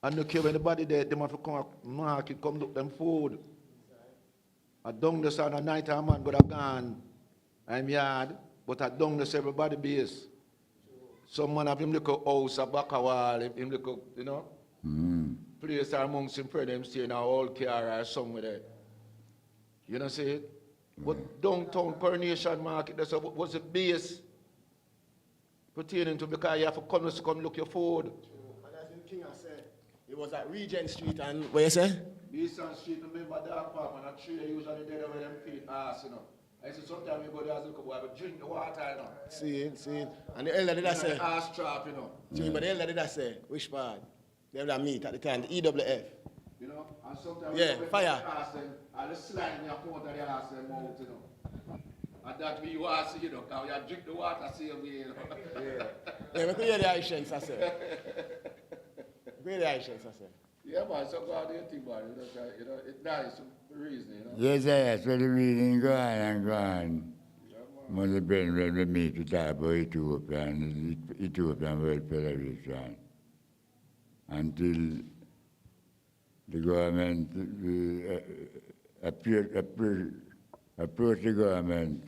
And no care when anybody there, they have to come market, come look them food. I down the sun at night, a man could have gone, I'm Yaad, but I down this everybody base. Some man have him look a house, a back a wall, him look a, you know, place amongst him friend, them stay in a old car or somewhere there. You know, see it? But downtown Coronation Market, that's what's the base pertaining to, because you have to come look your food. And as the King has said, it was at Regent Street and, what you say? Eastern Street, remember that park, and a tree usually dead over them feet ass, you know. I see sometimes you go there as look up, I drink the water, you know. See it. And the elder did I say? Ass trap, you know. But the elder did I say? Which part? They have that meet at the time, the EWF. You know, and sometimes yeah, fire. Ask them, and the slide in your coat and they ask them out, you know. And that way you ask, you know, because you drink the water, see you, you know. Yeah, we could hear the Haitians, I say. We hear the Haitians, I say. Yeah, man, so God, do you think about it? You know, it dies for a reason, you know. Yes, so the reading go on and go on. Mother Ben read with me to talk about Ethiopian World Federation until the government approached the government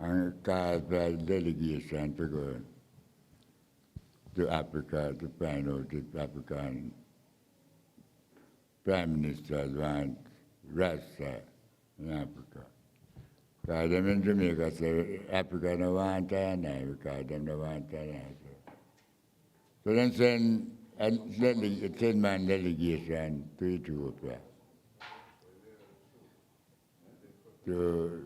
and called for a delegation to go to Africa to find out if African Prime Ministers want Rasta in Africa. Because them in Jamaica say Africa no want China because them no want China. So then send a 10-man delegation to Ethiopia to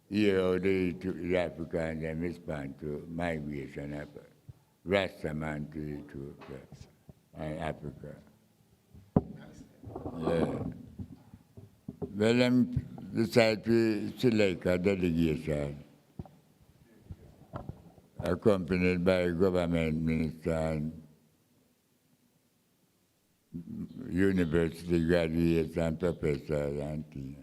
hear how the Africans them respond to migration of Rasta man to Ethiopia and Africa. Yeah. Well, them decided to select a delegation accompanied by government minister and university graduates and professors and things.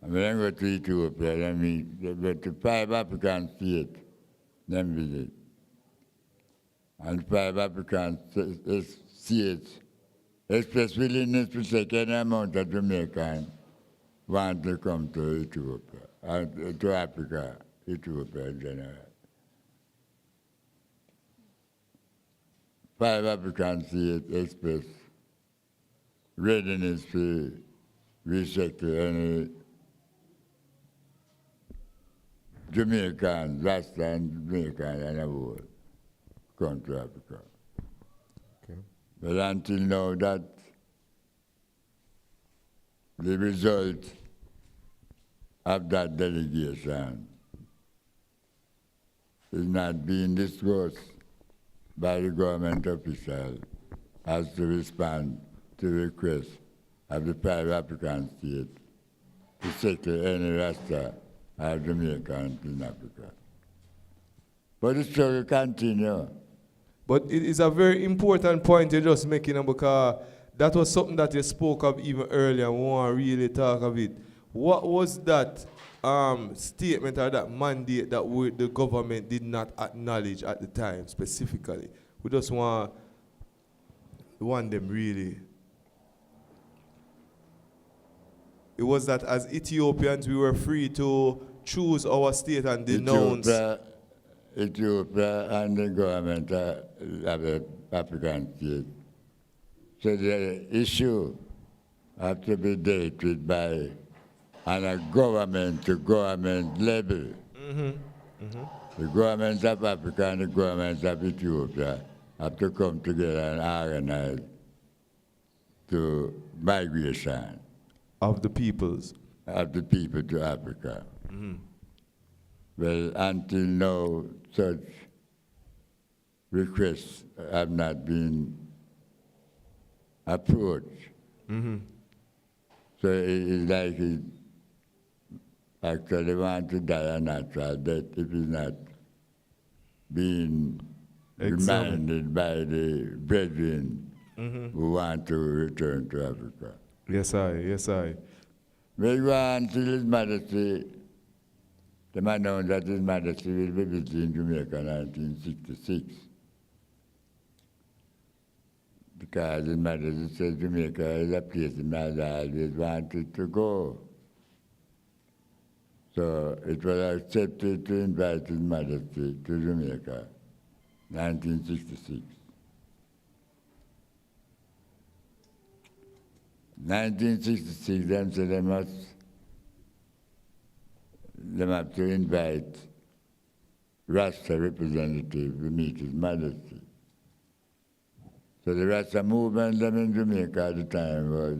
And when I go to Ethiopia, they go to 5 African states, them visit. And 5 African states express willingness to take any amount of Jamaicans want to come to Ethiopia, to Africa, Ethiopia in general. 5 African states express readiness to recheck any Jamaicans, Rasta and Jamaicans in the world come to Africa. Okay. But until now, that the result of that delegation is not being discussed by the government officials as to respond to the request of the 5 African states to settle any Rasta or Jamaican in Africa. But the struggle continues. But it is a very important point you're just making, because that was something that you spoke of even earlier, and we want to really talk of it. What was that statement or that mandate that the government did not acknowledge at the time specifically? We just want them really. It was that as Ethiopians we were free to choose our state and denounce. Ethiopia and the government of the African state. So the issue has to be dealt with by on a government-to-government level. The government of Africa and the government of Ethiopia have to come together and organize to migration. Of the peoples? Of the people to Africa. Well, until now, such requests have not been approached. So it is like it actually want to die a natural death if it's not being reminded by the brethren who want to return to Africa. Yes, I. Yes, I. We go until His Majesty, the man known that His Majesty will be visiting Jamaica in 1966. Because His Majesty said Jamaica is a place in my life always wanted to go. So it was accepted to invite His Majesty to Jamaica, 1966. 1966, them said they have to invite Rasta representative to meet His Majesty. So the Rasta movement them in Jamaica at the time was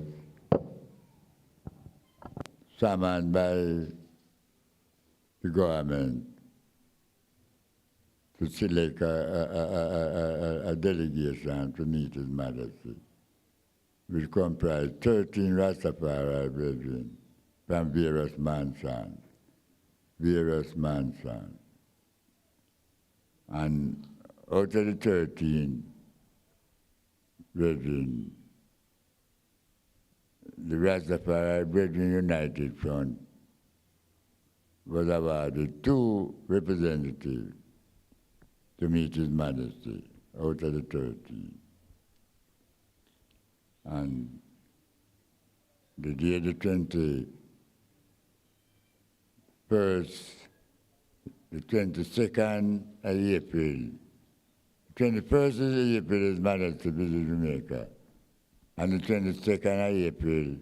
summoned by the government to select a delegation to meet His Majesty, which comprised 13 Rastafari brethren from various mansions. And out of the 13 brethren, the Rastafari Brethren United Front was awarded 2 representatives to meet His Majesty out of the 13. And the day the 21st, the 22nd of April, 21st of April His Majesty visited Jamaica, and the 22nd of April,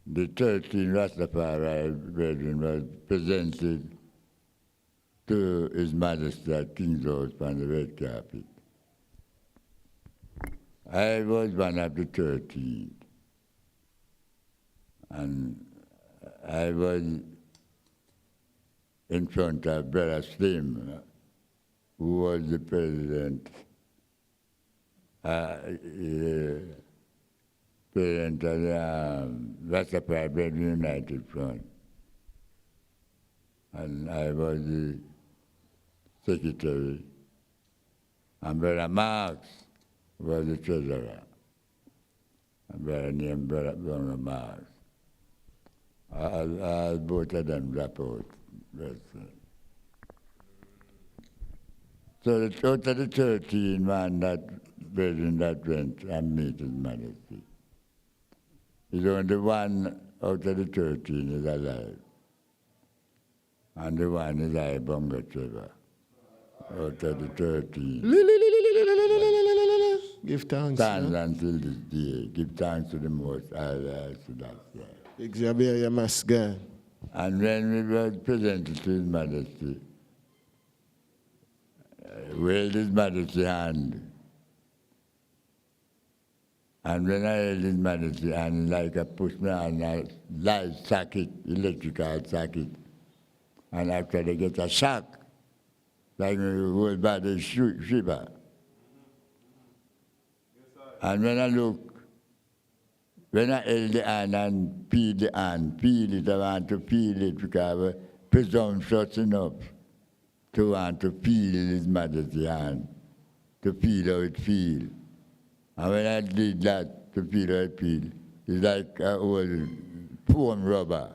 the 13 Rastafari brethren was presented to His Majesty at King's House on the red carpet. I was one of the 13, and I was in front of Brother Slim, who was the president of the Rastafari Brethren United Front, and I was the secretary, and Brother Marx was the treasurer, and brother named Brother Marx. Both of them drop out. So out of the 13 man that brethren that went and meet His Majesty, is only one out of the 13 is alive. And the one is I, Bongo Trevor, out of the 13. Give thanks. Stands until this day. Give thanks to the Most High. Xavier Masgan. And when we were presented to His Majesty, held His Majesty's hand. And when I held His Majesty's hand, like I pushed me on a light socket, electrical socket, and after they get a shock, like my whole body shiver. And when I look, when I held the hand and peel the hand, peel it, I want to peel it because I'm presumptuous enough to want to peel His Majesty's hand, to peel how it feels. And when I did that, to peel how it feels, it's like an old foam rubber.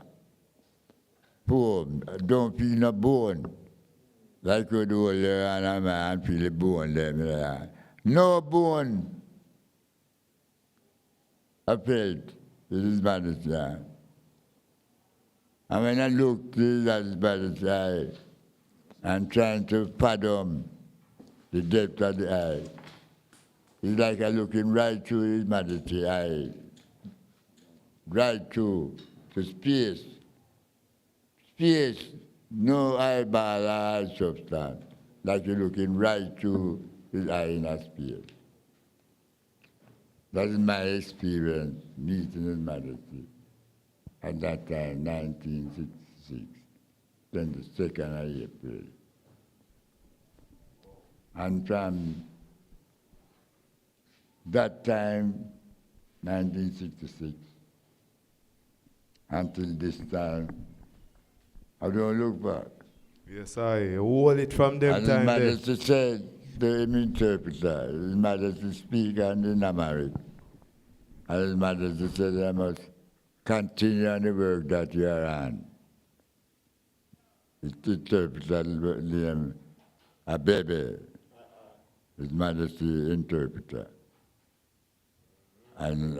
Foam, don't feel no bone. Like you do hold your hand and my hand feel the bone there. No bone. I felt His Majesty's hand. And when I looked at His Majesty's eye and trying to fathom the depth of the eye, it's like I'm looking right through His Majesty's eye, right through to space. Space, no eyeball or substance, like you're looking right through His eye in a space. That is my experience meeting His Majesty at that time, 1966, 22nd of April. And from that time, 1966, until this time, I don't look back. Yes, I hold it from them and time. His Majesty said, the interpreter, His Majesty speak and in Amharic. And His Majesty said, I must continue on the work that you are on. It interpreted name, a baby, His Majesty interpreter. And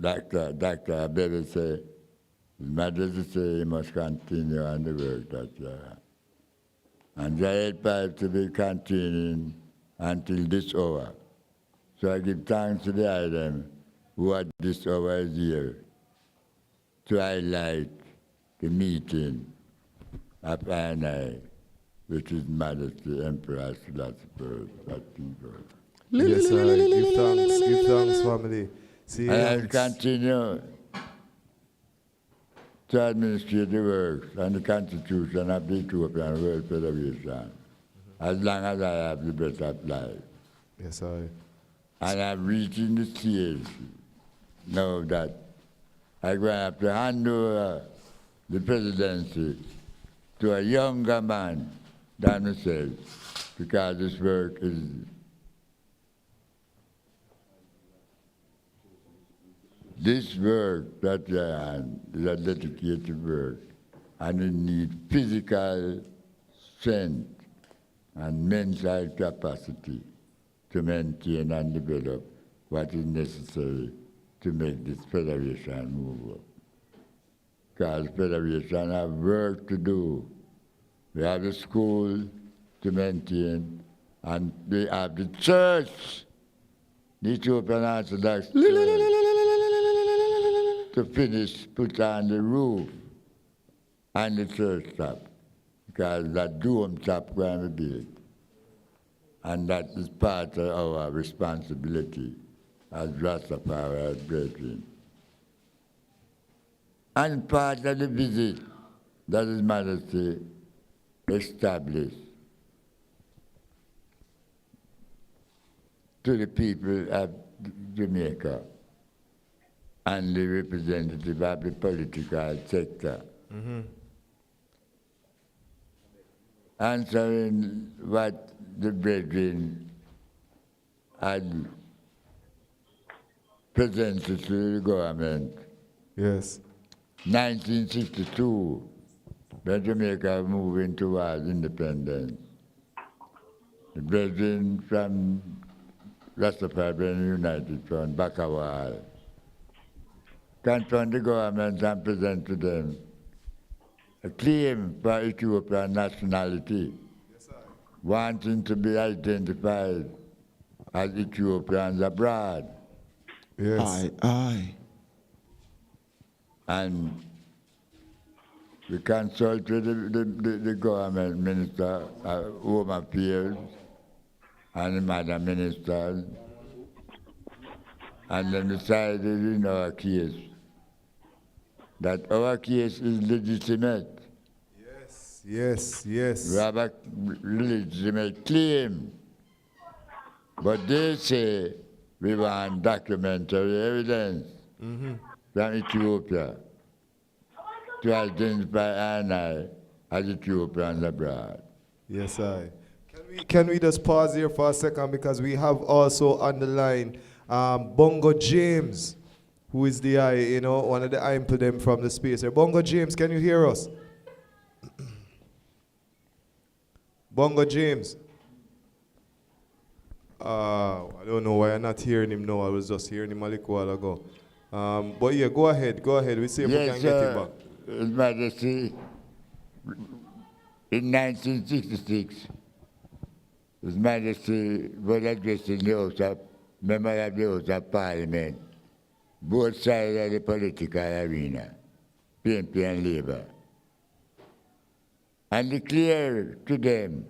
Dr. Abebe said, His Majesty said he must continue on the work that you are on. And I had to be continuing until this hour. So I give thanks to the item who at this hour is here to highlight the meeting of I, which is Majesty Emperor Selassie I. Yes, sir. Give thanks, family. See, and I continue to administrate the works and the Constitution of the Ethiopian World Federation as long as I have the breath of life. Yes, sir. And I'm reaching the stage now that I'm going to have to hand over the presidency to a younger man than myself, because this work is that I am is a dedicated work, and it needs physical strength and mental capacity to maintain and develop what is necessary to make this federation move up. Because federation have work to do. We have the school to maintain, and we have the church, the Ethiopian Orthodox Church, to finish, put on the roof and the church top, because that dome top going to be built. And that is part of our responsibility as Rastafari brethren. And part of the visit that His Majesty established to the people of Jamaica and the representative of the political sector. Answering what the brethren had presented to the government. Yes. 1962, when Jamaica moved towards independence. The brethren from Rastafari Brethren United from Bakawal confront the government and present to them a claim for Ethiopian nationality, wanting to be identified as Ethiopians abroad. Yes. Aye. And we consulted the government minister of Home Affairs and the Madam Minister, and then decided in our case that our case is legitimate. Yes. We have a legitimate claim, but they say we want documentary evidence from Ethiopia to identify I as Ethiopians abroad. Yes, sir. Can we just pause here for a second, because we have also on the line Bongo James, who is the one of the I to them from the space here. Bongo James, can you hear us? Bongo James. I don't know why I'm not hearing him now. I was just hearing him a little while ago. But yeah, go ahead. We see if we can get him back. His Majesty, in 1966, His Majesty was addressing the House of Member of the House of Parliament, both sides of the political arena, PNP and Labour, and declared to them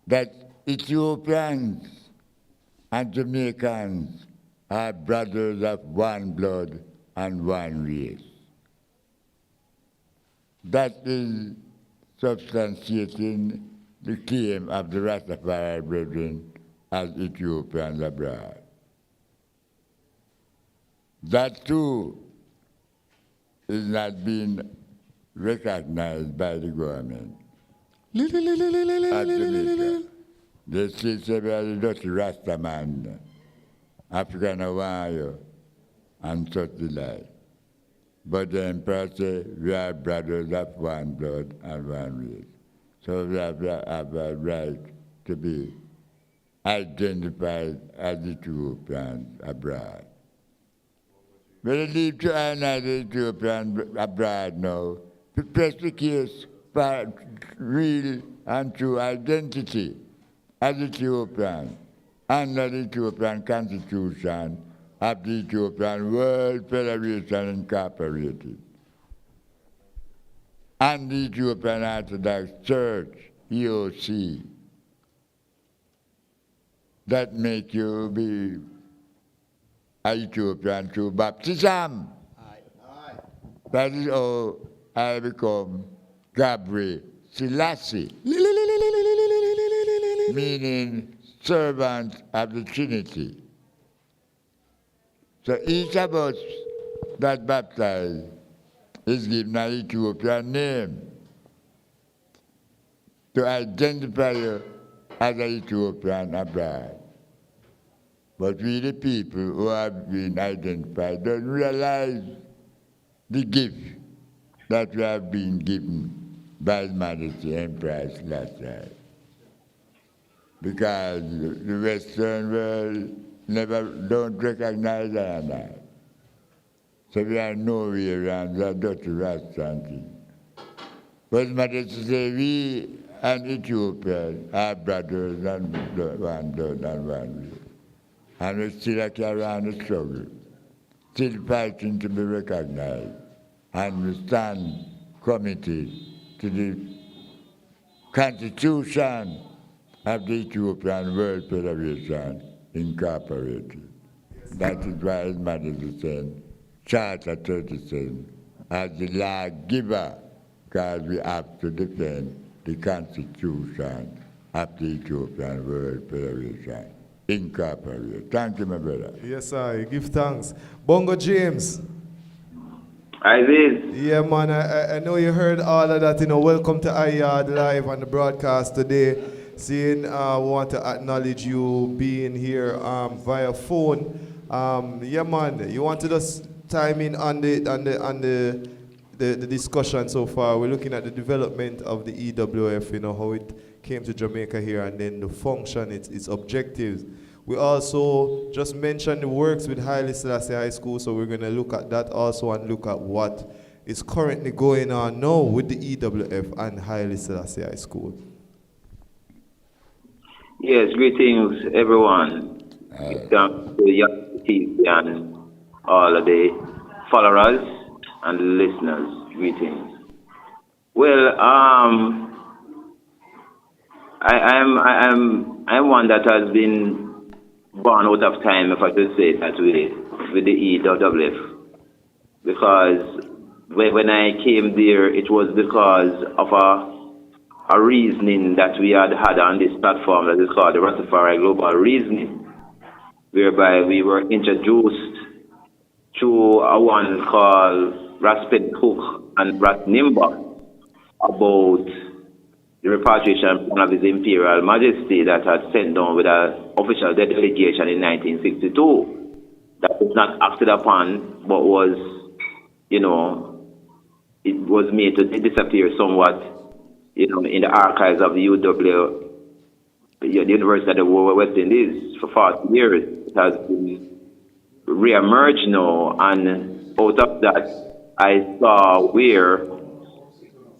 that Ethiopians and Jamaicans are brothers of one blood and one race. That is substantiating the claim of the Rastafari brethren as Ethiopians abroad. That too is not being recognized by the government. They say we are the dirty Rasta man. African Hawaii and such like. But the emperor said, we are brothers of one blood and one race. So we have a right to be identified as Ethiopians abroad. When they leave to another Ethiopian abroad now, to press the case for real and true identity as Ethiopian under the Ethiopian Constitution of the Ethiopian World Federation Incorporated and the Ethiopian Orthodox Church, EOC, that make you be an Ethiopian through baptism. That is how I become Gabriel Selassie, meaning servant of the Trinity. So each of us that baptized is given an Ethiopian name to identify you as an Ethiopian abroad. But we, the people who have been identified, don't realize the gift that we have been given by His Majesty Emperor Selassie. Because the Western world don't recognize that. So we are nowhere around that dirty restaurant thing. But His Majesty says, we and Ethiopia are brothers and one blood and one race. And we still carry on the struggle, still fighting to be recognized. And we stand committed to the Constitution of the Ethiopian World Federation Incorporated. That is why His Majesty said, Charter 37, as the lawgiver, because we have to defend the Constitution of the Ethiopian World Federation Incorporated. Thank you, my brother. Yes, sir. You give thanks. Bongo James. I did. Yeah, man. I know you heard all of that. Welcome to Yaad Live on the broadcast today. Seeing, want to acknowledge you being here via phone. Yeah, man. You want to just time in on the discussion so far. We're looking at the development of the EWF, how it came to Jamaica here, and then the function, its objectives. We also just mentioned the works with Haile Selassie High School, so we're going to look at that also and look at what is currently going on now with the EWF and Haile Selassie High School. Yes, greetings, everyone. Thanks to Yaad and all of the followers and the listeners. Greetings. Well, I'm one that has been born out of time, if I could say it that way, with the EWF. Because when I came there, it was because of a reasoning that we had on this platform that is called the Rastafari Global Reasoning, whereby we were introduced to a one called Rasped Cook and Rat Nimba about the repatriation plan of His Imperial Majesty that had sent down with an official delegation in 1962. That was not acted upon, but was, it was made to disappear somewhat, in the archives of the UW, the University of the West Indies for 40 years. It has been re-emerged now, and out of that, I saw where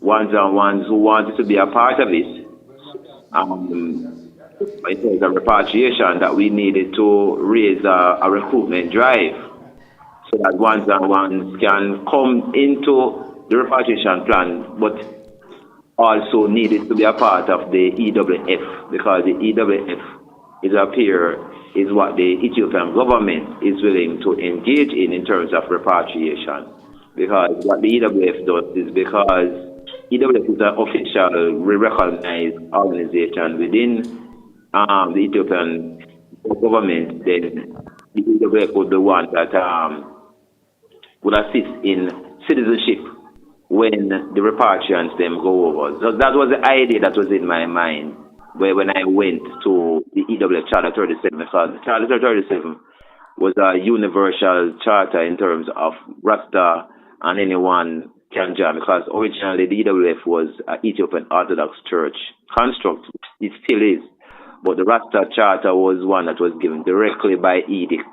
ones who wanted to be a part of it, in terms of repatriation, that we needed to raise a recruitment drive so that ones can come into the repatriation plan, but also needed to be a part of the EWF, because the EWF is what the Ethiopian government is willing to engage in terms of repatriation. Because what the EWF does is, because EWF is an official, recognized organization within the Ethiopian government, then the EWF would be the one that would assist in citizenship when the repatriants them go over. So that was the idea that was in my mind when I went to the EWF Charter 37, because Charter 37 was a universal charter in terms of Rasta and anyone can join, because originally the EWF was an Ethiopian Orthodox Church construct. It still is. But the Rasta Charter was one that was given directly by edict,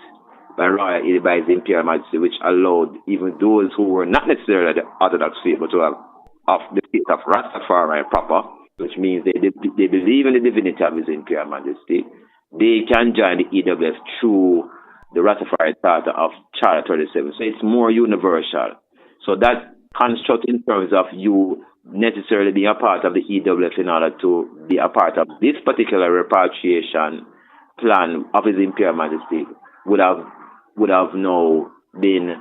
by royal edict, by His Imperial Majesty, which allowed even those who were not necessarily the Orthodox faith, but who are of the faith of Rastafari proper, which means they believe in the divinity of His Imperial Majesty, they can join the EWF through the Rastafari Charter of Charter 37. So it's more universal. So that construct in terms of you necessarily being a part of the EWF in order to be a part of this particular repatriation plan of His Imperial Majesty would have now been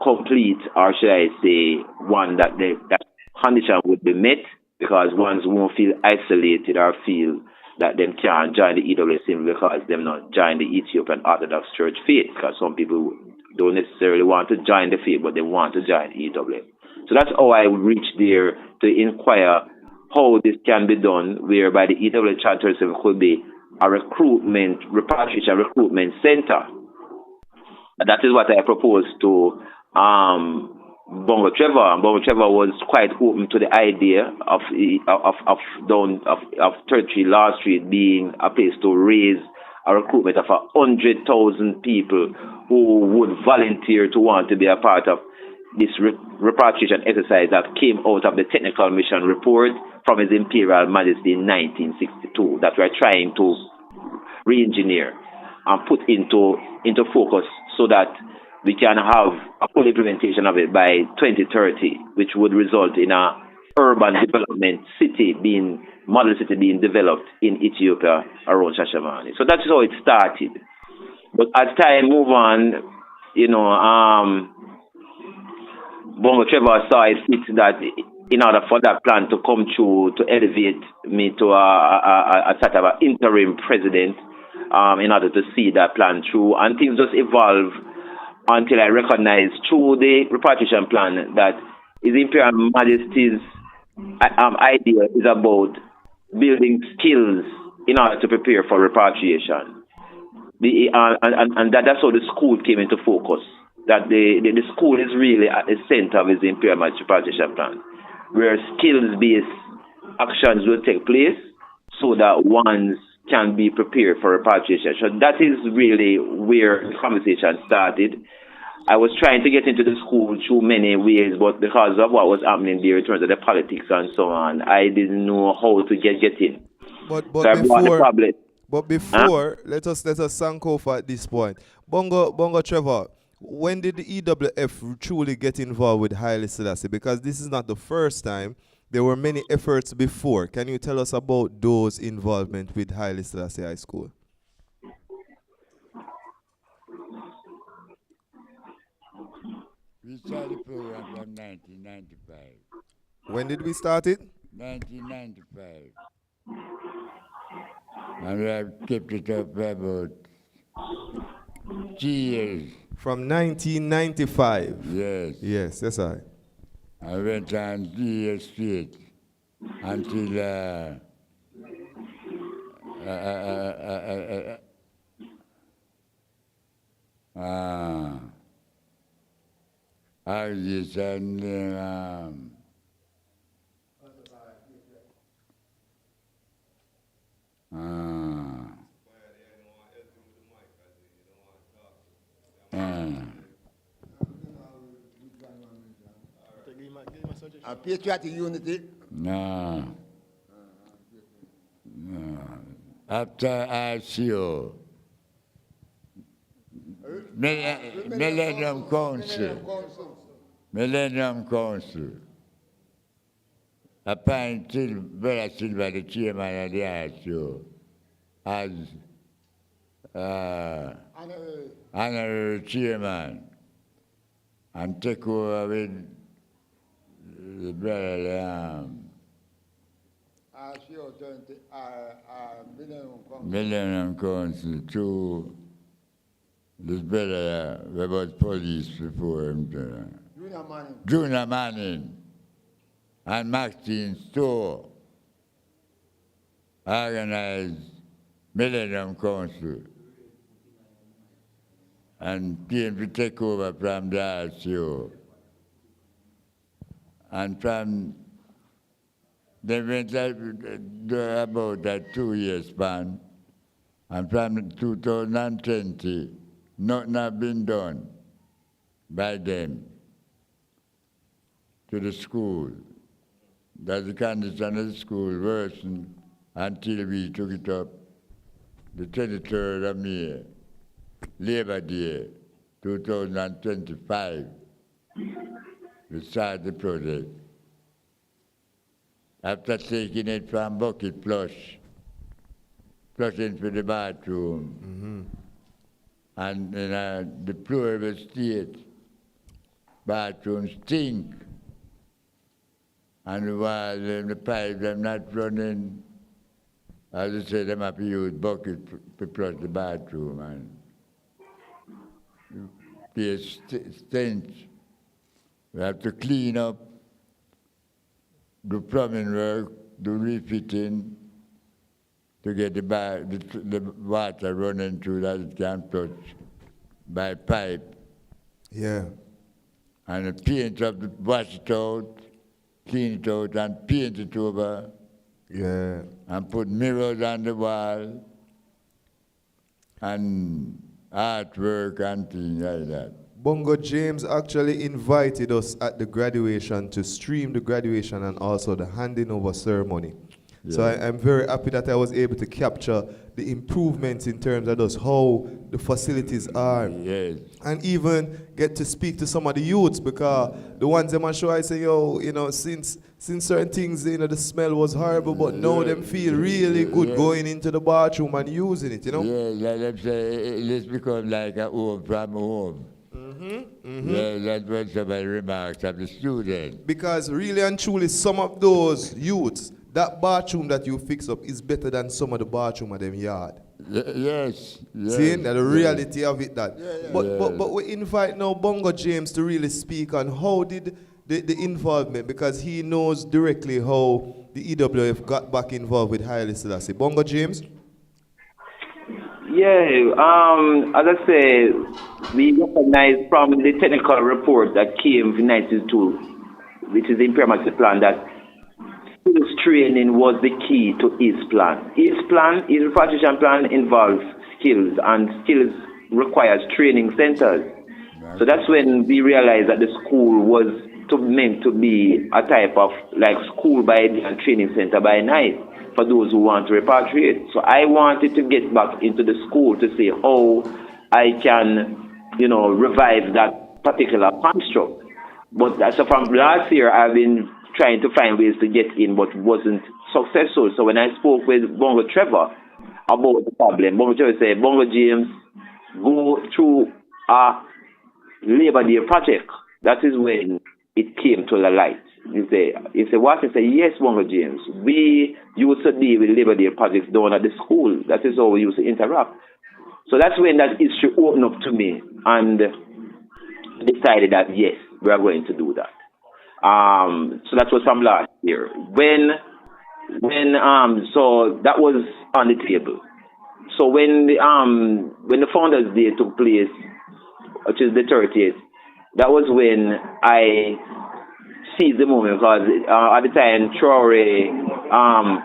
complete, or should I say, one that that condition would be met, because ones won't feel isolated or feel that them can't join the EWF simply because them not join the Ethiopian Orthodox Church faith, because some people don't necessarily want to join the faith, but they want to join EWF. So that's how I reached there to inquire how this can be done, whereby the EWF Charter could be a repatriation recruitment center. And that is what I proposed to Bongo Trevor. And Bongo Trevor was quite open to the idea of 33 Law Street being a place to raise a recruitment of 100,000 people who would volunteer to want to be a part of this repatriation exercise that came out of the technical mission report from His Imperial Majesty in 1962 that we're trying to re-engineer and put into focus so that we can have a full implementation of it by 2030, which would result in a urban development model city being developed in Ethiopia around Shashamane. So that's how it started. But as time move on, Bongo Trevor saw it fit that in order for that plan to come true, to elevate me to a sort of an interim president, in order to see that plan through. And things just evolve until I recognize through the repatriation plan that His Imperial Majesty's idea is about building skills in order to prepare for repatriation. And that's how the school came into focus. That the school is really at the center of His Imperial Majesty's repatriation plan, where skills-based actions will take place so that ones can be prepared for repatriation. So that is really where the conversation started. I was trying to get into the school through many ways, but because of what was happening there in terms of the politics and so on, I didn't know how to get in. But so before, let us sank off at this point. Bongo Trevor, when did the EWF truly get involved with Haile Selassie? Because this is not the first time. There were many efforts before. Can you tell us about those involvement with Haile Selassie High School? We started the program from 1995. When did we start it? 1995. And we have kept it up for about 3 years. From 1995? Yes. Yes, that's right. I went on 3 years straight until A patriotic unity? No. After ICO, Millennium Council appointed Brother Silva, the chairman of the ICO, as honorary chairman, and take over with the brother Millennium Council to this brother about police before him. Junior Manning and Maxine Store organized Millennium Council. and came to take over from the RCO. And from, they went about a 2-year span, and from 2020, nothing has been done by them to the school. That the condition of the school worsened until we took it up the 23rd of May, Labor Day, 2025. We started the project. After taking it from bucket flushing for the bathroom, and in a deplorable state, bathrooms stink, and while the pipes are not running, as I say, them have to use bucket to flush the bathroom, and there's stench. We have to clean up, do plumbing work, do refitting, to get the water running through that it can flush by pipe. Yeah. And paint up, wash it out, clean it out, and paint it over. Yeah. And put mirrors on the wall, and artwork and things like that. Bongo James actually invited us at the graduation to stream the graduation and also the handing over ceremony. Yeah. So I'm very happy that I was able to capture the improvements in terms of just how the facilities are. Yes. And even get to speak to some of the youths, because the ones them I show, I say, yo, you know, since certain things, you know, the smell was horrible, but now them feel really good going into the bathroom and using it, you know? Yeah, let them say it's become like a home from home. Yeah, that's what somebody remarks of the student. Because really and truly, some of those youths, that bathroom that you fix up is better than some of the bathroom of them yard. Yes. Seeing that the reality of it that. But we invite now Bongo James to really speak on how did the involvement, because he knows directly how the EWF got back involved with Haile Selassie. Bongo James? Yeah, as I say, we recognize from the technical report that came in 1992, which is the imperial plan, that skills training was the key to his plan. His repatriation plan involves skills, and skills requires training centers. So that's when we realized that the school was meant to be a type of like school by day and training center by night for those who want to repatriate. So I wanted to get back into the school to see how I can, revive that particular construct. But so from last year, I've been trying to find ways to get in, but wasn't successful. So when I spoke with Bongo Trevor about the problem, Bongo Trevor said, Bongo James, go through a Labor Day project. That is when it came to the light. He said, what? He said, yes, Bongo James. We used to deal with Labor Day projects down at the school. That is how we used to interact. So that's when that issue opened up to me, and decided that, yes, we are going to do that. So that was from last year. So that was on the table. So when the Founders Day took place, which is the 30th, that was when I seized the moment, because at the time Traore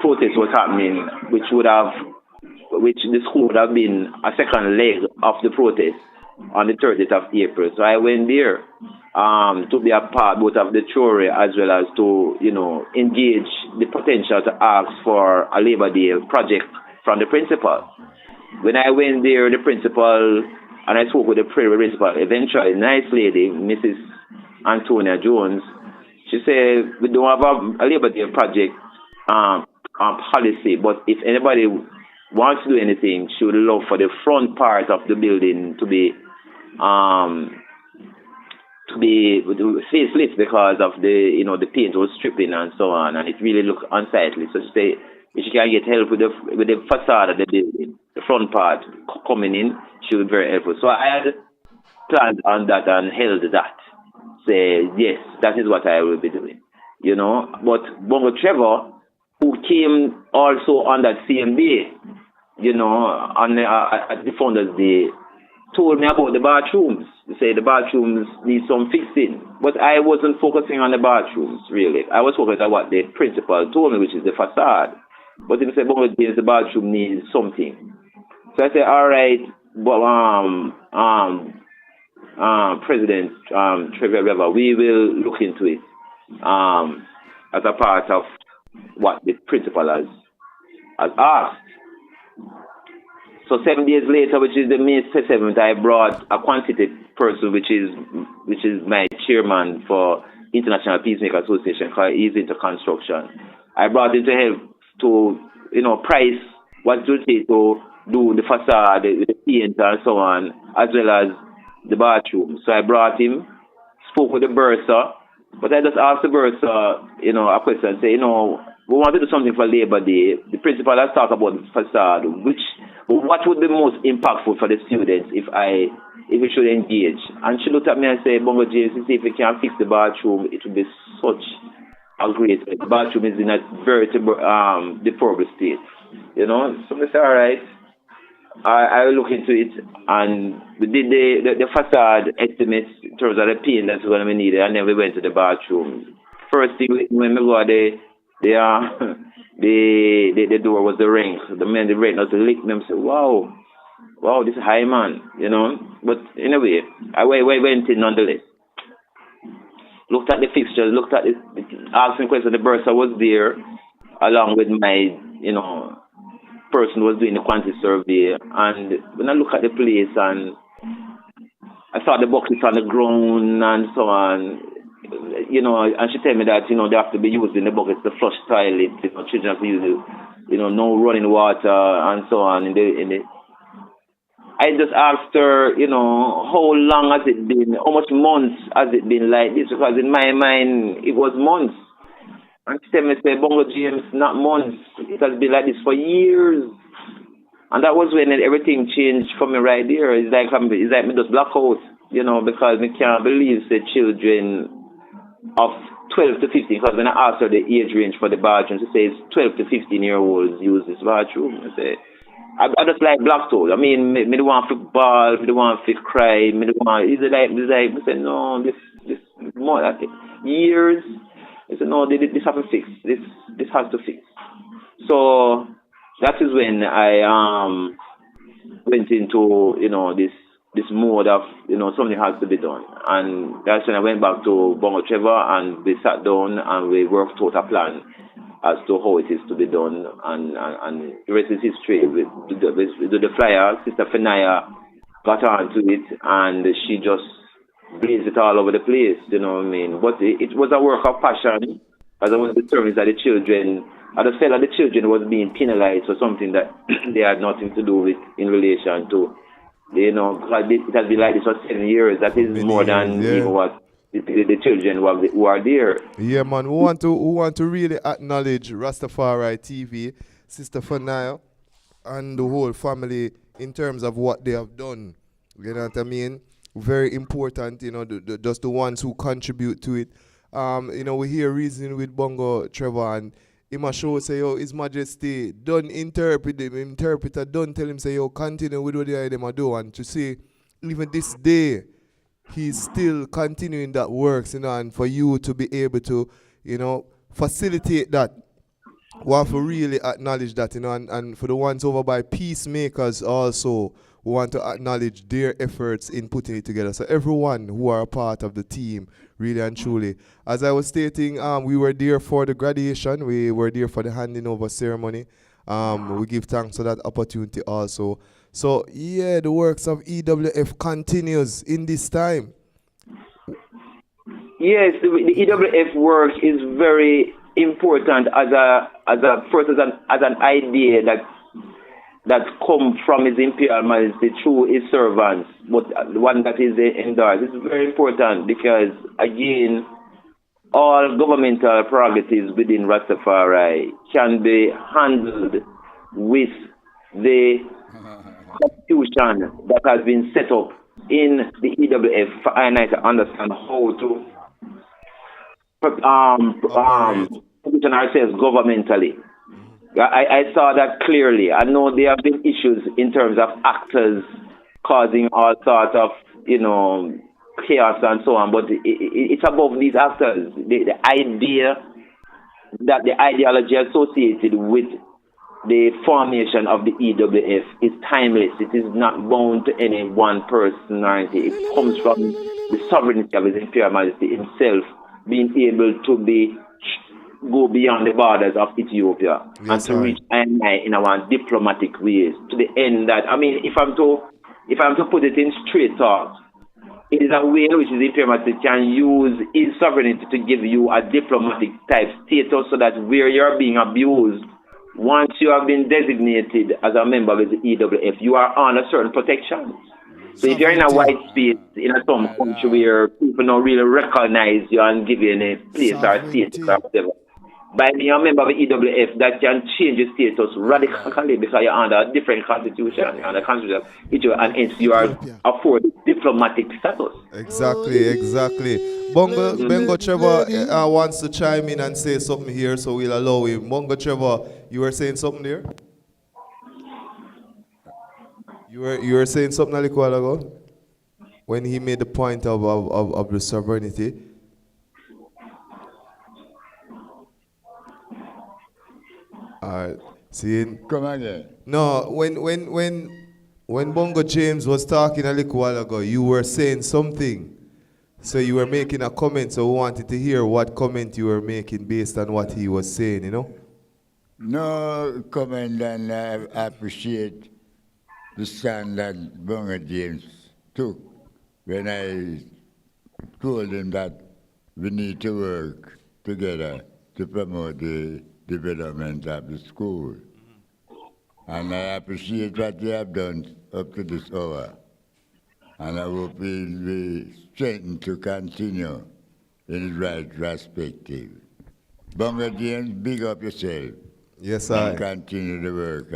protest was happening, which the school would have been a second leg of the protest on the 30th of April. So I went there to be a part both of the Traore as well as to engage the potential to ask for a Labor Day project from the principal. When I went there, the principal, and I spoke with the principal, eventually, nice lady, Mrs. Antonia Jones, she said, we don't have a Labor Day project policy, but if anybody wants to do anything, she would love for the front part of the building to be facelift, because of the paint was stripping and so on, and it really looked unsightly. So she said, if she can get help with the facade of the building, the front part coming in, she would be very helpful. So I had planned on that and held that. Say, yes, that is what I will be doing. But Bongo Trevor, who came also on that same day, at the Founders Day told me about the bathrooms. They say the bathrooms need some fixing. But I wasn't focusing on the bathrooms, really. I was focused on what the principal told me, which is the facade. But he said, "Bongo James, the bathroom needs something." So I said, "All right, but President Trevor River, we will look into it as a part of what the principal has asked." So 7 days later, which is the May 7th, I brought a quantity person, which is my chairman for International Peacemaker Association, because he's into construction. I brought him to help to, price what it would take to do the facade, the paint and so on, as well as the bathroom. So I brought him, spoke with the bursar, but I just asked the bursar, a question, say, we want to do something for Labor Day. The principal has talked about the facade, what would be most impactful for the students if we should engage? And she looked at me and said, "Bongo James, if we can fix the bathroom, it would be such a great. The bathroom is in a very deplorable state." So I said, "All right, I will look into it." And we did the facade estimates in terms of the paint that's going to be needed, and then we went to the bathroom. First thing when we go the door was the ring. The man, the ring, was the lick. Them say, wow, this is high, man, But anyway, I went in nonetheless. Looked at the fixtures, asked me questions. The bursar was there, along with my, person who was doing the quantity survey. And when I look at the place and I saw the buckets on the ground and so on, and she told me that, they have to be used in the buckets to flush toilets, children have to use it, no running water and so on. I just asked her, how long has it been, how much months has it been like this? Because in my mind, it was months. And she told me, "Bongo James, not months. It has been like this for years." And that was when everything changed for me right there. It's like me just black out, because I can't believe the children of 12 to 15, because when I asked her the age range for the bathroom, she says 12 to 15-year-olds use this bathroom. I say, I just like black out. I mean, me don't want to ball, me don't want to cry, me don't want, I said, no, this more like years. I said, no, this has to fix. This has to fix. So that is when I went into, this mode of, something has to be done. And that's when I went back to Bongo Trevor and we sat down and we worked out a plan as to how it is to be done. And the rest is history. We do the flyer. Sister Fenaya got onto it and she just blazed it all over the place, But it was a work of passion, as I was determined that the children, I just felt that the children was being penalized for something that they had nothing to do with in relation to. It has been like this for 7 years. That is more than even what the children who are there. Yeah, man. We want to really acknowledge Rastafari TV, Sister Fanaya, and the whole family in terms of what they have done. You know what I mean? Very important. Just the ones who contribute to it. We hear reasoning with Bongo Trevor and him show say, His Majesty don't interpret him. Interpreter don't tell him say, continue with what they them do. And to see even this day he's still continuing that works, and for you to be able to, facilitate that. We have to really acknowledge that, and for the ones over by Peacemakers also, we want to acknowledge their efforts in putting it together. So everyone who are a part of the team, really and truly. As I was stating, we were there for the graduation. We were there for the handing over ceremony. We give thanks for that opportunity also. So, yeah, the works of EWF continues in this time. Yes, the EWF work is very important as an idea that come from His Imperial Majesty through His servants, but one that is endorsed. It's very important because, again, all governmental prerogatives within Rastafari can be handled with the constitution that has been set up in the EWF for I to understand how to position ourselves governmentally. I saw that clearly. I know there have been issues in terms of actors causing all sorts of, chaos and so on. But it's above these actors. The idea that the ideology associated with the formation of the EWF is timeless. It is not bound to any one personality. It comes from the sovereignty of His Imperial Majesty himself being able to go beyond the borders of Ethiopia and to reach in our diplomatic ways to the end that, if I'm to put it in straight talk, it is a way in which the Imperial Majesty can use his sovereignty to give you a diplomatic type status so that where you're being abused, once you have been designated as a member of the EWF, you are on a certain protection. So if you're in a white space in some country where people don't really recognize you and give you any place or status or whatever, by being a member of the EWF, that can change your status radically because you're under a different constitution, under the constitution, and hence you are afforded diplomatic status. Exactly. Bongo Trevor wants to chime in and say something here, so we'll allow him. Bongo Trevor, you were saying something there? You were saying something a little while ago when he made the point of the sovereignty. See? Come again. No, when Bongo James was talking a little while ago, you were saying something. So you were making a comment, so we wanted to hear what comment you were making based on what he was saying, No comment, and I appreciate the stand that Bongo James took when I told him that we need to work together to promote the development of the school. And I appreciate what they have done up to this hour. And I hope we'll be strengthened to continue in the right perspective. Bongo James, big up yourself. Yes, I. And continue the work.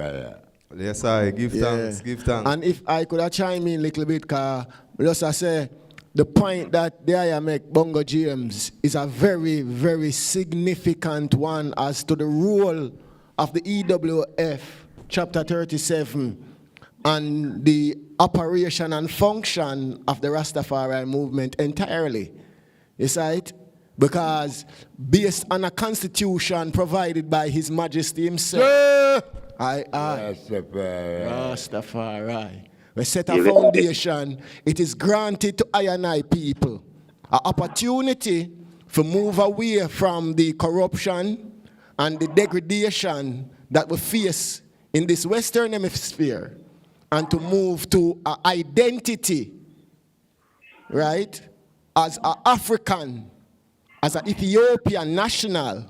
Yes, I. Give thanks. And if I could chime in a little bit, because just I say, the point that I make, Bongo James, is a very, very significant one as to the role of the EWF, chapter 37, and the operation and function of the Rastafari movement entirely. Is right? Because based on a constitution provided by His Majesty himself, Rastafari. We set a foundation. It is granted to I and I people an opportunity to move away from the corruption and the degradation that we face in this Western Hemisphere and to move to an identity, right, as an African, as an Ethiopian national,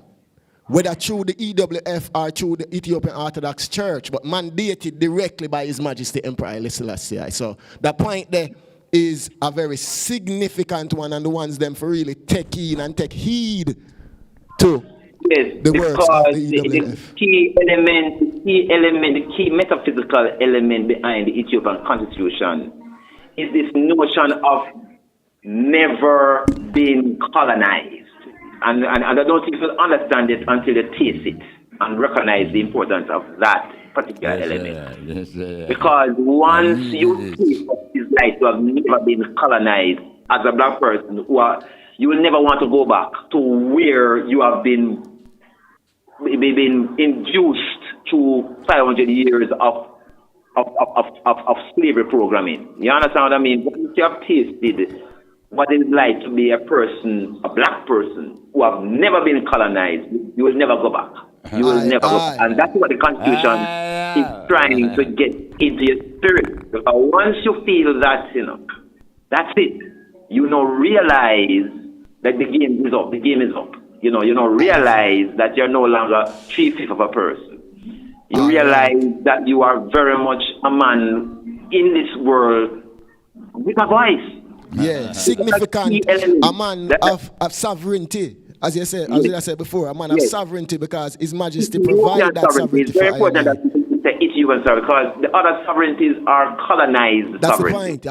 whether through the EWF or through the Ethiopian Orthodox Church, but mandated directly by His Majesty Emperor Haile Selassie. So that point there is a very significant one, and the ones them for really take in and take heed to the works of the EWF. The key metaphysical element behind the Ethiopian constitution is this notion of never being colonized. And I don't think you'll understand it until you taste it and recognize the importance of that particular element. Because once you taste what it's like to have never been colonized as a black person, you will never want to go back to where you have been induced to 500 years of slavery programming. You understand what I mean? Once you have tasted what it's like to be a person, a black person, who have never been colonized, you will never go back. You will never go back. And that's what the Constitution is trying to get into your spirit. Because once you feel that, that's it. You realize that the game is up. The game is up. You realize that you're no longer 3/5 of a person. You realize that you are very much a man in this world with a voice. Yeah, significant. A man of sovereignty, as you said, as I said before, a man of sovereignty because His Majesty provided that sovereignty. It's very important that you say Ethiopian sovereignty because the other sovereignties are colonized. That's sovereignty.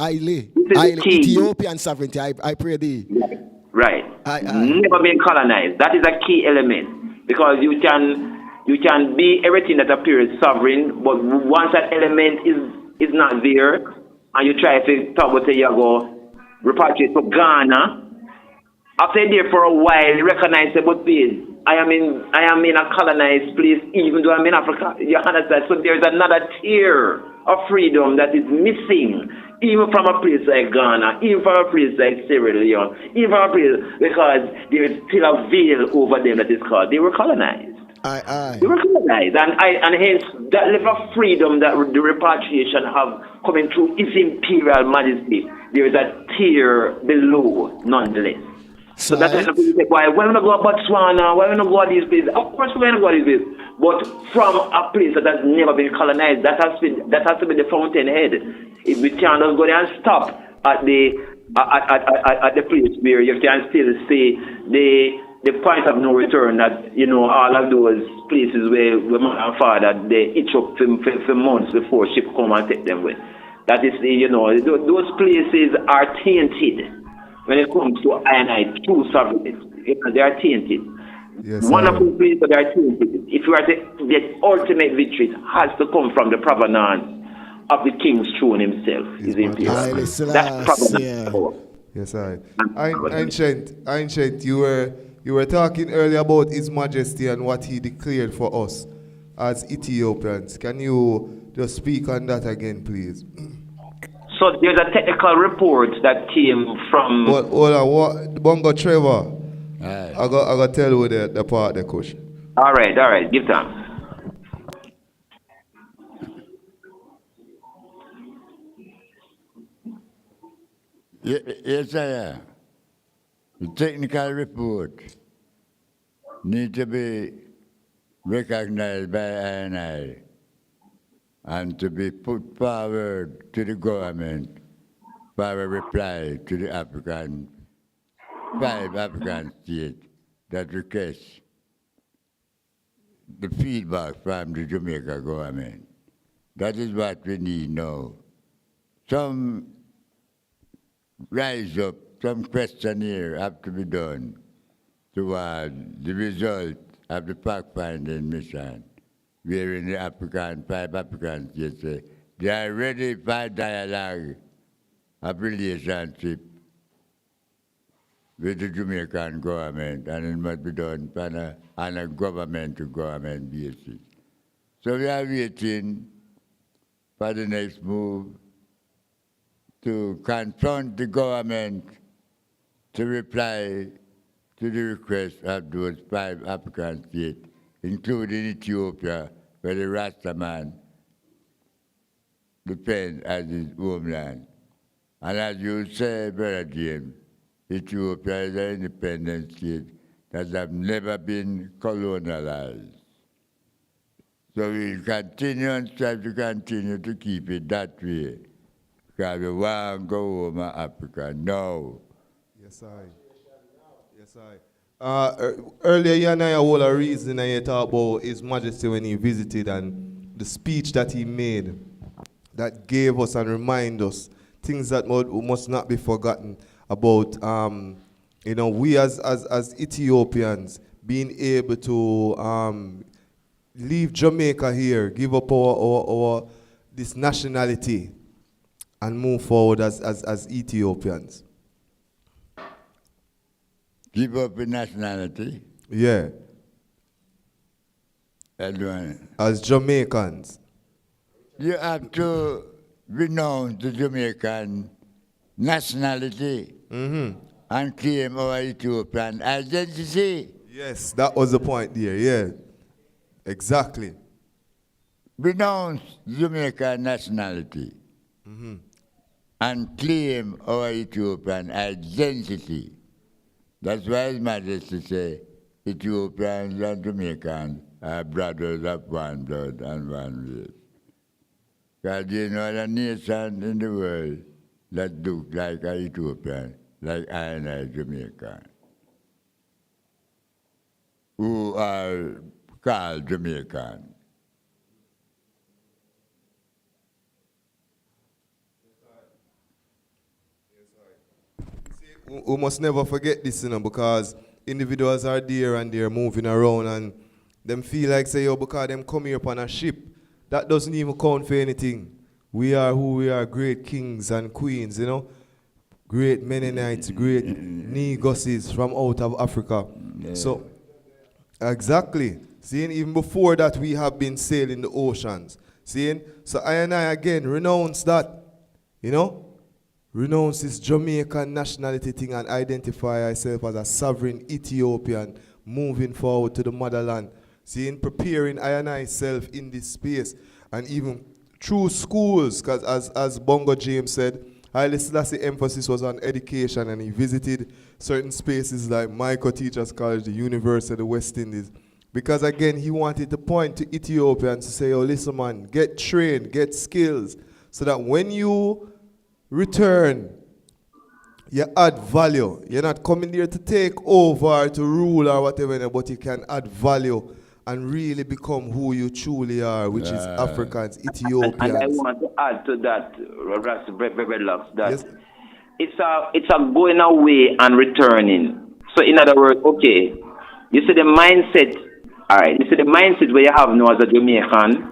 the point. Ethiopian sovereignty. I pray thee. Right. Never been colonized. That is a key element because you can be everything that appears sovereign, but once that element is not there, and you try to talk about you go repatriate to Ghana. After there for a while, you recognize the but please, I am in a colonized place, even though I'm in Africa. You understand? So there's another tier of freedom that is missing, even from a place like Ghana, even from a place like Sierra Leone, even from a place, because there is still a veil over them that is called, they were colonized. They were colonized, and hence that level of freedom that the repatriation have coming through His Imperial Majesty, there is a tier below, nonetheless. So that's why when we go to Botswana, why we not go to these places? Of course we're gonna go to these places, but from a place that has never been colonized, that has to be the fountainhead. If we can't just go there and stop at the place where you can still see the point of no return, that all of those places where mother and father they itch up for months before ship come and take them away. That is those places are tainted. When it comes to true sovereignty, they are tainted. Yes, wonderful places, but they are tainted. If you are to get ultimate victory, it has to come from the provenance of the king's throne himself. That's provenance. Yes, Ancient, you were talking earlier about His Majesty and what he declared for us as Ethiopians. Can you just speak on that again, please? So there's a technical report that came from. Hold on, Bongo Trevor. I got tell you the part the question. All right, give them. Yes, I am. The technical report need to be recognized by I and to be put forward to the government for a reply to the five African states that request the feedback from the Jamaica government. That is what we need now. Some rise up, some questionnaire have to be done toward the result of the fact-finding mission, wherein the five African states say they are ready for dialogue of relationship with the Jamaican government, and it must be done on a government-to-government basis. So we are waiting for the next move to confront the government to reply to the request of those five African states, including Ethiopia, where the Rastaman depends as his homeland. And as you say, Brother James, Ethiopia is an independent state that has never been colonialized. So we'll continue and strive to continue to keep it that way. Because we want to go home to Africa now. Yes, earlier, you and I had a reason and you talked about His Majesty when he visited and the speech that he made that gave us and remind us things that must not be forgotten about, we as Ethiopians being able to leave Jamaica here, give up our this nationality and move forward as Ethiopians. Give up the nationality? Yeah. As Jamaicans. You have to renounce the Jamaican nationality and claim our Ethiopian identity. Yes, that was the point there, yeah. Exactly. Renounce Jamaican nationality and claim our Ethiopian identity. That's why His Majesty say Ethiopians and Jamaicans are brothers of one blood and one race. Because there's no other nation in the world that looks like an Ethiopian, like I and I Jamaican, who are called Jamaican. We must never forget this, because individuals are there and they're moving around and them feel like, say, because them come here upon a ship, that doesn't even count for anything. We are who we are, great kings and queens, you know. Great Mennonites, great Negusses from out of Africa. Yeah. So, exactly. Seeing, even before that, we have been sailing the oceans. Seeing, so I and I again renounce that, you know, renounce this Jamaican nationality thing and identify ourselves as a sovereign Ethiopian moving forward to the motherland. Seeing, preparing I and I self in this space and even through schools, because as Bongo James said, Haile Selassie emphasis was on education, and he visited certain spaces like Michael Teachers College, the University of the West Indies, because again, he wanted to point to Ethiopians to say, oh, listen man, get trained, get skills, so that when you return, you add value. You're not coming here to take over, to rule or whatever, but you can add value and really become who you truly are, which is Africans, Ethiopians. And I want to add to that, Lux, that yes. it's a going away and returning. So in other words, okay, you see the mindset, all right, you see the mindset where you have now as a Jamaican,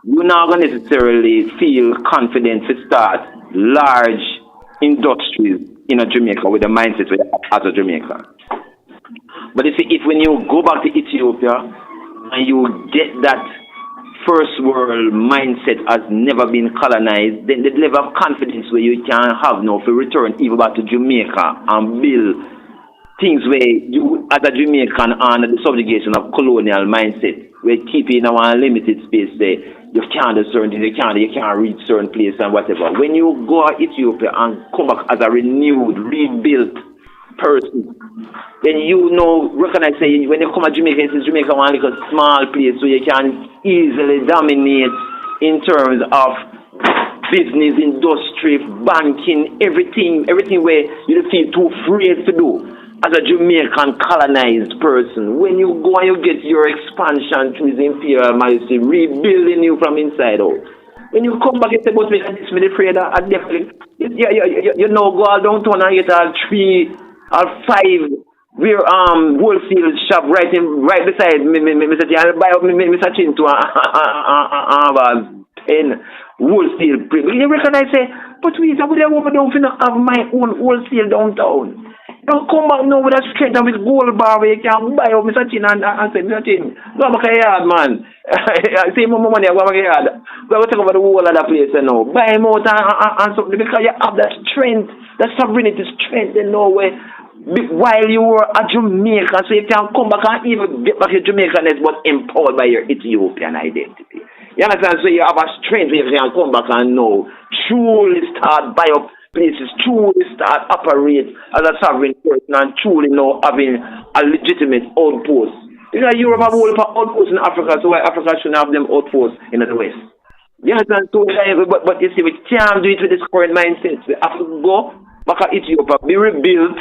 you're not going to necessarily feel confident to start large industries in a Jamaica with the mindset where you have as a Jamaican. But you see, if when you go back to Ethiopia and you get that first world mindset has never been colonized, then the level of confidence where you can have now for return even back to Jamaica and build things where you, as a Jamaican, under the subjugation of colonial mindset, where keeping our limited space there, you can't do certain things, you can't reach certain places and whatever. When you go to Ethiopia and come back as a renewed, rebuilt person, then you know, recognize, say, when you come to Jamaica, it's Jamaica one like a small place so you can easily dominate in terms of business, industry, banking, everything where you don't feel too afraid to do as a Jamaican colonized person. When you go and you get your expansion through the imperial majesty, rebuilding you from inside out. When you come back and say, but me, this me afraid, I definitely, you know, go all downtown and get all 3 or 5 we're wholesale shop right beside me, Mr. T. I'll buy up Mr. Chinto and 10 wholesale print. You recognize, say, but we don't have my own wholesale downtown. Don't come back now with a strength and with gold bar where you can buy up Mr. Chin and say, Mr. Chin, go back a yard, man. Say more money, go back a yard. Go take over the whole of the place now. Buy him out and something because you have that strength, that sovereignty strength in Norway. While you were a Jamaican, so you can come back and even get back your Jamaicanness, but empowered by your Ethiopian identity. You understand? So you have a strength where you can come back and know, truly start buy up places, truly start operate as a sovereign person, and truly now having a legitimate outpost. Because Europe have a whole outposts in Africa, so why Africa shouldn't have them outposts in the West? You understand? So, but you see, we can't do it with this current mindset. We have to go back to Ethiopia, be rebuilt,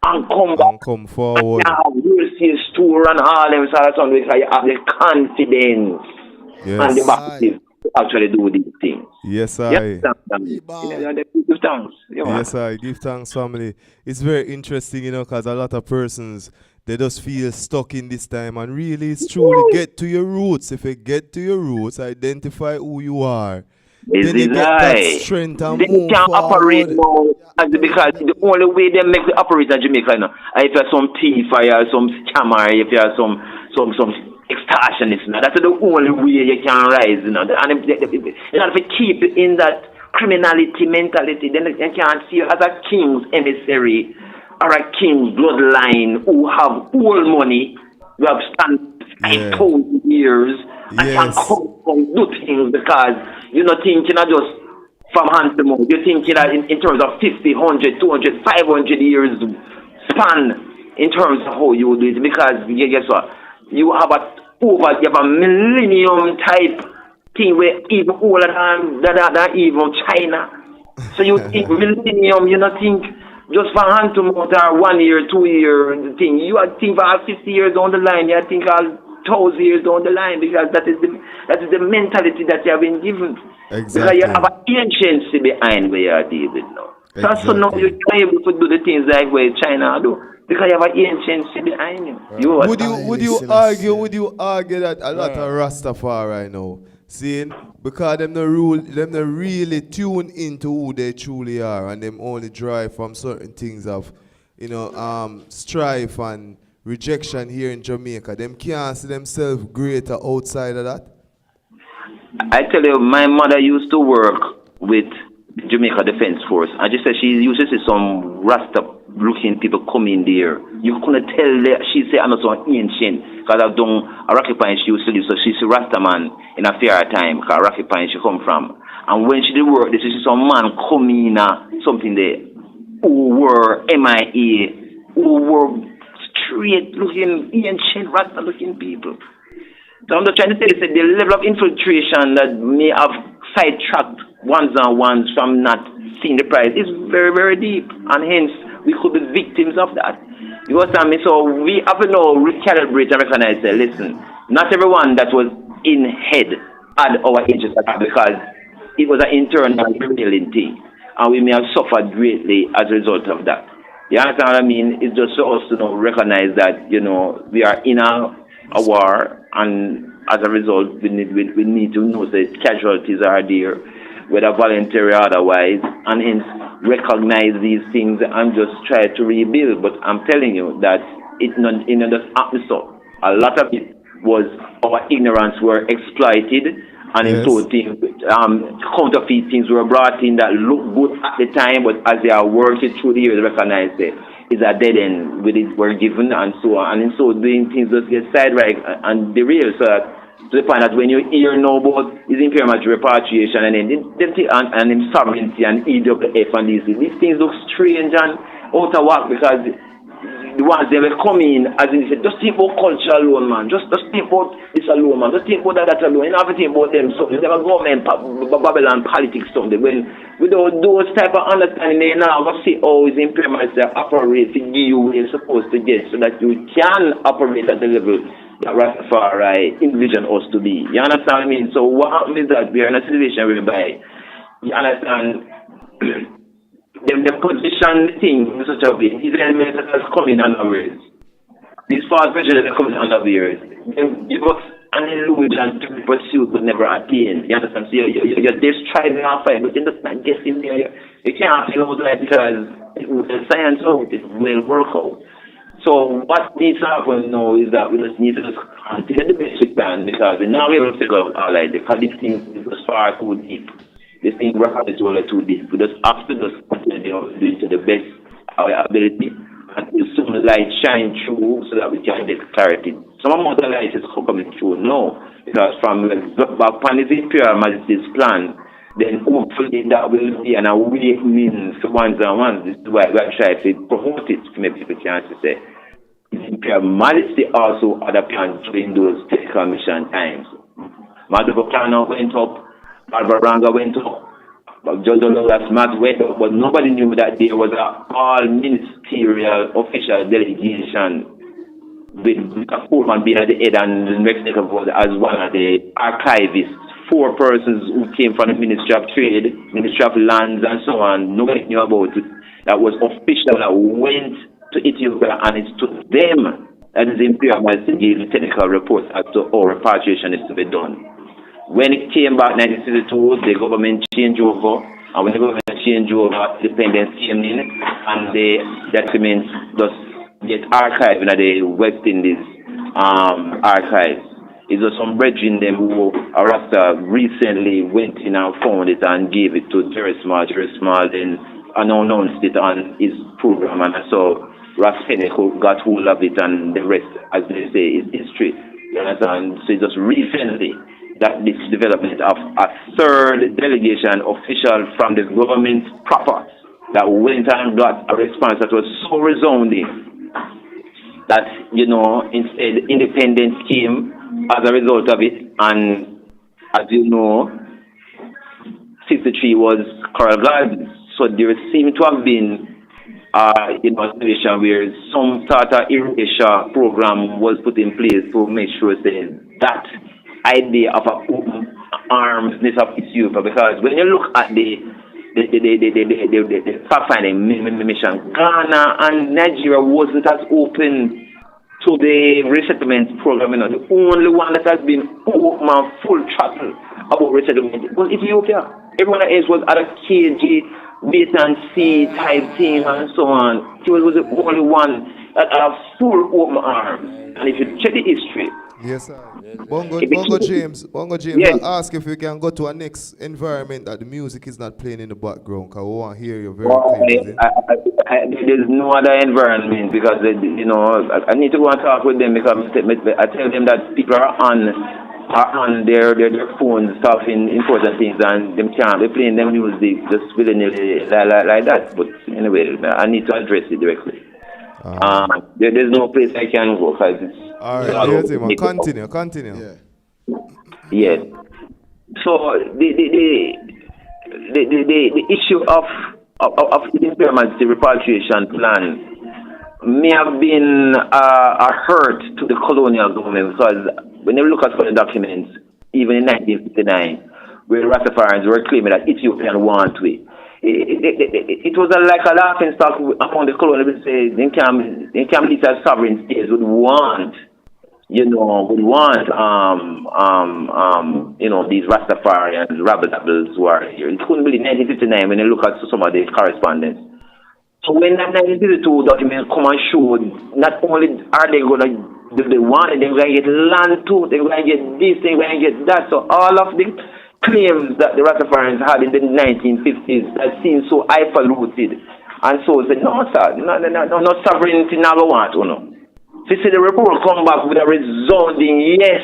and come back and come forward. And we'll see a store and all them sort of stuff because you have the confidence and the backing to actually do these things. Yes, I. Give thanks. Yes, I. Give thanks, family. It's very interesting, you know, because a lot of persons, they just feel stuck in this time, and really it's truly get to your roots. If you get to your roots, identify who you are. Then you get that strength and they move can't forward. operate now because the only way they make the operate in Jamaica now, if you're some thief or you're some scammer, if you're some extortionist, now, that's the only way you can rise. You know, and if you keep in that criminality mentality, then you can't see you as a king's emissary or a king's bloodline who have all money, who have spent 5,000 years and can come and do things because you're not thinking of just from hand to mouth. You're thinking in terms of 50, 100, 200, 500 years span in terms of how you do it. Because guess what? You have a millennium type thing where even older than even China. So you think millennium, you don't think just for hand to mouth or 1 year, 2 year thing. You think for 50 years down the line, you think 1,000 years down the line, because that is the mentality that you have been given. Exactly. Because you have an anciency behind where you are dealing now. Exactly. So now you're able to do the things like where China do, because you have an anciency behind you. Right. Would you argue that a lot of Rastafari now, seeing, Because them no really tune into who they truly are, and them only drive from certain things of, strife and rejection here in Jamaica. Them can't see themselves greater outside of that. I tell you, my mother used to work with Jamaica Defense Force, and she said she used to see some Rasta-looking people come in there. You couldn't tell that. She said, I'm not so ancient, because I've done a Rocky Pine she used to do, so she's a Rasta man in a fair time, because Rocky Pine she come from. And when she did work, she see some man come in, something there, who were MIA, who were straight-looking, ancient, Rasta-looking people. So I'm just trying to say that the level of infiltration that may have sidetracked ones-on-ones from not seeing the prize is very, very deep. And hence, we could be victims of that. You understand me? So we have to now recalibrate and recognize that, listen, not everyone that was in head had our interest at that, because it was an internal rebellion thing. And we may have suffered greatly as a result of that. You understand what I mean? It's just for us to now recognize that, we are in a war, and as a result, we need to know that casualties are there, whether voluntary or otherwise, and hence recognize these things and just try to rebuild. But I'm telling you that it just happened so. A lot of it was our ignorance were exploited, and in total things, counterfeit things were brought in that looked good at the time, but as they are working through the years, recognize it. Is a dead end with it were given and so on. And in so doing, things just get sidetracked and derailed, so that to the point that when you hear no about his impairment repatriation and then sovereignty and EWF and these things look strange and out of whack, because the ones they will come in, as in say, just think about culture alone, man. Just think about this alone, man. Just think about that alone. You don't have to think about them. So they never government Babylon politics something. When without those type of understanding, they now go see how his impairments operate to give you what you're supposed to get, so that you can operate at the level that Rastafari envision us to be. You understand what I mean? So what happens is that we are in a situation whereby, you understand, the position thing in such a way, these elements that has come in unawares. These false pressures that come in unawares. They give us an illusion to be pursued but never attain. You understand? So you're just striving and fight, but you're just not guessing there. You can't feel that because the science out, it will work out. So what needs to happen now is that we just need to just continue the basic plan, because we're not able to figure out how because these things is far too deep. This thing record is really too deep. We just have to just continue to do it to the best of our ability, and some light shine through so that we can get clarity. Some amount of light is coming through now, because from back on this Imperial Majesty's plan, then hopefully that will be an awakening for ones and ones. This is why we are trying to promote it to make people chance to say Imperial Majesty also had a plan during those technical mission times. Madhubakana went up, Barbaranga went up, Jodololas Mat went up, but nobody knew that there was an all-ministerial official delegation with a foreman being at the head and the next as one of the archivists. 4 persons who came from the Ministry of Trade, Ministry of Lands, and so on. Nobody knew about it. That was official that went to Ethiopia, and it's to them that the Imperial Majesty gave the technical reports as to how repatriation is to be done. When it came back in 1962, the government changed over, and when the government changed over, independence came in, and the documents just get archived in the West Indies archives. It's just some brethren them who Rasta recently went in and found it and gave it to Jerry Small then announced it on his program, and so Rasta got hold of it, and the rest, as they say, is history. You understand? So it's just recently that this development of a 3rd delegation official from the government proper that went and got a response that was so resounding that, instead independence came as a result of it, and as you know, 63 was Coral Gardens. So there seemed to have been a situation where some sort of erasure program was put in place to make sure that idea of an open armsness of Ethiopia, because when you look at the fact-finding mission, Ghana and Nigeria wasn't as open to the resettlement program. The only one that has been open full throttle about resettlement, it was Ethiopia. Everyone else was at a KG, wait and see type thing and so on. He was the only one that had full open arms. And if you check the history, yes, sir. Bongo James, yes. I ask if we can go to our next environment that the music is not playing in the background, because we want to hear you very clearly. There's no other environment because, I need to go and talk with them because I tell them that people are on their phones talking important things and they're playing their music just willy-nilly like that. But anyway, I need to address it directly. There's no place I can go because it's... All right, continue. Yeah. Yes. So the issue of impairment, the repatriation plan, may have been a hurt to the colonial government because when you look at the documents, even in 1959, where the Rastafarians were claiming that Ethiopian want we. It was like a laughing stock among the colonial people. Say they can lead as sovereign states would want, these Rastafarians, rabble-dabbles who are here. It couldn't be 1959 when you look at some of the correspondence. So when that 1952 document come and show, not only are they going to do they want it, they're going to get land too, they're going to get this, they're going to get that. So all of the claims that the Rastafarians had in the 1950s that seemed so highfalutin, and so said, no, sir, no sovereignty, never want, So you see the report come back with a resounding yes.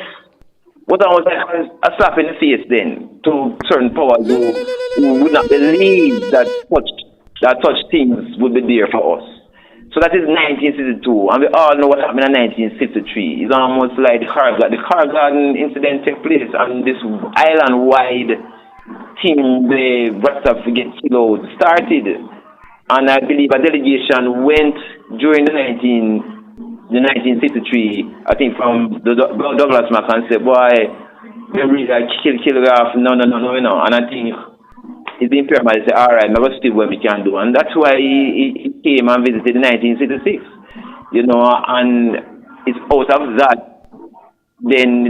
But I was like a slap in the face then to certain powers who would not believe that such things would be there for us. So that is 1962, and we all know what happened in 1963. It's almost like the car garden incident took place, and this island-wide thing, the Rasta get killed, started. And I believe a delegation went during the 1963, I think from the Douglas Mac and said, boy, they really kill off, no. And I think he's been permanent. He said, all right, I'm going to see what we can do. And that's why he came and visited in 1966, and it's out of that, then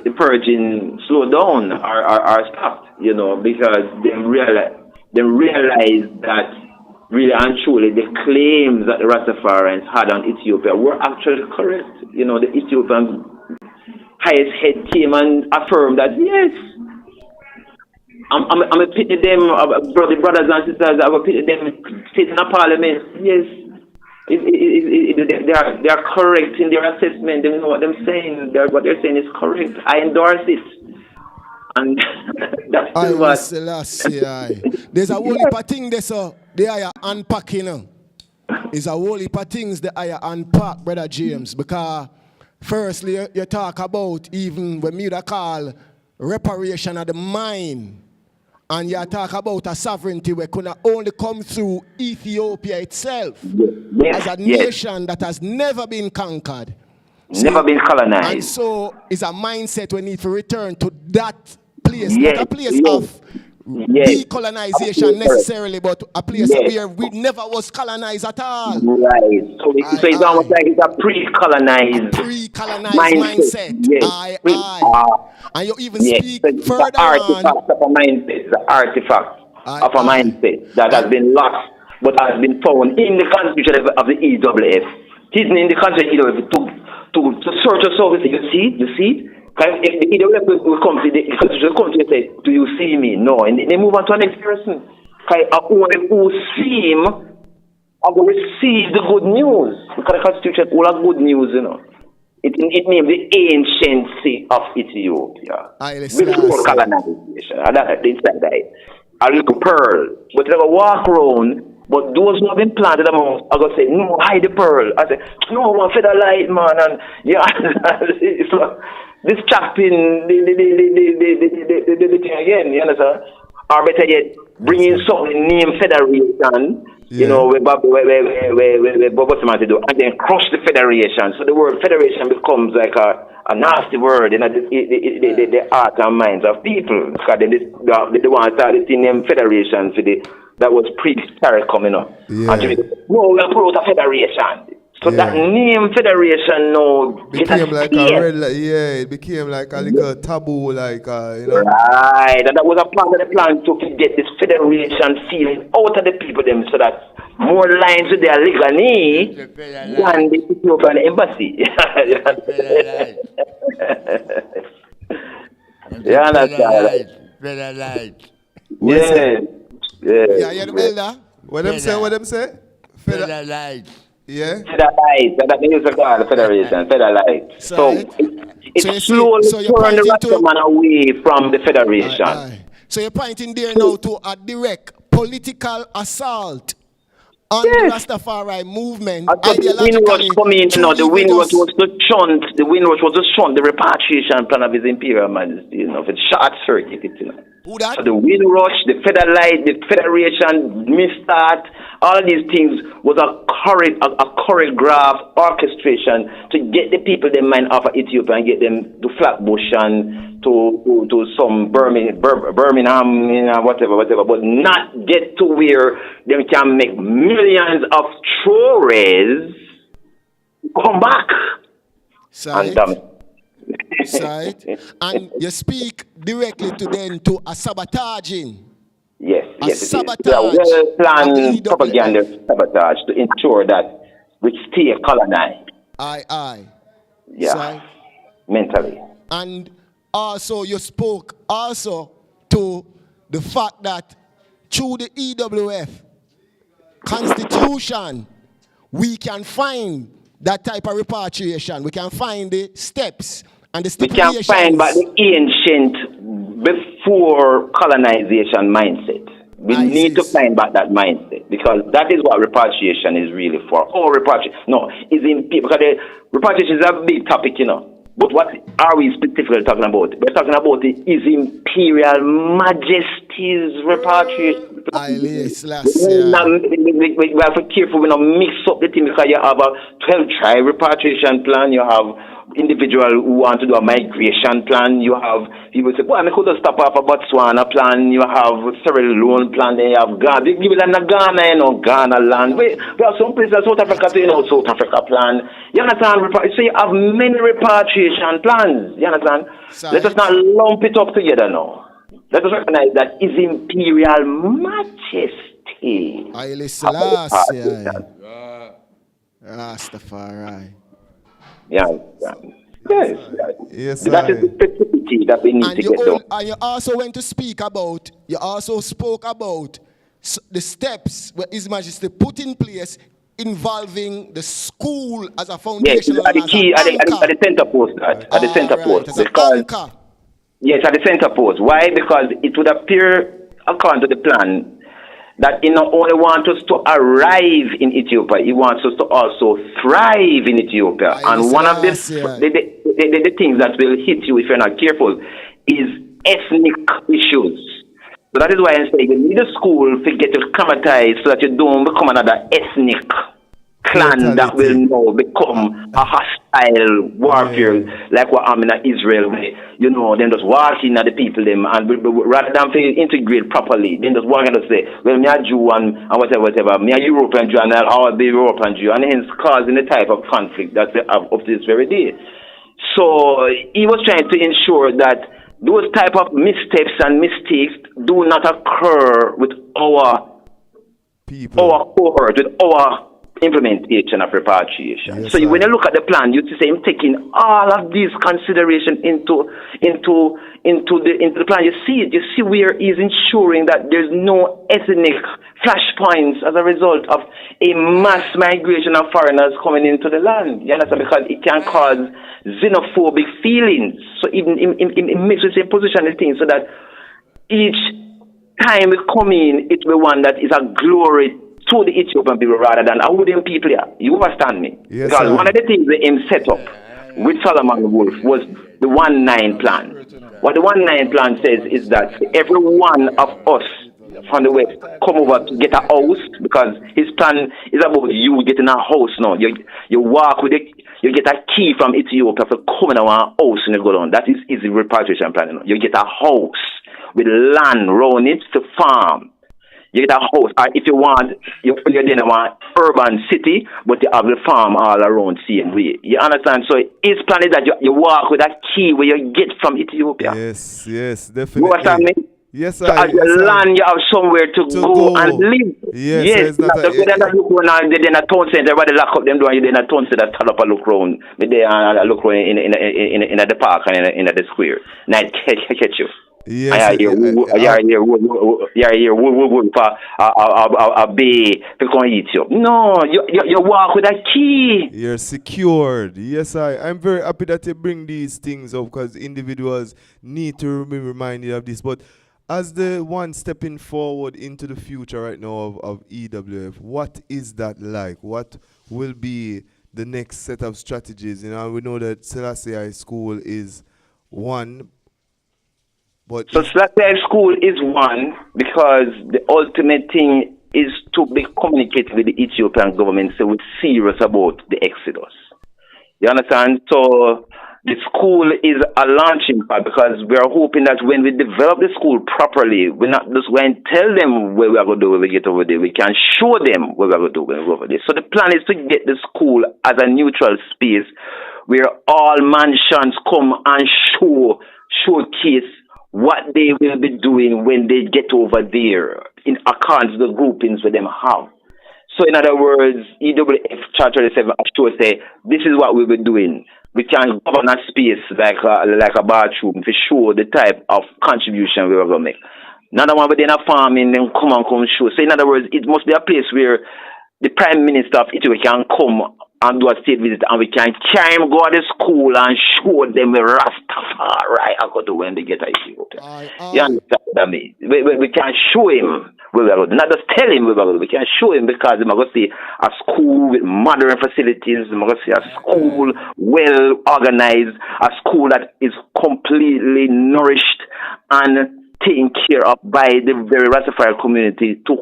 the purging slowed down or stopped, because they realized that really and truly the claims that the Rastafarians had on Ethiopia were actually correct. The Ethiopian highest head came and affirmed that yes, I'm a pity them, brothers and sisters, I'm a pity them sitting in a parliament. Yes, they are correct in their assessment. They know what they're saying. What they're saying is correct. I endorse it. And that's what. There's a whole heap of things there, so they are unpacking. There's a whole heap of things they are unpack, Brother James, because firstly, you talk about even when you call reparation of the mind, and you talk about a sovereignty where could only come through Ethiopia itself as a nation that has never been conquered. Never been colonized. And so it's a mindset we need to return to that place, not a place of decolonization necessarily, but a place where we never was colonized at all. Right. So it's almost like it's a pre-colonized mindset. Yes. And you even speak further on. It's an artifact of a mindset that has been lost, but has been found in the constitution of the EWF. Hidden in the constitution of the EWF to search us out. You see it? If the EWF will come to the constitution and say, do you see me? No. And they move on to the next person. Who seem or receive the good news. Because the constitution all have good news, It named the anciency of Ethiopia. Before colonization. It's like that. A little pearl. But they never walk around. But those who have been planted among, I go say, no, hide the pearl. I say, no, one feather light, man. And it's like, this chopping the thing again, you understand? Or better yet, bringing something named federation, where Bob what's the do, and then crush the federation. So the word federation becomes like a nasty word in the heart and minds of people. Because they want to start the thing named federation for that was pre-Carrick coming up. And no, we are pro a federation. So that name federation now became like a red, it became like a little taboo, like you know. Right, and that was a part of the plan to get this federation feeling out of the people them, so that more lines with their legal need than the Ethiopian embassy. You understand? Yeah. Yeah, yeah, the elder. What them say? What them say? Federalite. Yeah. Federalite. That means the God federation. Federalite. So it slowly turned the Rastaman away from the federation. So you're pointing there now to a direct political assault on the Rastafari movement. The Windrush coming, the Windrush was to shunt, the repatriation plan of His Imperial Majesty, for the short circuit, Who that? So the Windrush, the Federalite, the Federation, Mistart, all of these things was a choreographed orchestration to get the people their mind off of Ethiopia and get them to Flatbush and to some Birmingham, whatever, but not get to where they can make millions of Trores come back. And you speak directly to them to a sabotaging. Yes. Sabotage. Well-planned propaganda sabotage to ensure that we stay colonized. Aye. Yeah. Mentally. And also you spoke also to the fact that through the EWF Constitution, we can find that type of repatriation. We can find the steps and the stipulations. We can find but the ancient before colonization mindset. We need to find back that mindset, because that is what repatriation is really for. Because repatriation is a big topic, But what are we specifically talking about? We're talking about His Imperial Majesty's repatriation. We have to be careful we not mix up the thing, because you have a 12-tribe repatriation plan, you have individual who want to do a migration plan, you have people say, I could just stop off a Botswana plan, you have Sierra Leone plan, then you have Ghana. They give it like Ghana, Ghana land. We have some places South Africa, South Africa plan. You understand? So you have many repatriation plans. You understand? Let us not lump it up together now. Let us recognize that His Imperial Majesty. Haile Selassie. Rastafari. Yes. That is the specificity that we need to get done. And you also went to speak about, spoke about the steps where His Majesty put in place involving the school as a foundation. Yes, at the center post. At the center post. Yes, at the center post. Why? Because it would appear, according to the plan, that He not only wants us to arrive in Ethiopia, He wants us to also thrive in Ethiopia. And one of the things that will hit you if you're not careful is ethnic issues. So that is why I say you need a school to get acclimatized so that you don't become another ethnic clan that will now become a hostile warfare like what happened in Israel, where, them just walking at the people them, and rather than integrate properly, then just walking and say, well, me a Jew and whatever, me a European Jew and I'll be European Jew, and hence causing the type of conflict that they have up to this very day. So he was trying to ensure that those type of missteps and mistakes do not occur with our cohort, with our implementation of repatriation. When you look at the plan, you see him taking all of these consideration into the plan. You see where he's ensuring that there's no ethnic flashpoints as a result of a mass migration of foreigners coming into the land. You understand? Because it can cause xenophobic feelings. So even it makes the same position of things, so that each time we come in, it will be one that is a glory to the Ethiopian people rather than a wooden people here. You understand me? Yes, because one of the things that him set up with Solomon Wolf was the 1-9 plan. What the 1-9 plan says is that every one of us from the West come over to get a house, because his plan is about you getting a house now. You walk with it, you get a key from Ethiopia for coming to a house and you go down. That is the repatriation plan. You get a house with land around it to farm. You get a house, or if you want, you then want urban city, but you have the farm all around same way. You understand? So his plan is that you walk with a key where you get from Ethiopia. Yes, yes, You know what I definitely. mean? Yes, So as you land, you have somewhere to go and live. Yes, Yes, it's not not go down and look around, they in a town center, everybody lock up them door, you in a town center, turn up and look around. But they look around in the park and in the square. Night catch you. Yes, I hear for a bay to come eat you. No, you walk with a key. You're secured. Yes, I'm very happy that you bring these things up because individuals need to be reminded of this. But as the one stepping forward into the future right now of EWF, what is that like? What will be the next set of strategies? You know, we know that Selassie High School is one. But so Selassie High School is one because the ultimate thing is to be communicated with the Ethiopian government so we're serious about the exodus. You understand? So the school is a launching pad because we are hoping that when we develop the school properly, we're not just going to tell them what we are going to do when we get over there. We can show them what we are going to do when we go over there. So the plan is to get the school as a neutral space where all mansions come and showcase what they will be doing when they get over there in accordance to the groupings that them have. So in other words, EWF Chart 37 actually say, this is what we'll be doing. We can govern a space like a bathroom to show the type of contribution we are going to make. Another one within a farming, then come show. So in other words, it must be a place where the Prime Minister of Ethiopia can come and do a state visit and we can carry him go to the school and show them a Rastafari I go to when they get to Ethiopia. You understand what I mean? We can show him where we are going. Not just tell him where we are going. We can show him because we're going to see a school with modern facilities. We're going to see a school well organized, a school that is completely nourished and taken care of by the very Rastafari community to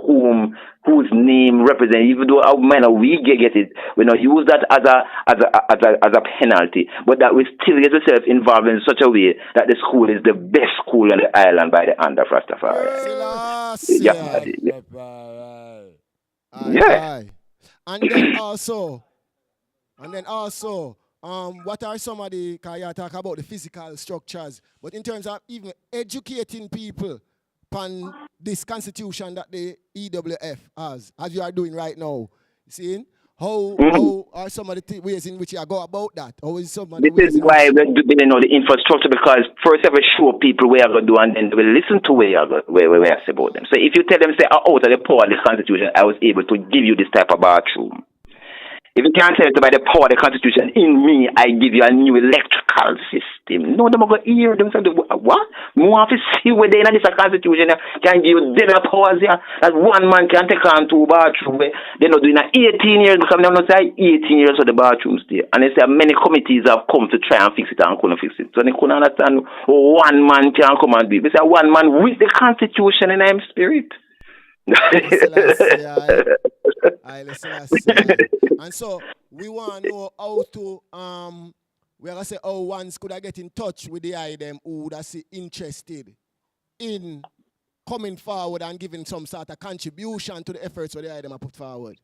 whose name represents, even though we get it, we don't use that as a penalty, but that we still get ourselves involved in such a way that the school is the best school on the island by the hand of Rastafari. Yeah. And then also, what are some of the, because you talk about the physical structures, but in terms of even educating people on this constitution that the EWF has, as you are doing right now, you see? How are some of the ways in which you go about that? How is some of the this is why we're doing the infrastructure, because first I will show people where I go do and then they will listen to where I say about them. So if you tell them, say, out of the power of the constitution, I was able to give you this type of bathroom. If you can't tell it by the power of the Constitution in me, I give you a new electrical system. No, they're going to hear them say, what? More of see where they in this Constitution can give you dinner powers here. That one man can take on two bathrooms. They're not doing 18 years because they're not say 18 years for the bathrooms there. And they say many committees have come to try and fix it and couldn't fix it. So they couldn't understand one man can come and do it. They say one man with the Constitution in him spirit. And so we want to know how to we're gonna say how ones could I get in touch with the them who would see interested in coming forward and giving some sort of contribution to the efforts that the them are put forward.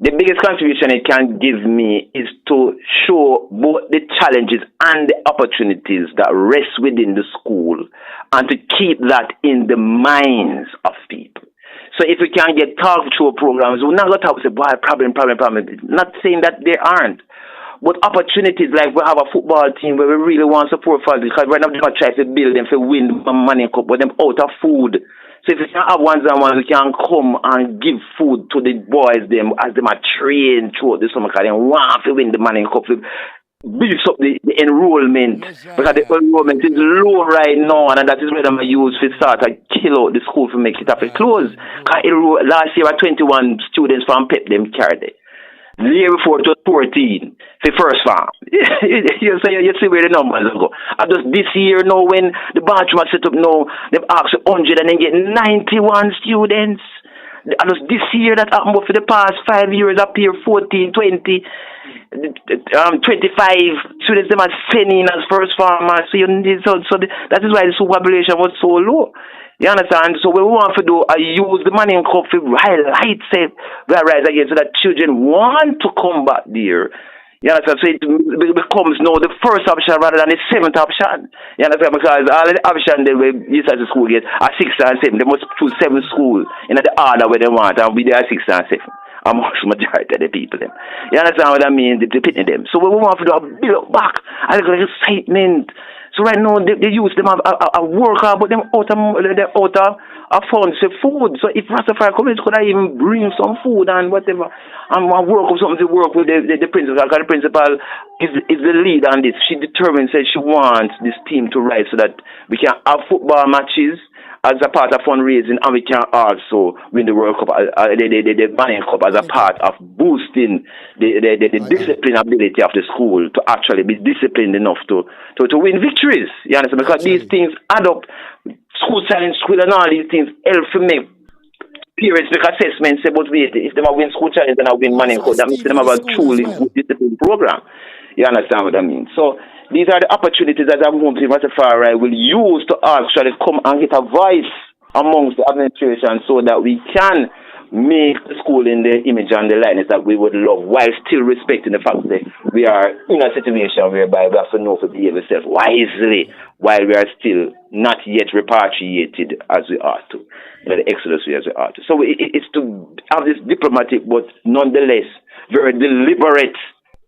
The biggest contribution it can give me is to show both the challenges and the opportunities that rest within the school and to keep that in the minds of people. So if we can get talk through programs, we're not going to talk about boy, problem. Not saying that there aren't. But opportunities like we have a football team where we really want support for because right now they're going to try to build them to win the money cup, but them out of food. So if we can have ones-on-ones, we can come and give food to the boys them as they are trained throughout the summer because they want to win the money cup. Builds up the enrollment because the enrollment is low right now, and that is where they use to start to kill out the school to make it up and close. Last year, 21 students from PEP them carried it. The year before, it was 14 for first farm. you see where the numbers go. And just this year, now, when the bathroom are set up now, they've asked 100 and then get 91 students. And just this year, that happened, but for the past 5 years, up here, 14, 20. 25 students them are sending as first farmers. So that is why the population was so low. You understand? So what we want to do, I use the money in coffee, highlight, say, rise again, so that children want to come back there. You understand? So it becomes now the first option rather than the seventh option. You understand? Because all the options they will use as a school get are 6 and 7. They must choose 7 schools in the order where they want, and we there 6 and 7. Amongst the majority of the people. Them. You understand what I mean? They pitting them. So what we want to do, build back, I think excitement. So right now, they use them a worker, but them out of funds for food. So if Rastafari community could I even bring some food and whatever, and work with something to work with the principal, because the principal is the lead on this. She determined, said she wants this team to rise so that we can have football matches as a part of fundraising, and we can also win the World Cup, the Banning Cup, as a part of boosting the discipline ability of the school to actually be disciplined enough to win victories. You understand? Because these things add up. School challenge, school, and all these things help for me. Parents make assessments about wait, if they win school challenge and I win Banning Cup, that means they have a truly good discipline program. You understand what I mean? So these are the opportunities that I'm hoping Rastafari will use to actually come and get a voice amongst the administration so that we can make the school in the image and the likeness that we would love while still respecting the fact that we are in a situation whereby we have to know to behave ourselves wisely while we are still not yet repatriated as we are to, the exodus we as we are to. So it's to have this diplomatic but nonetheless very deliberate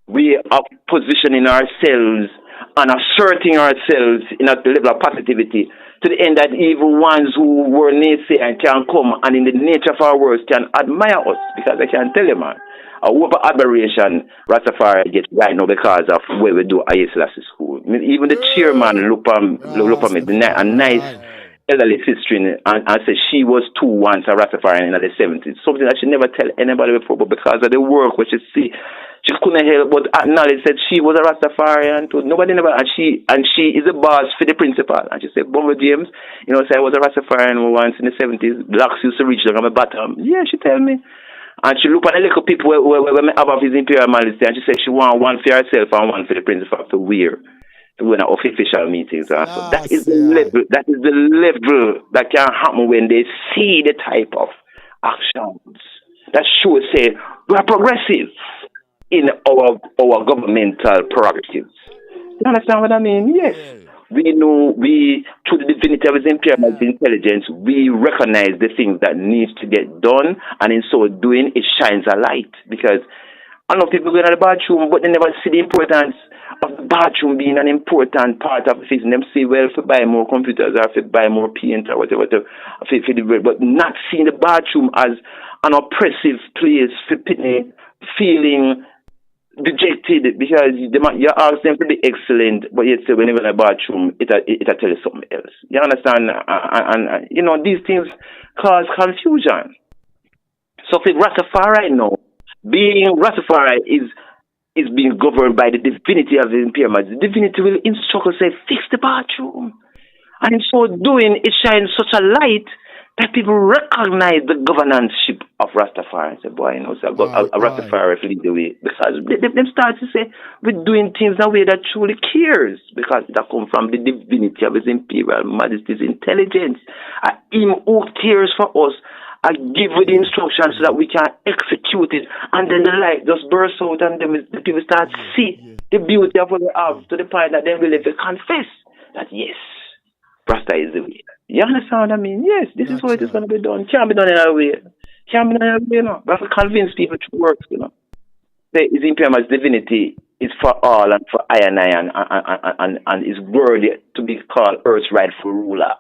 way of positioning ourselves and asserting ourselves in a level of positivity to the end that even ones who were naysayers can come and in the nature of our words can admire us, because I can tell you, man, a whoop admiration Rastafari gets right now because of where we do Haile Selassie School. I mean, even the chairman look at me, a nice elderly sister, and said she was too once a Rastafarian in the 70s. Something that she never tell anybody before, but because of the work which she see, she couldn't help but acknowledge that she was a Rastafarian too. Nobody never, and she is the boss for the principal. And she said, Bongo James, say I was a Rastafarian once in the 70s. Blacks used to reach down on my bottom. Yeah, she tell me. And she looked at the little people where me have of his Imperial Majesty, and she said she want one for herself and one for the principal to wear to win official meetings. So that is the level. That is the level that can happen when they see the type of actions that shows say we are progressive in our governmental prerogatives. You understand what I mean? Yes. We know, through the divinity of his imperial intelligence, we recognize the things that needs to get done, and in so doing, it shines a light. Because I know people go to the bathroom, but they never see the importance of the bathroom being an important part of the thing. Them say, well, if you buy more computers or if you buy more paint or whatever, but not seeing the bathroom as an oppressive place for feeling dejected, because you ask them to be excellent, but yet say when you're in a bathroom, it'll tell you something else. You understand? And these things cause confusion. So for Rastafari now, being Rastafari is being governed by the divinity of the imperial. The divinity will instruct us, say, fix the bathroom. And in so doing, it shines such a light that people recognize the governance-ship of Rastafari and say, boy, so a Rastafari lead the way. Because they start to say, we're doing things in a way that truly cares, because that comes from the divinity of his imperial majesty's intelligence. Him who cares for us, give with the instructions so that we can execute it, and then the light just bursts out, and then the people start to see the beauty of what we have, to the point that they will confess that, yes, Rasta is the way. You understand what I mean? Yes, this is how it is going to be done. Can't be done in a way. Can't be done in a way, We have to convince people to work, Say his imperial divinity is for all and for I and is worthy to be called Earth's rightful ruler.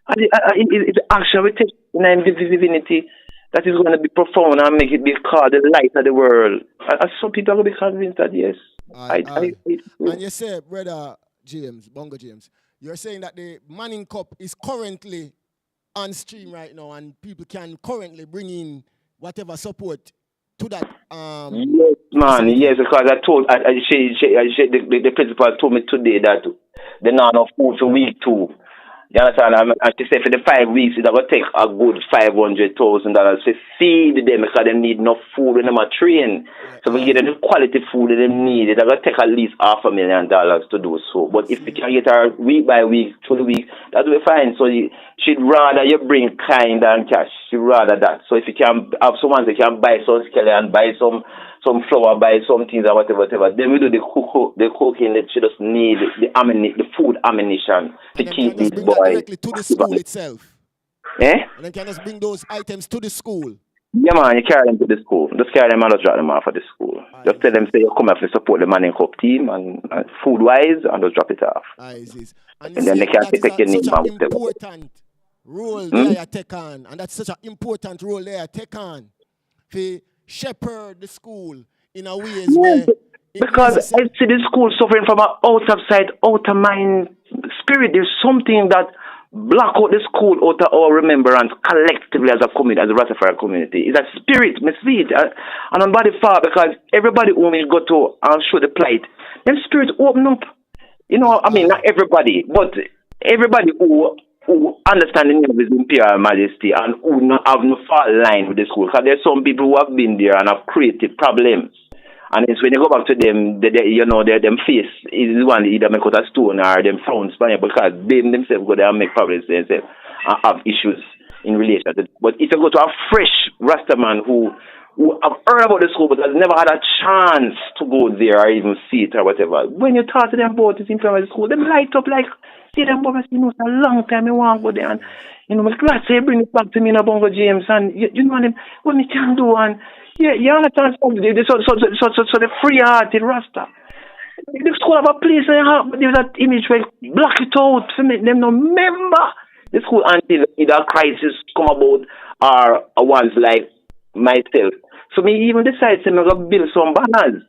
And it's action we take in divinity that is going to be profound and make it be called the light of the world. And some people are going to be convinced that, yes. And you say, Brother James, Bongo James, you're saying that the Manning Cup is currently on stream right now, and people can currently bring in whatever support to that. Yes, man. Yes, because the principal told me today that they're not enough food for week 2. You understand? And she said for the 5 weeks, it's going to take a good $500,000 to feed them because they need enough food when they train. So we get them the quality food that they need. It's going to take at least $500,000 to do so. But if we can get her week by week, 2 weeks, that will be fine. So she'd rather you bring kind than cash. She'd rather that. So if you can have someone that can buy some skeleton, buy some flour, buy some things or whatever. Then we do the cooking that she just need the food ammunition to keep these boys directly to the school itself. Eh? And then can just bring those items to the school. Yeah, man, you carry them to the school. Just carry them and just drop them off at the school. Just tell them, say, you come here to support the Manning Cup team and food-wise, and just drop it off. And then they can take your name and important role there you take on. And that's such an important role there you take on. To shepherd the school in a way where... Because I see the school suffering from an out-of-sight, out-of-mind spirit. There's something that block out the school out of our remembrance collectively as a community, as a Rastafari community. It's a spirit, mislead. And on body far, because everybody who will go to and show the plight, them spirits open up. You know, I mean, not everybody, but everybody who understand the name of His Imperial Majesty and who not have no fault line with the school. Because there's some people who have been there and have created problems. And it's when you go back to them, them face is the one either make out a stone or them frown Spanish because they themselves go there and make problems themselves and have issues in relation to it. But if you go to a fresh Rastaman who have heard about the school but has never had a chance to go there or even see it or whatever, when you talk to them about this imperial school, they light up like, see them boys, it's a long time I want to go there. And, my class, they bring it back to me in a Bongo James and, what me can do and, yeah, you understand? So the free-hearted Rasta. The school have a place but there's that image where block it out to make them no member. The school until either crisis come about or ones like myself. So me even decide to build some banners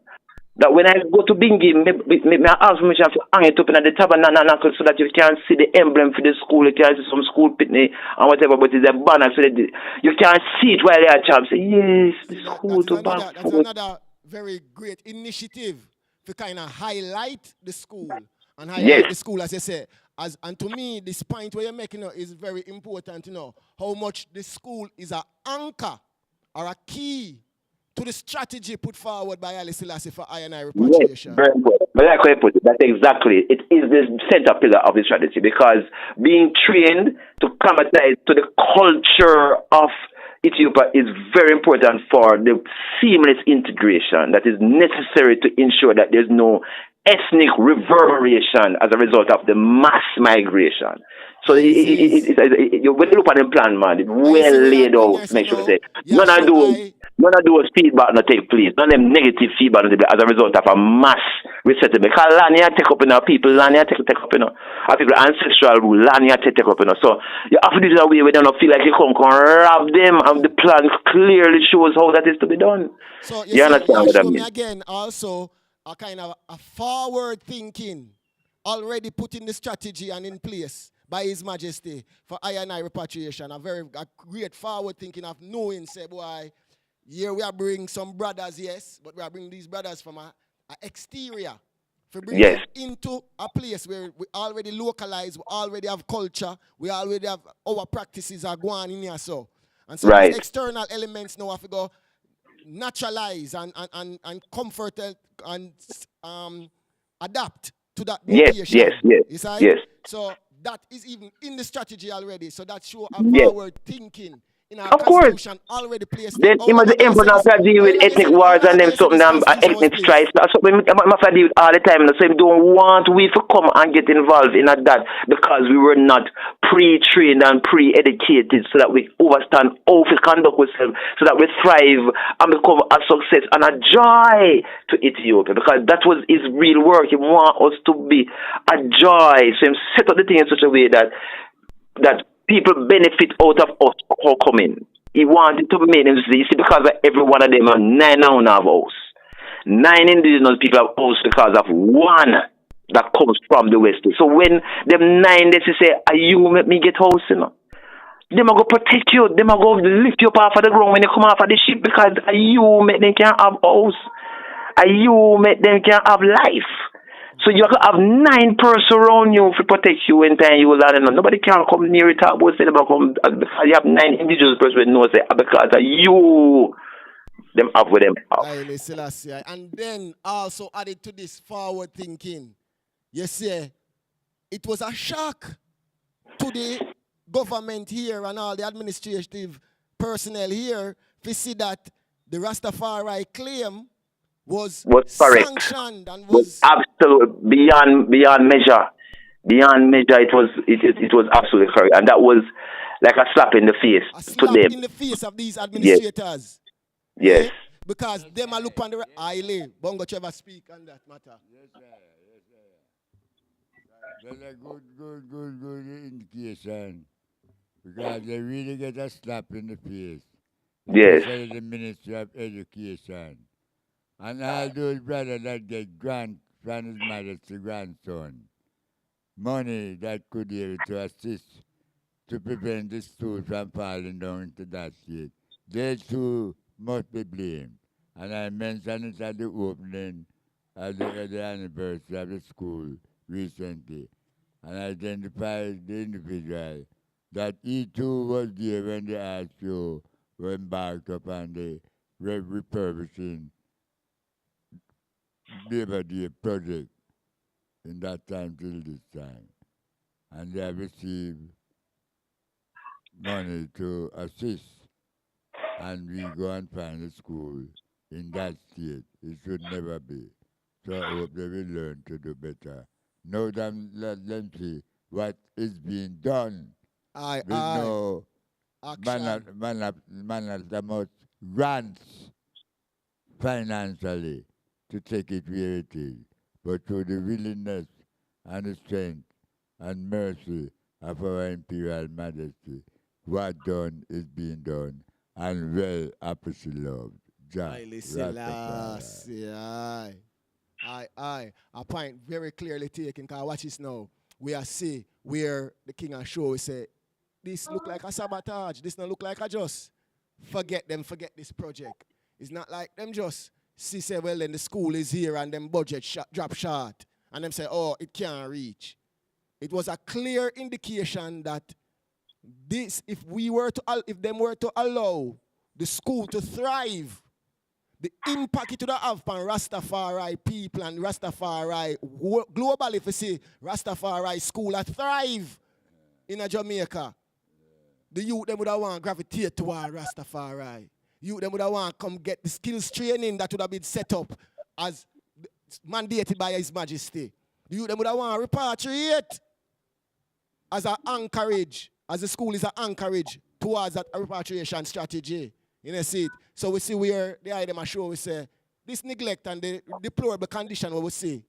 that when I go to Bingi, me ask permission to hang it up in the tabernacle so that you can see the emblem for the school, you can see some school pitney and whatever, but it's a banner so that you can see it while they are champs. Say, yes, the school to back. That's another very great initiative to kind of highlight the school and highlight the school, as I say. And to me, this point where you're making is very important, how much the school is an anchor or a key to the strategy put forward by Haile Selassie for I&I repatriation. Yes, very good. But like I put it, that's exactly. It is the center pillar of the strategy because being trained to acclimatize to the culture of Ethiopia is very important for the seamless integration that is necessary to ensure that there's no ethnic reverberation as a result of the mass migration. So when you look at the plan, man, it's well laid out. Make sure that none of those feedback not take place. None of them negative feedback not take place as a result of a mass resettlement. Because land here take up in our people, land here take up in our people ancestral rule, land here take up in us. So you have to do it in a way where they don't feel like you can rob them, and the plan clearly shows how that is to be done. So you understand what I mean? Again, also a kind of a forward thinking, already putting the strategy and in place by His Majesty for I&I repatriation. A great forward thinking of knowing, say, boy, here we are bringing some brothers, yes, but we are bringing these brothers from a exterior. For bringing them into a place where we already localize, we already have culture, we already have our practices are going in here. So these external elements now have to go naturalize and comfort and adapt to that location. Yes. So that is even in the strategy already. So that shows a forward thinking in our constitution already placed. Then you must the emperor not deal with ethnic wars and them something ethnic strife. That's what we must deal with all the time. So we don't want we to come and get involved in that because we were not pre-trained and pre-educated so that we understand how to conduct ourselves so that we thrive and become a success and a joy to Ethiopia because that was his real work. He want us to be a joy. So he set up the thing in such a way that people benefit out of us coming. He wanted to make them see, because of every one of them are 9 now have house. 9 indigenous people have house because of one that comes from the west. So when them 9 they say, "Are you make me get house?" Them are go protect you. Them are go lift you up off of the ground when you come off of the ship because are you make them can have house. Are you make them can have life. So you have to have 9 persons around you to protect you when time you land. And nobody can come near it about say about come because you have 9 indigenous persons with no say because of you them have with them have. Haile Selassie. And then also added to this forward thinking. You see, it was a shock to the government here and all the administrative personnel here to see that the Rastafari claim was correct. sanctioned and was absolute beyond measure. Beyond measure, it was absolutely correct, and that was like a slap in the face to them. In the face of these administrators. Yes. Because them are look on the Haile. Bongo Trevor speak on that matter. Yes, sir. That's a good indication. Because they really get a slap in the face. Yes. Especially the Ministry of Education. And all those brothers that get grant from his Majesty grandson. Money that could be able to assist to prevent the school from falling down into that state. They too must be blamed. And I mentioned it at the opening of the anniversary of the school recently. And I identified the individual that he too was there when the RTO were embarked upon the refurbishing Labor Day project in that time till this time. And they have received money to assist. And we go and find a school in that state. It should never be. So I hope they will learn to do better. Know them, let them see what is being done. With no man of the most grants financially to take it where it is, but through the willingness and the strength and mercy of our Imperial Majesty, what done is being done, and well appreciated loved. Haile Selassie. Aye. A point very clearly taken, because watch this now. We are see where the king and show, we say, this look like a sabotage, this not look like a just. Forget this project. It's not like them just see say, well, then the school is here and them budget drop short. And them say, oh, it can't reach. It was a clear indication that this, if them were to allow the school to thrive, the impact it would have on Rastafari people and Rastafari globally, if you see Rastafari school that thrive in Jamaica, the youth them would have want to gravitate toward Rastafari. Youth them would have want to come get the skills training that would have been set up as mandated by His Majesty. The youth them would have want to repatriate as an anchorage, as the school is an anchorage towards that repatriation strategy. You know, see it. So we see where the item I show, we say, this neglect and the deplorable condition where we see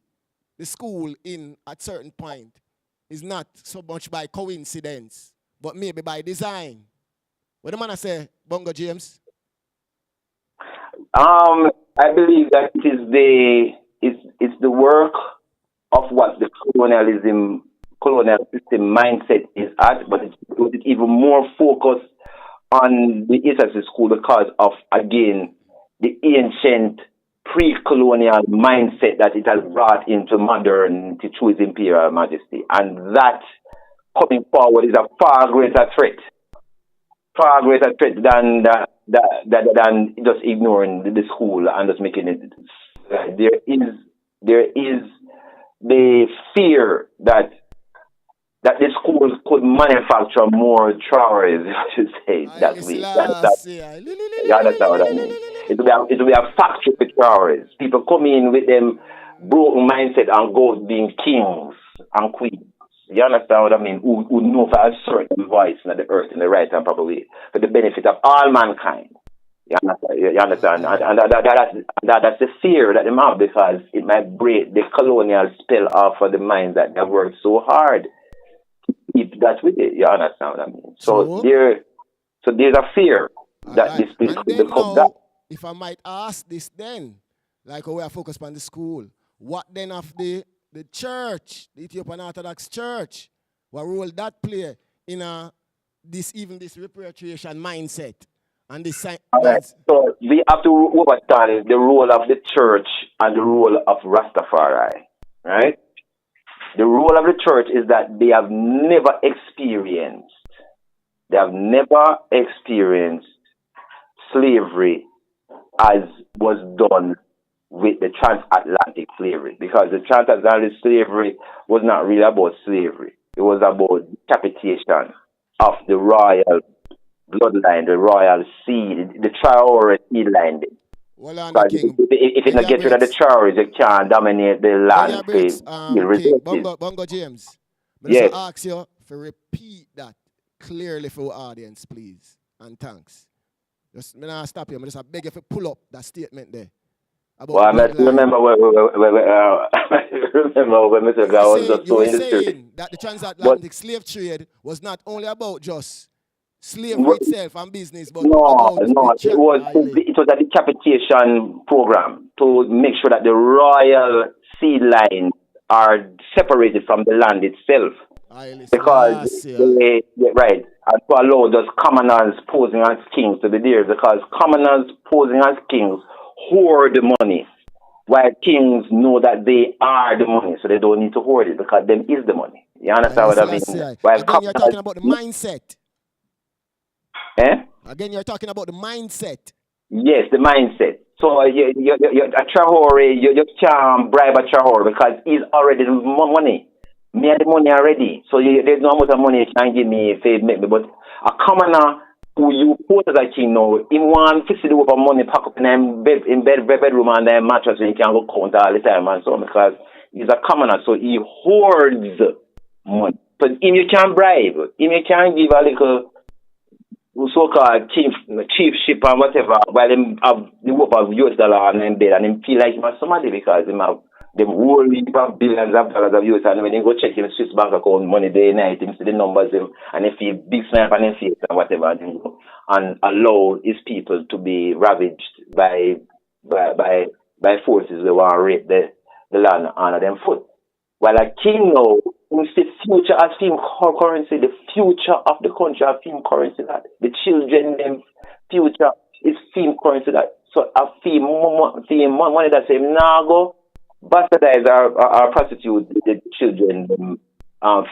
the school in at certain point is not so much by coincidence, but maybe by design. What the man say, Bongo James? I believe that it's the work of what the colonial system mindset is at, but it's even more focused on the Issa school because of, again, the ancient pre-colonial mindset that it has brought into modernity through His Imperial Majesty. And that coming forward is a far greater threat than just ignoring the school and just making it. There is the fear that the schools could manufacture more trowers, I should say, that way. You understand what I mean? It will be a factory for trowers. People come in with them broken mindset and go being kings and queens. You understand what I mean? Who know for a certain voice in the earth in the right and proper way for the benefit of all mankind. You understand? And that's the fear that they have, because it might break the colonial spell off of the minds that have worked so hard. If that's with it, you understand what I mean? So there's a fear that this place could become that. If I might ask this then, like we are focused on the school, what then of the church, the Ethiopian Orthodox Church, what role that play in this repatriation mindset and this science? So we have to understand the role of the church and the role of Rastafari, right? The role of the church is that they have never experienced slavery as was done with the transatlantic slavery, because the transatlantic slavery was not really about slavery. It was about decapitation of the royal bloodline, the royal seed, the Traore seed line. Well, on Because King. if you don't get rid of the Traores, you can't dominate the land. King, Bongo James. I Yes. just ask you to repeat that clearly for our audience, please. And thanks. Just, I'm not stop you. I just beg you to pull up that statement there. Well, I remember remember when Mr. Guy was just so in the street. Saying that the transatlantic slave trade was not only about just slavery itself and business, but no, it was a decapitation program to make sure that the royal seed lines are separated from the land itself. Because right, and to allow those commoners posing as kings to be there, because commoners posing as kings hoard the money, while kings know that they are the money, so they don't need to hoard it because them is the money. You understand what I mean? Again, you're talking about the mindset. Eh? Again, you're talking about the mindset. Yes, the mindset. So a Traore, you can't bribe a Traore because he's already the money. Me had the money already. So there's no amount of money you can give me if you make me. But a commoner who you put as a king now, he want to see the money pack up in bedroom and then mattress and he can go count all the time and so on, because he's a commoner. So he hoards money. But if you can bribe, if you can give a little so-called chiefship and whatever, while them have the work of US dollar and them bed and them feel like he has somebody because them have them whole heap of billions of dollars of US, and when they go check him Swiss bank account money day and night, him see the numbers him and they feel big snipe on their face and whatever, and allow his people to be ravaged by forces that want to rape the land under them foot. While a king now, the future as film currency, the future of the country as film currency, that the children, them future is film currency, that so a film money that say now go bastardize or prostitute the children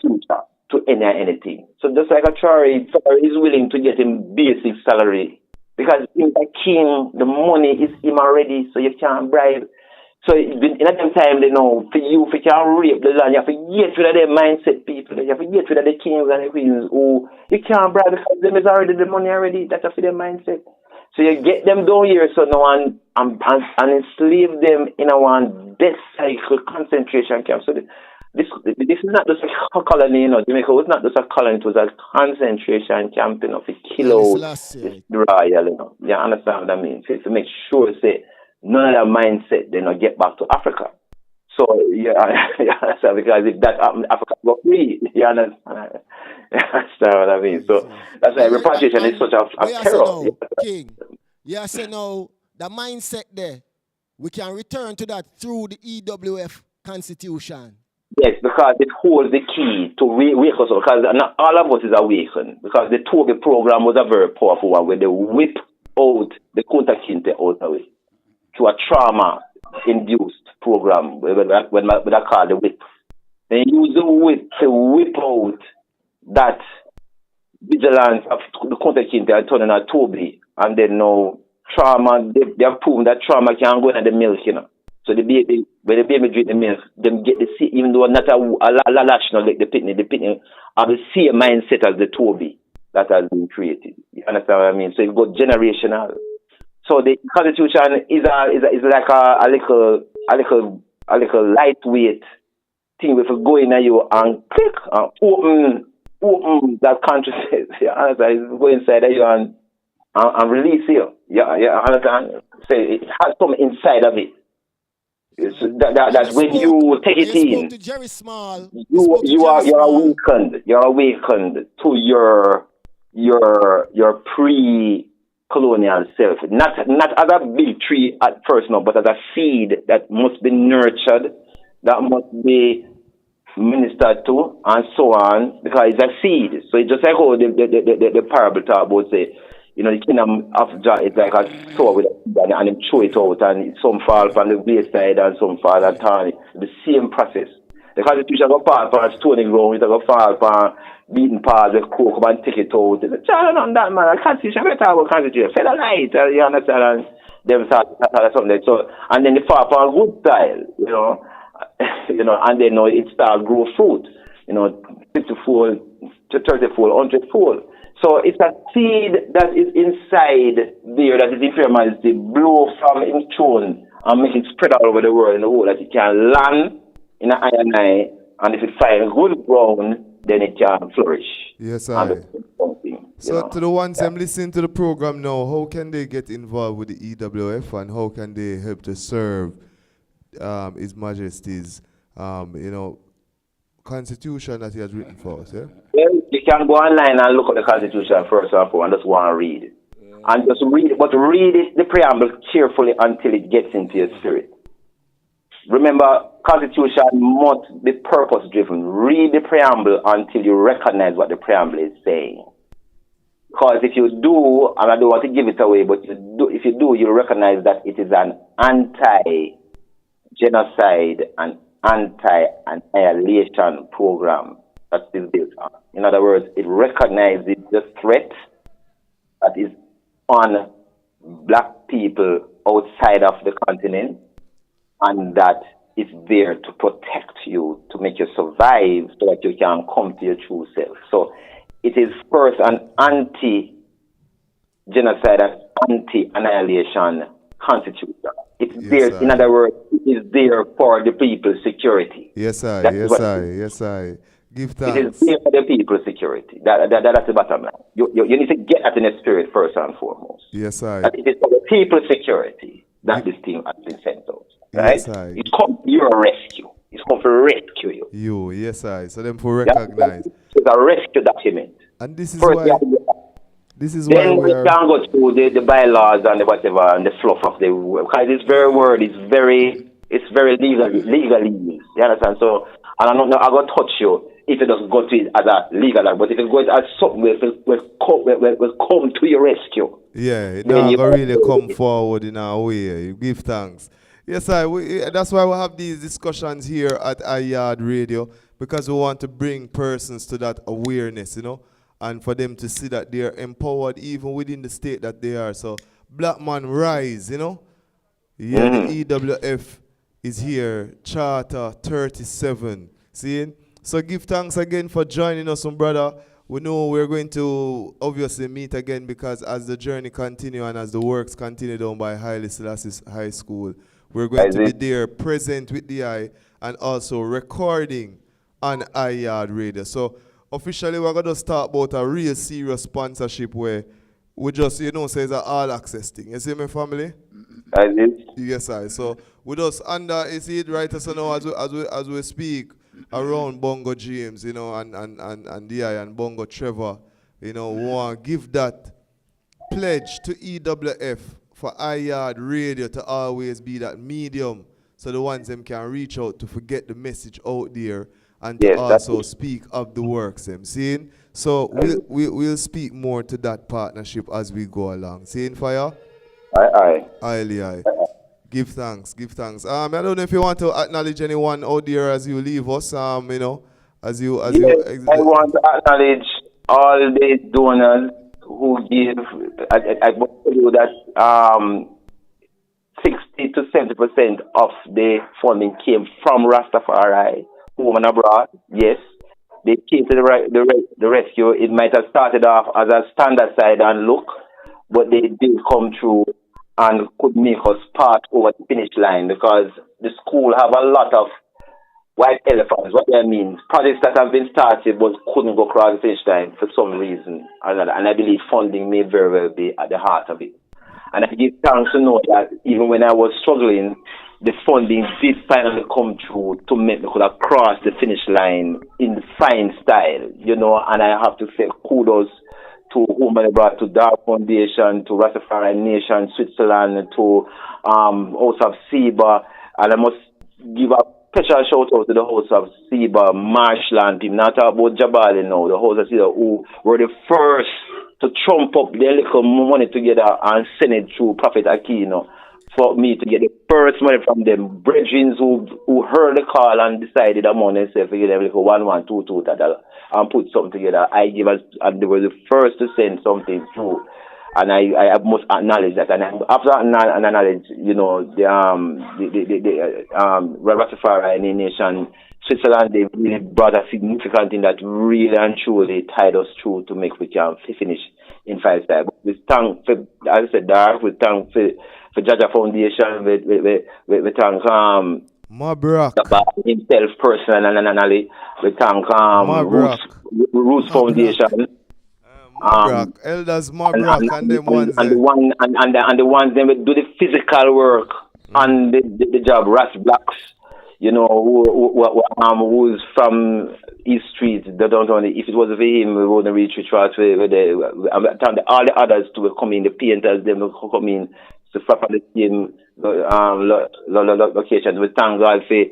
future to anything. So just like a Traore is willing to get him basic salary because in a king the money is him already, so you can't bribe. So in that time, they know for you can rape the land, you have to get rid of their mindset people, you have to get rid of the kings and the queens who you can't bribe because them is already the money already, that's for their mindset. So you get them down here so no one and enslave them in a one death cycle concentration camp. So this is not just a colony, Jamaica was not just a colony, it was a concentration camp, to kill out the royal, You understand what I mean? So to make sure say none of that mindset, they not get back to Africa. So, understand, because if that happened, Africa got free. You understand what I mean? So, that's why repatriation is such a terror. King, say now, the mindset there, we can return to that through the EWF Constitution. Yes, because it holds the key to wake us up, because not all of us is awakened, because the Toby program was a very powerful one, where they whip out the Kunta Kinte out of it. To a trauma-induced program, when I call the whip. They use the whip to whip out that vigilance of the contact and turning a Toby, and then now trauma, they have proven that trauma can go in the milk, So the baby, when the baby drink the milk, them get the same, even though not a national like the pitney have the same mindset as the Toby that has been created. You understand what I mean? So it got generational. So the Constitution is like a little lightweight thing. If you go in and you and click and open that consciousness, you understand? Go inside of you and release you. You understand? So it has some inside of it. That's when you take it in. You're awakened. You're awakened to your pre-colonial self. Not as a big tree at first, no, but as a seed that must be nurtured, that must be ministered to, and so on, because it's a seed. So it's just like how the parable talk about, say, the kingdom of Jah is like a sower with a seed and him throw it out, and some fall from the wayside and some fall at the same process. The Constitution go fall upon stony ground, it go fall upon beaten paths with coke and take it out. Child on that man, the Constitution, better about Constitution. Federalite, you understand? And them start something. So, and then the fall upon good style, you know, and then it start grow fruit, 50-fold, 30-fold, 100-fold. So it's a seed that is inside there that is imperial to blow from its throne and make it spread all over the world in the whole that it can land in an eye, and if it finds good ground, then it can flourish. Yes, I. So to the ones I'm listening to the program now, how can they get involved with the EWF and how can they help to serve His Majesty's, Constitution that he has written for us? Yeah. Well, you can go online and look at the Constitution first of all and just want to read it. And just read it, but read it, the preamble carefully until it gets into your spirit. Remember, Constitution must be purpose-driven. Read the preamble until you recognize what the preamble is saying. Because if you do, and I don't want to give it away, but if you do, you'll recognize that it is an anti-genocide and anti-annihilation program that is built on. In other words, it recognizes the threat that is on black people outside of the continent, and that it's there to protect you, to make you survive so that you can come to your true self. So it is first an anti-genocide and anti-annihilation constitution. It's there, in other words, it is there for the people's security. Yes, I. Give thanks. It is there for the people's security. That's the bottom line. You need to get that in the spirit first and foremost. Yes, I. That it is for the people's security that this team has been sent out. Right? Yes, I. It's come to your rescue. It's come to rescue you. Yes, I. So them for recognize. It's a rescue document. And this is first why. Then we can go through the bylaws and the whatever and the fluff of the word. Because this very word is very legally used. You understand? So, and I'm not going to touch you if it doesn't go to it as a legal, but if it goes as something will come to your rescue. Yeah, it not really come forward in our way. You give thanks. Yes, that's why we have these discussions here at Yaad Radio, because we want to bring persons to that awareness, and for them to see that they are empowered even within the state that they are. So, black man rise, Yeah, the EWF is here, Charter 37. See? So give thanks again for joining us, brother. We know we're going to obviously meet again because as the journey continues and as the works continue down by Haile Selassie High School, we're going to be there present with the eye and also recording on Yaad Radio. So officially we're going to start about a real serious sponsorship where we just, say it's an all access thing. You see me, family? Yes, I. So we just you see it right so now as we speak around Bongo James, and DI and Bongo Trevor, we want to give that pledge to EWF for Yaad Radio to always be that medium so the ones them can reach out to get the message out there and to also speak of the works them. Seeing? So we'll speak more to that partnership as we go along. Seeing fire? Aye. Give thanks. I don't know if you want to acknowledge anyone out there as you leave us, I want to acknowledge all the donors who give. I want to tell you that 60 to 70% of the funding came from Rastafari, home and abroad. Yes, they came to the rescue. It might have started off as a standard side and look, but they did come through and could make us part over the finish line because the school have a lot of white elephants. What that means, projects that have been started but couldn't go across the finish line for some reason. And I believe funding may very well be at the heart of it. And I give thanks to know that even when I was struggling, the funding did finally come through to make me could have crossed the finish line in fine style, and I have to say kudos to whom I brought, to Dark Foundation, to Rastafari Nation, Switzerland, to House of Seba, and I must give a special shout out to the House of Seba, Marshland, people not talk about Jabali now, the House of Seba who were the first to trump up their little money together and send it through Prophet Aquino for me to get the first money from them brethren who heard the call and decided among themselves to give them like a 1122 and put something together. I give us, and they were the first to send something through. And I must acknowledge that. And after acknowledge, you know, the Rastafari Nation, Switzerland, they really brought a significant thing that really and truly tied us through to make we can finish in 5 stars. We thank, for, as I said, we thank for Jaja Foundation, we thank Mabrak himself personally, we thank Roots Foundation. Elders Mabrak and them ones and the ones them do the physical work on the job. Ras Blacks, you know, who's from East Street. They don't only if it wasn't for him, we wouldn't reach all the others to come in. The painters, them will come in to proper the same locations. We thank God for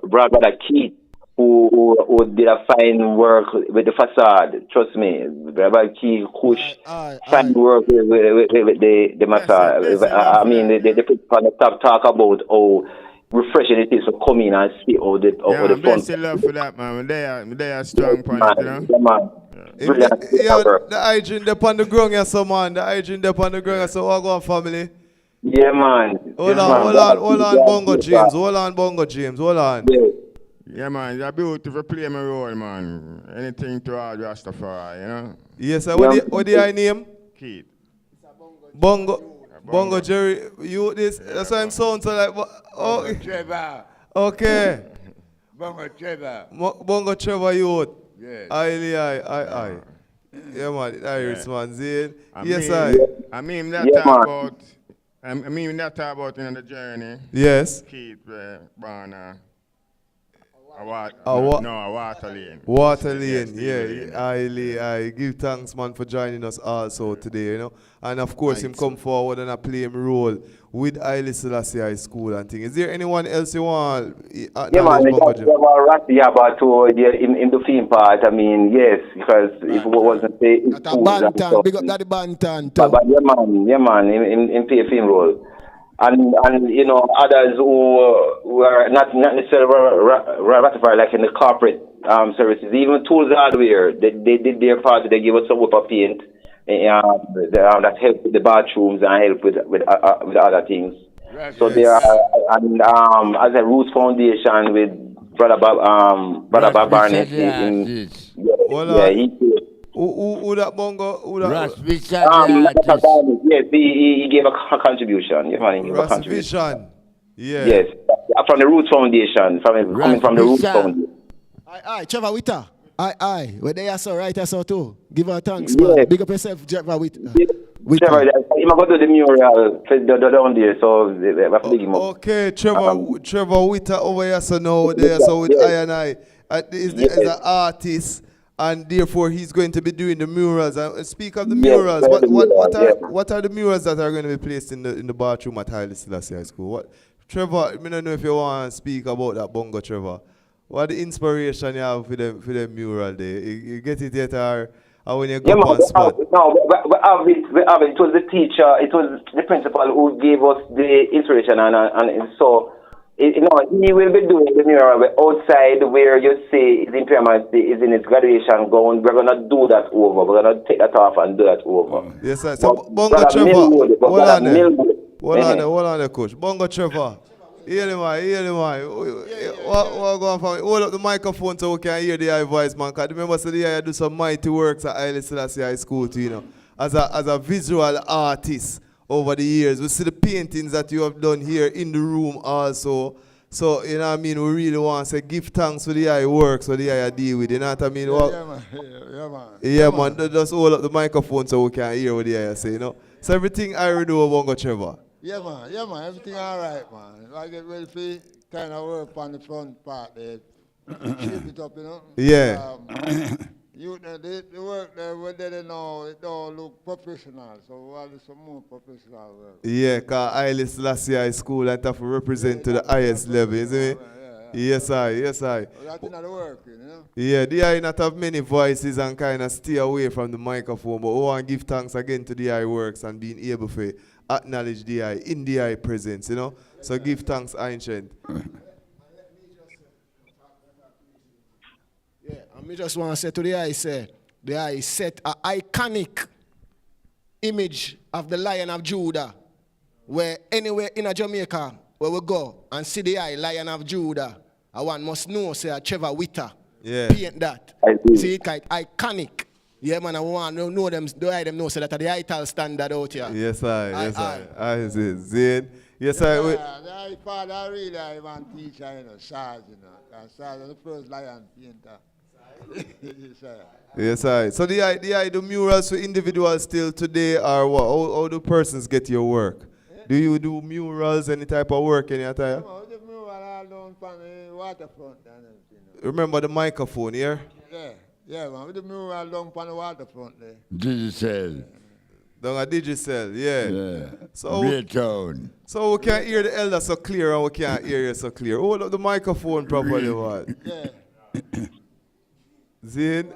brother Keith. Who did a fine work with the facade? Trust me, Brother Key Kush, fine work with the facade. I mean, they put on the top talk about how refreshing it is to come in and see all the fun. Yeah, love for that, man. They are strong point, you know. Yeah, man. The hygiene upon the ground, yes, so man. The hygiene upon the ground, yes, so all go on, family. Yeah, man. Hold on, Bongo James. Hold on. Yeah, man, you're beautiful play my role, man. Anything to add Rastafari, you know? Yes, sir. What the I name? Keith. Bongo Jerry, you this? That's why I'm sound so like, oh. Trevor. Okay. Bongo Trevor. Bongo Trevor youth. Yes. Aye. Yeah, man, Irish man, Zane. I mean that talk about, in the journey. Yes. Keith, Barna. A water lane. Yeah. I give thanks, man, for joining us also today, you know. And of course, him come forward and play him role with Haile Selassie High School and things. Is there anyone else you want? Yeah, man, in the theme part. I mean, yes, because if it wasn't big up that Bantan. Yeah, man, in play a film role. And you know, others who were not necessarily ratified, like in the corporate services, even tools hardware, they did their part. They gave us some whip of paint that helped with the bathrooms and helped with other things. Right, so there are, and as a Roots Foundation with Brother Bob Barnett. Who that Bongo? Yes, he gave a contribution. He gave a contribution. Yeah. Yes, from the Roots Foundation, coming from the Roots Foundation. Aye, Trevor Witter. Aye. Well, they are so right, I saw too. Give her thanks, man. Yes. Big up yourself, Trevor Witter. Trevor, he might go to the mural down there, so we have to dig him up. Okay, Trevor Witter over here, so now there, so with I and I. Is an artist. And therefore, he's going to be doing the murals. Speak of the murals. What are the murals that are going to be placed in the bathroom at Haile Selassie High School? Trevor, I don't know if you want to speak about that, Bongo Trevor. What the inspiration you have for the mural there? You get it yet, or when you go on spot? No, we have it. It was the teacher, it was the principal who gave us the inspiration, and so. He will be doing the mural outside where you see his impairment is in his graduation gown. We're going to do that over. We're going to take that off and do that over. Yes, sir. So, Bongo Trevor, hold on there, coach. Bongo Trevor, hear him, man. What going for? Hold up the microphone so we can hear the high voice, man. Because remember, so you do some mighty works at Haile Selassie High School, too, you know, as a visual artist. Over the years, we see the paintings that you have done here in the room also. So, you know what I mean, we really want to say give thanks for the eye work, so the eye deal with, you know what I mean? Yeah, man. Just hold up the microphone so we can hear what the eye say, you know? So everything I do over Bongo Trevor. Yeah, man. Everything all right, man. I get ready for kind of work on the front part there. Shape it up, you know? Yeah. The work there, what they know, it don't look professional, so we want to do some more professional work. Yeah, because Haile Selassie High School and have to represent to the highest level, isn't it? Yes, I. That's not the work, you know? Yeah, the eye not have many voices and kind of stay away from the microphone, but we want to give thanks again to the eye works and being able to acknowledge the eye, in the eye presence, you know. So give thanks, ancient. Yeah, and me just want to say to the eye, say, the eye set an iconic image of the Lion of Judah, where anywhere in a Jamaica where we go and see the eye, Lion of Judah, I one must know, say, Trevor Witter, paint that. See it like iconic. Yeah, man, I want to know them, the eye them know, say that the ital standard out here. Yes, I see. Zane. Yes, The eye father really I want teacher, you know, Charles, you know. And Charles is the first lion painter. Yes, I. So the murals for individuals still today are what? How do persons get your work? Yeah. Do you do murals, any type of work, any attire? No, the mural all down from the waterfront and everything. Remember the microphone here? Yeah, man. With the mural down from the waterfront there. Digicel. Down a Digicel, yeah. So Raytown. So we can hear the elder so clear and we can't hear you so clear. Hold up the microphone properly, what? Yeah. Zane?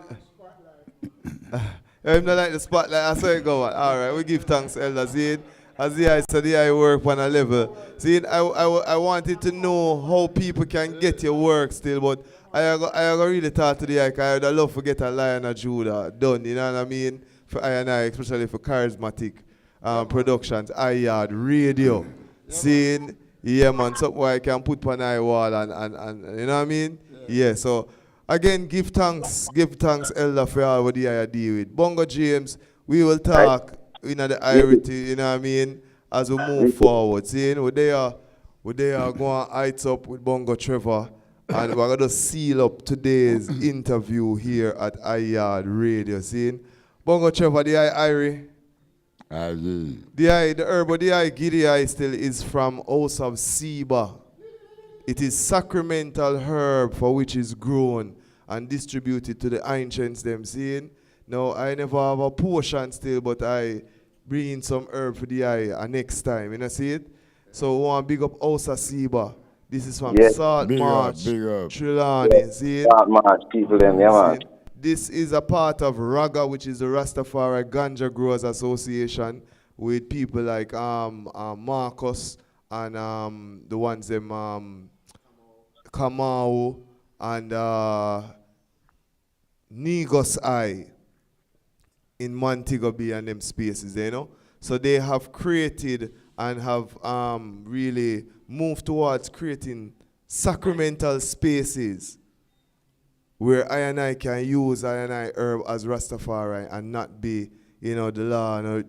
I'm not like the spotlight, I saw it go on. All right, we give thanks, Elder Zane. As the eye said, the eye work on a level. Zane, I wanted to know how people can get your work still, but I really talk to the eye, because I would love to get a Lion of Judah done, you know what I mean? For I and I, especially for KarisMa'atic ProductionZ Yaad radio. Zane, yeah man, something I can put on eye wall and you know what I mean? Yeah, so again, give thanks, Elder, for all what the eye deal with. Bongo James, we will talk in the irity, you know what I mean, as we move forward. See, you know, they are going heights up with Bongo Trevor, and we're going to seal up today's interview here at Yaad Radio. See, Bongo Trevor, the eye Irie. The herb of the eye, Giddy eye still is from House of Seba. It is sacramental herb for which is grown and distributed to the ancients them seeing. Now I never have a portion still, but I bring in some herb for the eye next time, you know see it? So we want to big up House of Seba. This is from Salt March, Trelawney, see it? Salt March, people them, yeah man. This is a part of RAGA, which is the Rastafari Ganja Growers Association, with people like Marcus and the ones them Kamau and Negos Eye in Montego Bay and them spaces, you know. So they have created and have really moved towards creating sacramental spaces where I and I can use I and I herb as Rastafari and not be, you know, the law, no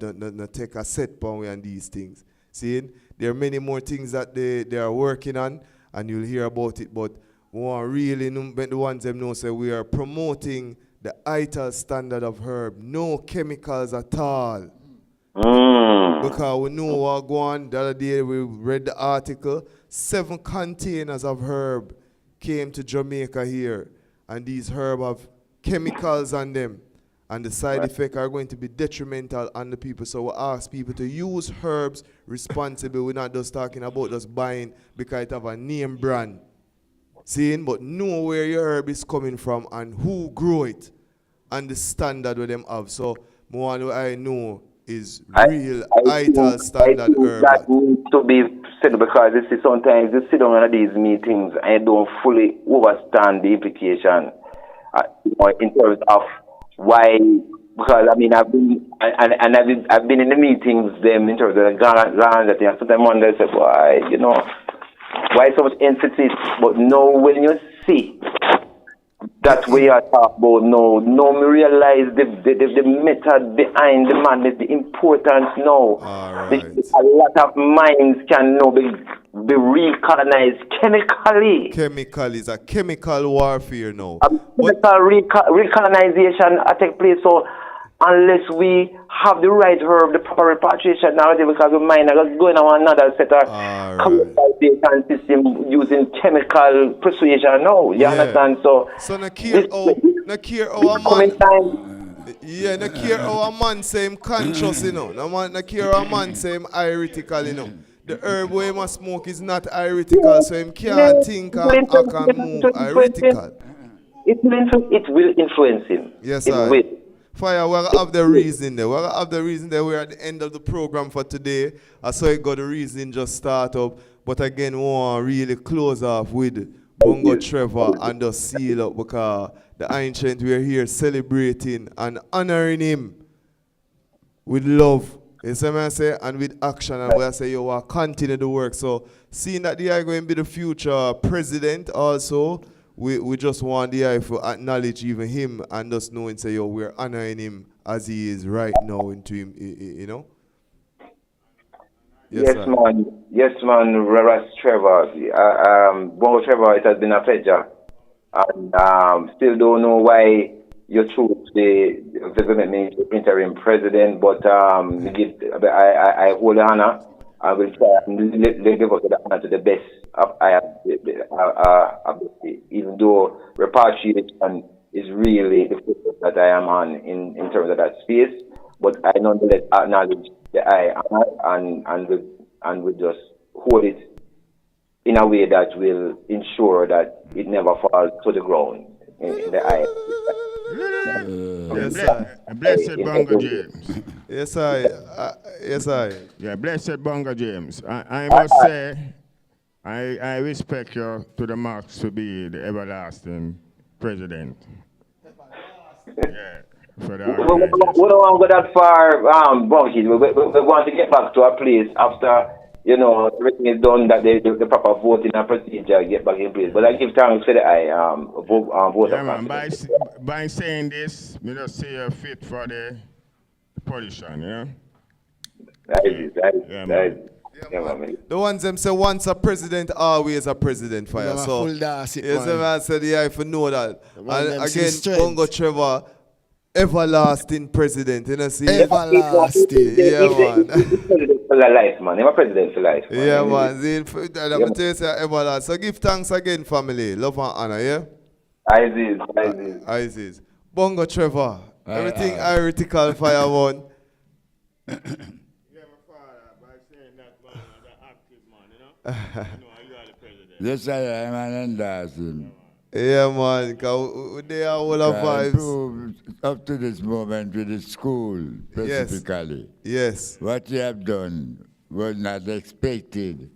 take a set pound and these things. See, there are many more things that they are working on, and you'll hear about it, but we want really make the ones them know say we are promoting the ITAL standard of herb, no chemicals at all. Because we know what go on. The other day we read the article, 7 containers of herb came to Jamaica here, and these herb have chemicals on them, and the side effects are going to be detrimental on the people. So we ask people to use herbs responsibly. We're not just talking about just buying because it have a name brand. Seeing, but know where your herb is coming from and who grow it and the standard with them have. So more what I know is real ITAL standard herb. That needs to be said, because you see sometimes you sit down at these meetings and you don't fully understand the implication in terms of why. Because I mean I've been in the meetings them in terms of the land that sometimes I wonder, say, why, you know, why so much emphasis? But no, when you see that we are talking about, no, me realize the method behind the madness, the importance now. Right. A lot of minds can now be recolonized chemically. Chemical is a chemical warfare now. Chemical recolonization take place. So unless we have the right herb, the proper repatriation narrative, because the mind is going on another set of colonization system using chemical persuasion now. You understand? So no care our man. Yeah, no care our man say him conscious, you know. No care our man say him iritical, you know. The herb where he must smoke is not iritical, so him can't think and act and move iritical. It will influence him. Yes, it will. Fire, we're gonna have the reason there. We're gonna have the reason there. We're at the end of the program for today. I saw it got the reason just start up. But again, we want to really close off with Bongo Trevor and just seal up because the ancient we're here celebrating and honoring him with love. You see what I say? And with action. And we say, yo, we'll continue the work. So seeing that the guy going to be the future president also, we just want the guy to acknowledge even him and just knowing, say, yo, we're honoring him as he is right now into him, you know? Yes, man. Yes, man. Ras Trevor. Bongo Trevor, it has been a pleasure. And still don't know why you chose the interim president, but I hold the honor. I will try and live up to the honor to the best even though repatriation is really the focus that I am on in terms of that space. But I nonetheless acknowledge the eye and will just hold it in a way that will ensure that it never falls to the ground in the eye. Yes, blessed Bongo James. Yes, I. Yeah, blessed Bongo James. I must say, I respect you to the max to be the everlasting president. Yeah. We don't want to go that far, Bonky. We want to get back to a place after, everything is done, that the proper voting and procedure get back in place. But I give thanks to the vote. Yeah, man, by saying this, we just say you're fit for the position, you know? That is. The ones them say once a president, always a president for you. So, yes, man said, yeah, if you know that. And again, Bongo Trevor, everlasting president, you know, see? Everlasting. Yeah, man. For life, man. I'm a president for life. Man. Yeah, man. I'm tell you, say everlasting. So give thanks again, family. Love and honor, yeah? Isis. Bongo Trevor. Everything heretical fire one. Yes, I am an endorsing. Yeah, man, because they are all of vibes. Up to this moment with the school, specifically. Yes. What you have done was not expected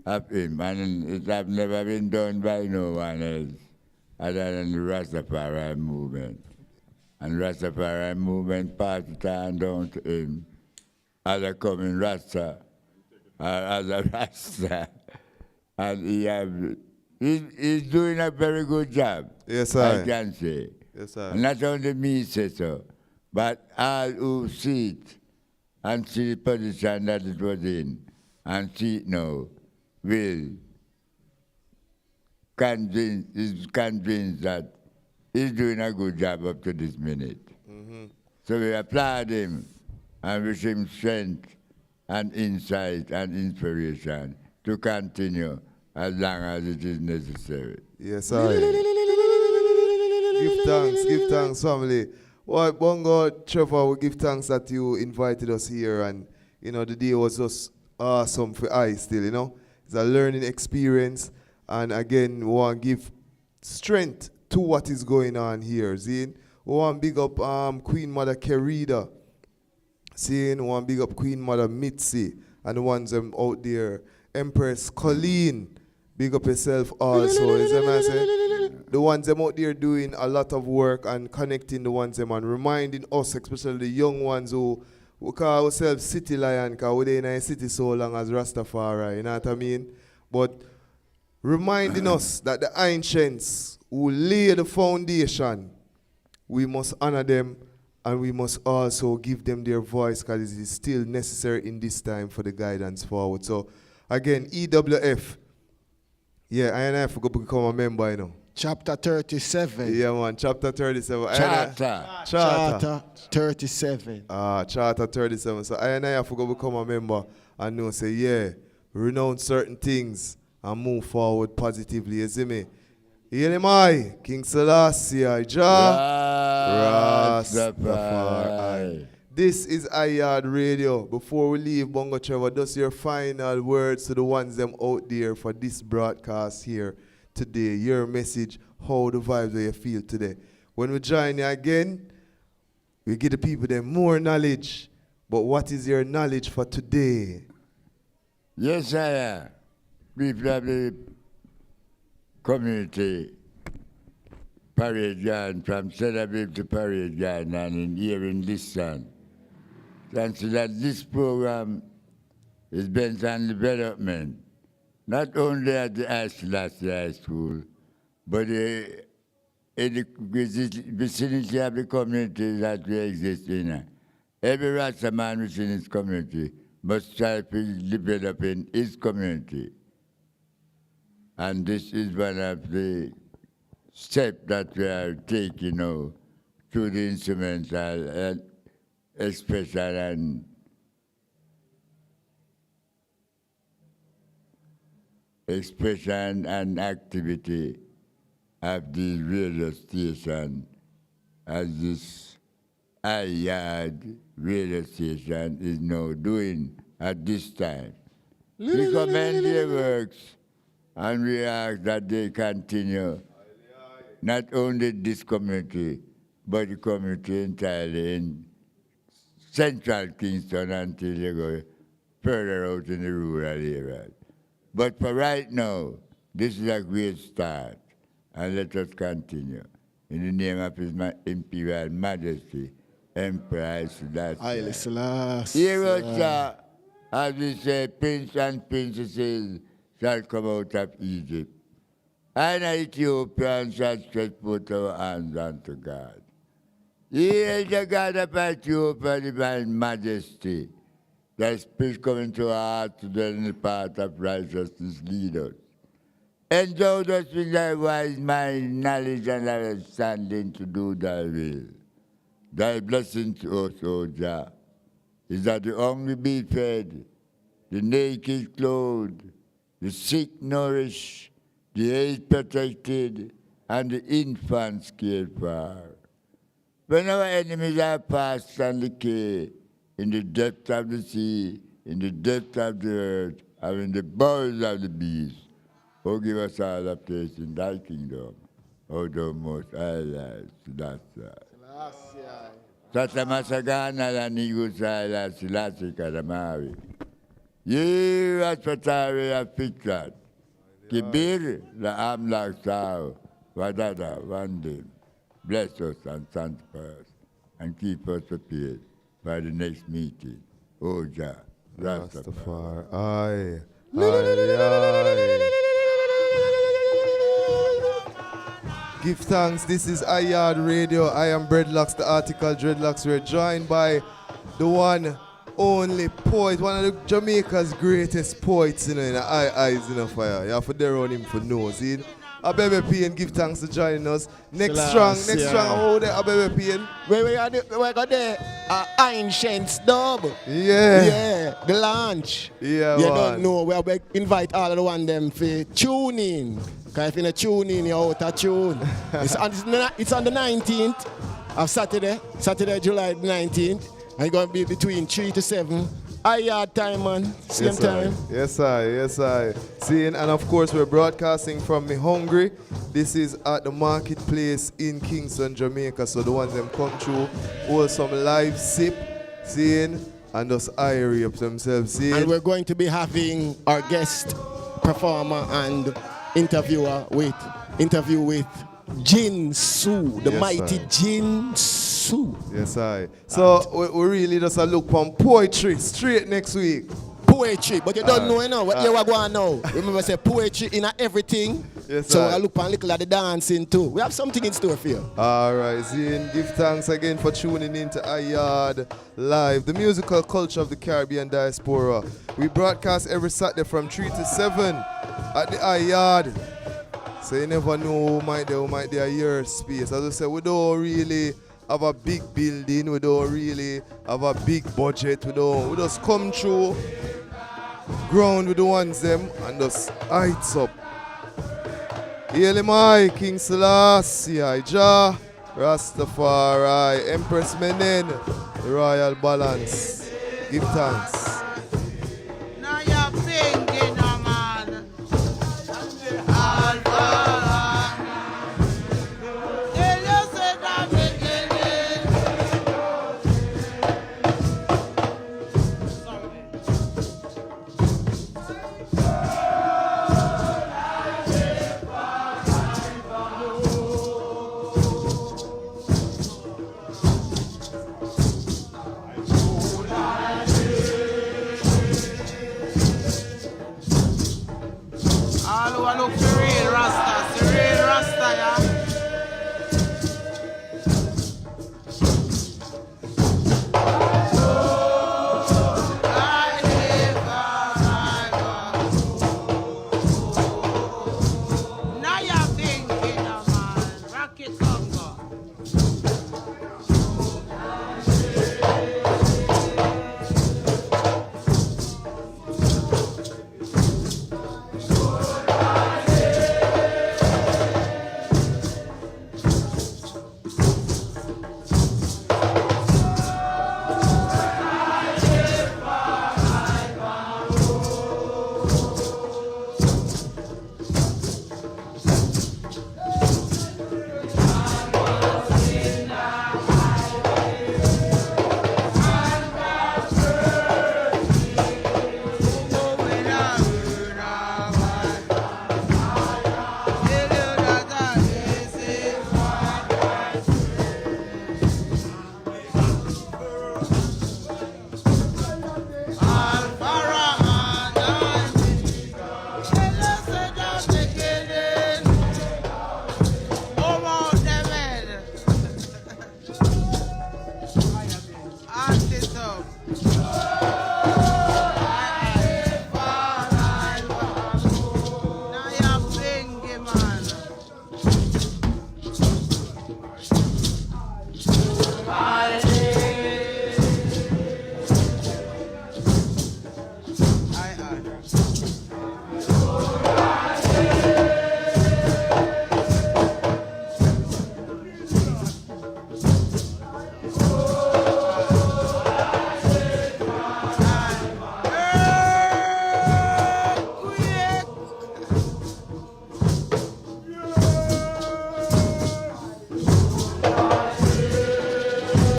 of him, and it have never been done by no one else other than the Rastafari movement. And Rastafari movement passed it on down to him as a coming Rasta, as a Rasta. And he's doing a very good job. Yes, sir. I can say. Yes, sir. And not only me say so, but all who see it and see the position that it was in and see it now will is convinced that he's doing a good job up to this minute. Mm-hmm. So we applaud him and wish him strength and insight and inspiration to continue as long as it is necessary. Yes, I. Give thanks, family. Well, Bongo Trevor, we give thanks that you invited us here, and the day was just awesome for I still, It's a learning experience, and again, we want to give strength to what is going on here. Zine, we want to big up Queen Mother Kerida. We want to big up Queen Mother Mitzi, and the ones out there, Empress Colleen. Big up yourself also. The ones them out there doing a lot of work and connecting the ones them and reminding us, especially the young ones who call ourselves City Lion, because we're in a city so long as Rastafari, you know what I mean? But reminding us that the ancients who lay the foundation, we must honor them and we must also give them their voice, because it is still necessary in this time for the guidance forward. So again, EWF. Yeah, I forgot to become a member, Chapter 37. Yeah, man, chapter 37. Charter 37. Charter 37. So I forgot to become a member and know, say, yeah, renounce certain things and move forward positively. You see me? I, King Selassie, Rastafari. This is Yaad Radio. Before we leave, Bongo Trevor, just your final words to the ones them out there for this broadcast here today. Your message, how the vibes that you feel today. When we join you again, We give the people them more knowledge. But what is your knowledge for today? Yes, sir. People of the community, Parade Ground, from Cedarbib to Parade Ground, and in here in Liston. And so that this program is based on development, not only at the High School, but in the vicinity of the community that we exist in. Every Rasta man within his community must try to develop in his community. And this is one of the steps that we are taking now through the instrumental and expression and activity of the radio station, as this Yaad radio station is now doing at this time. We commend their works, and we ask that they continue, not only this community, but the community entirely in central Kingston until they go further out in the rural areas. But for right now, this is a great start, and let us continue. In the name of His Imperial Majesty, Emperor Selassie. Heroes, as we say, prince and princesses shall come out of Egypt, and Ethiopians shall stretch forth our hands unto God. He is the God of Ethiopia, divine majesty. Thy spirit come into our heart to dwell in the path of righteousness, lead us. Endow us with thy wise mind, knowledge, and understanding to do thy will. Thy blessing to us, O Jah, is that the hungry be fed, the naked clothed, the sick nourished, the aged protected, and the infants cared for. When our enemies are past and decay, in the depth of the sea, in the depth of the earth, and in the bowels of the beast, oh, give us all a place in thy kingdom, O thou most high life, Sata Masagana la Nigusa la Silasi Kadamawi. Ye Raspatari of Pitrat, Kibir la Amlak Sao, Wadada, Wandin. Bless us and sanctify us, and keep us prepared by the next meeting. Oh, Jah, Rastafari. Aye. Give thanks. This is Yaad Radio. I am Breadlocks, the article Dreadlocks. We're joined by the one only poet, one of the Jamaica's greatest poets, in the eyes in the fire. You have to dare on him for nose. Abebe Pain, give thanks for joining us. Next strong, how there Abebe Pain? We got the ancient dub. Yeah, the launch. Yeah, you don't know. We invite all of the one them to tune in. Because if you don't tune in, you're out of tune. It's on the 19th of Saturday, July 19th. And it's going to be between 3 to 7. Yaad time, man. Same time. Yes, I. Seeing, and of course, we're broadcasting from Me Hungry. This is at the marketplace in Kingston, Jamaica. So the ones them come through, hold some live sip, seeing, and just irie up themselves. Seeing. And we're going to be having our guest performer and interview with Jin Su, the mighty Jin Su. Yes, I. So we really just look on poetry straight next week. Poetry, but you don't know what you are going now. Remember, say poetry in everything. Yes, so I look on a little at the dancing too. We have something in store for you. All right, Zin, give thanks again for tuning in to Yaad Live, the musical culture of the Caribbean Diaspora. We broadcast every Saturday from 3 to 7 at the Yaad. So you never know who might be a year space. As I said, we don't really have a big building, we don't really have a big budget, we just come through ground with the ones them and just heights up. Haile Mai, King Selassie, Jah, Rastafari, Empress Menen, the Royal Balance. Give thanks.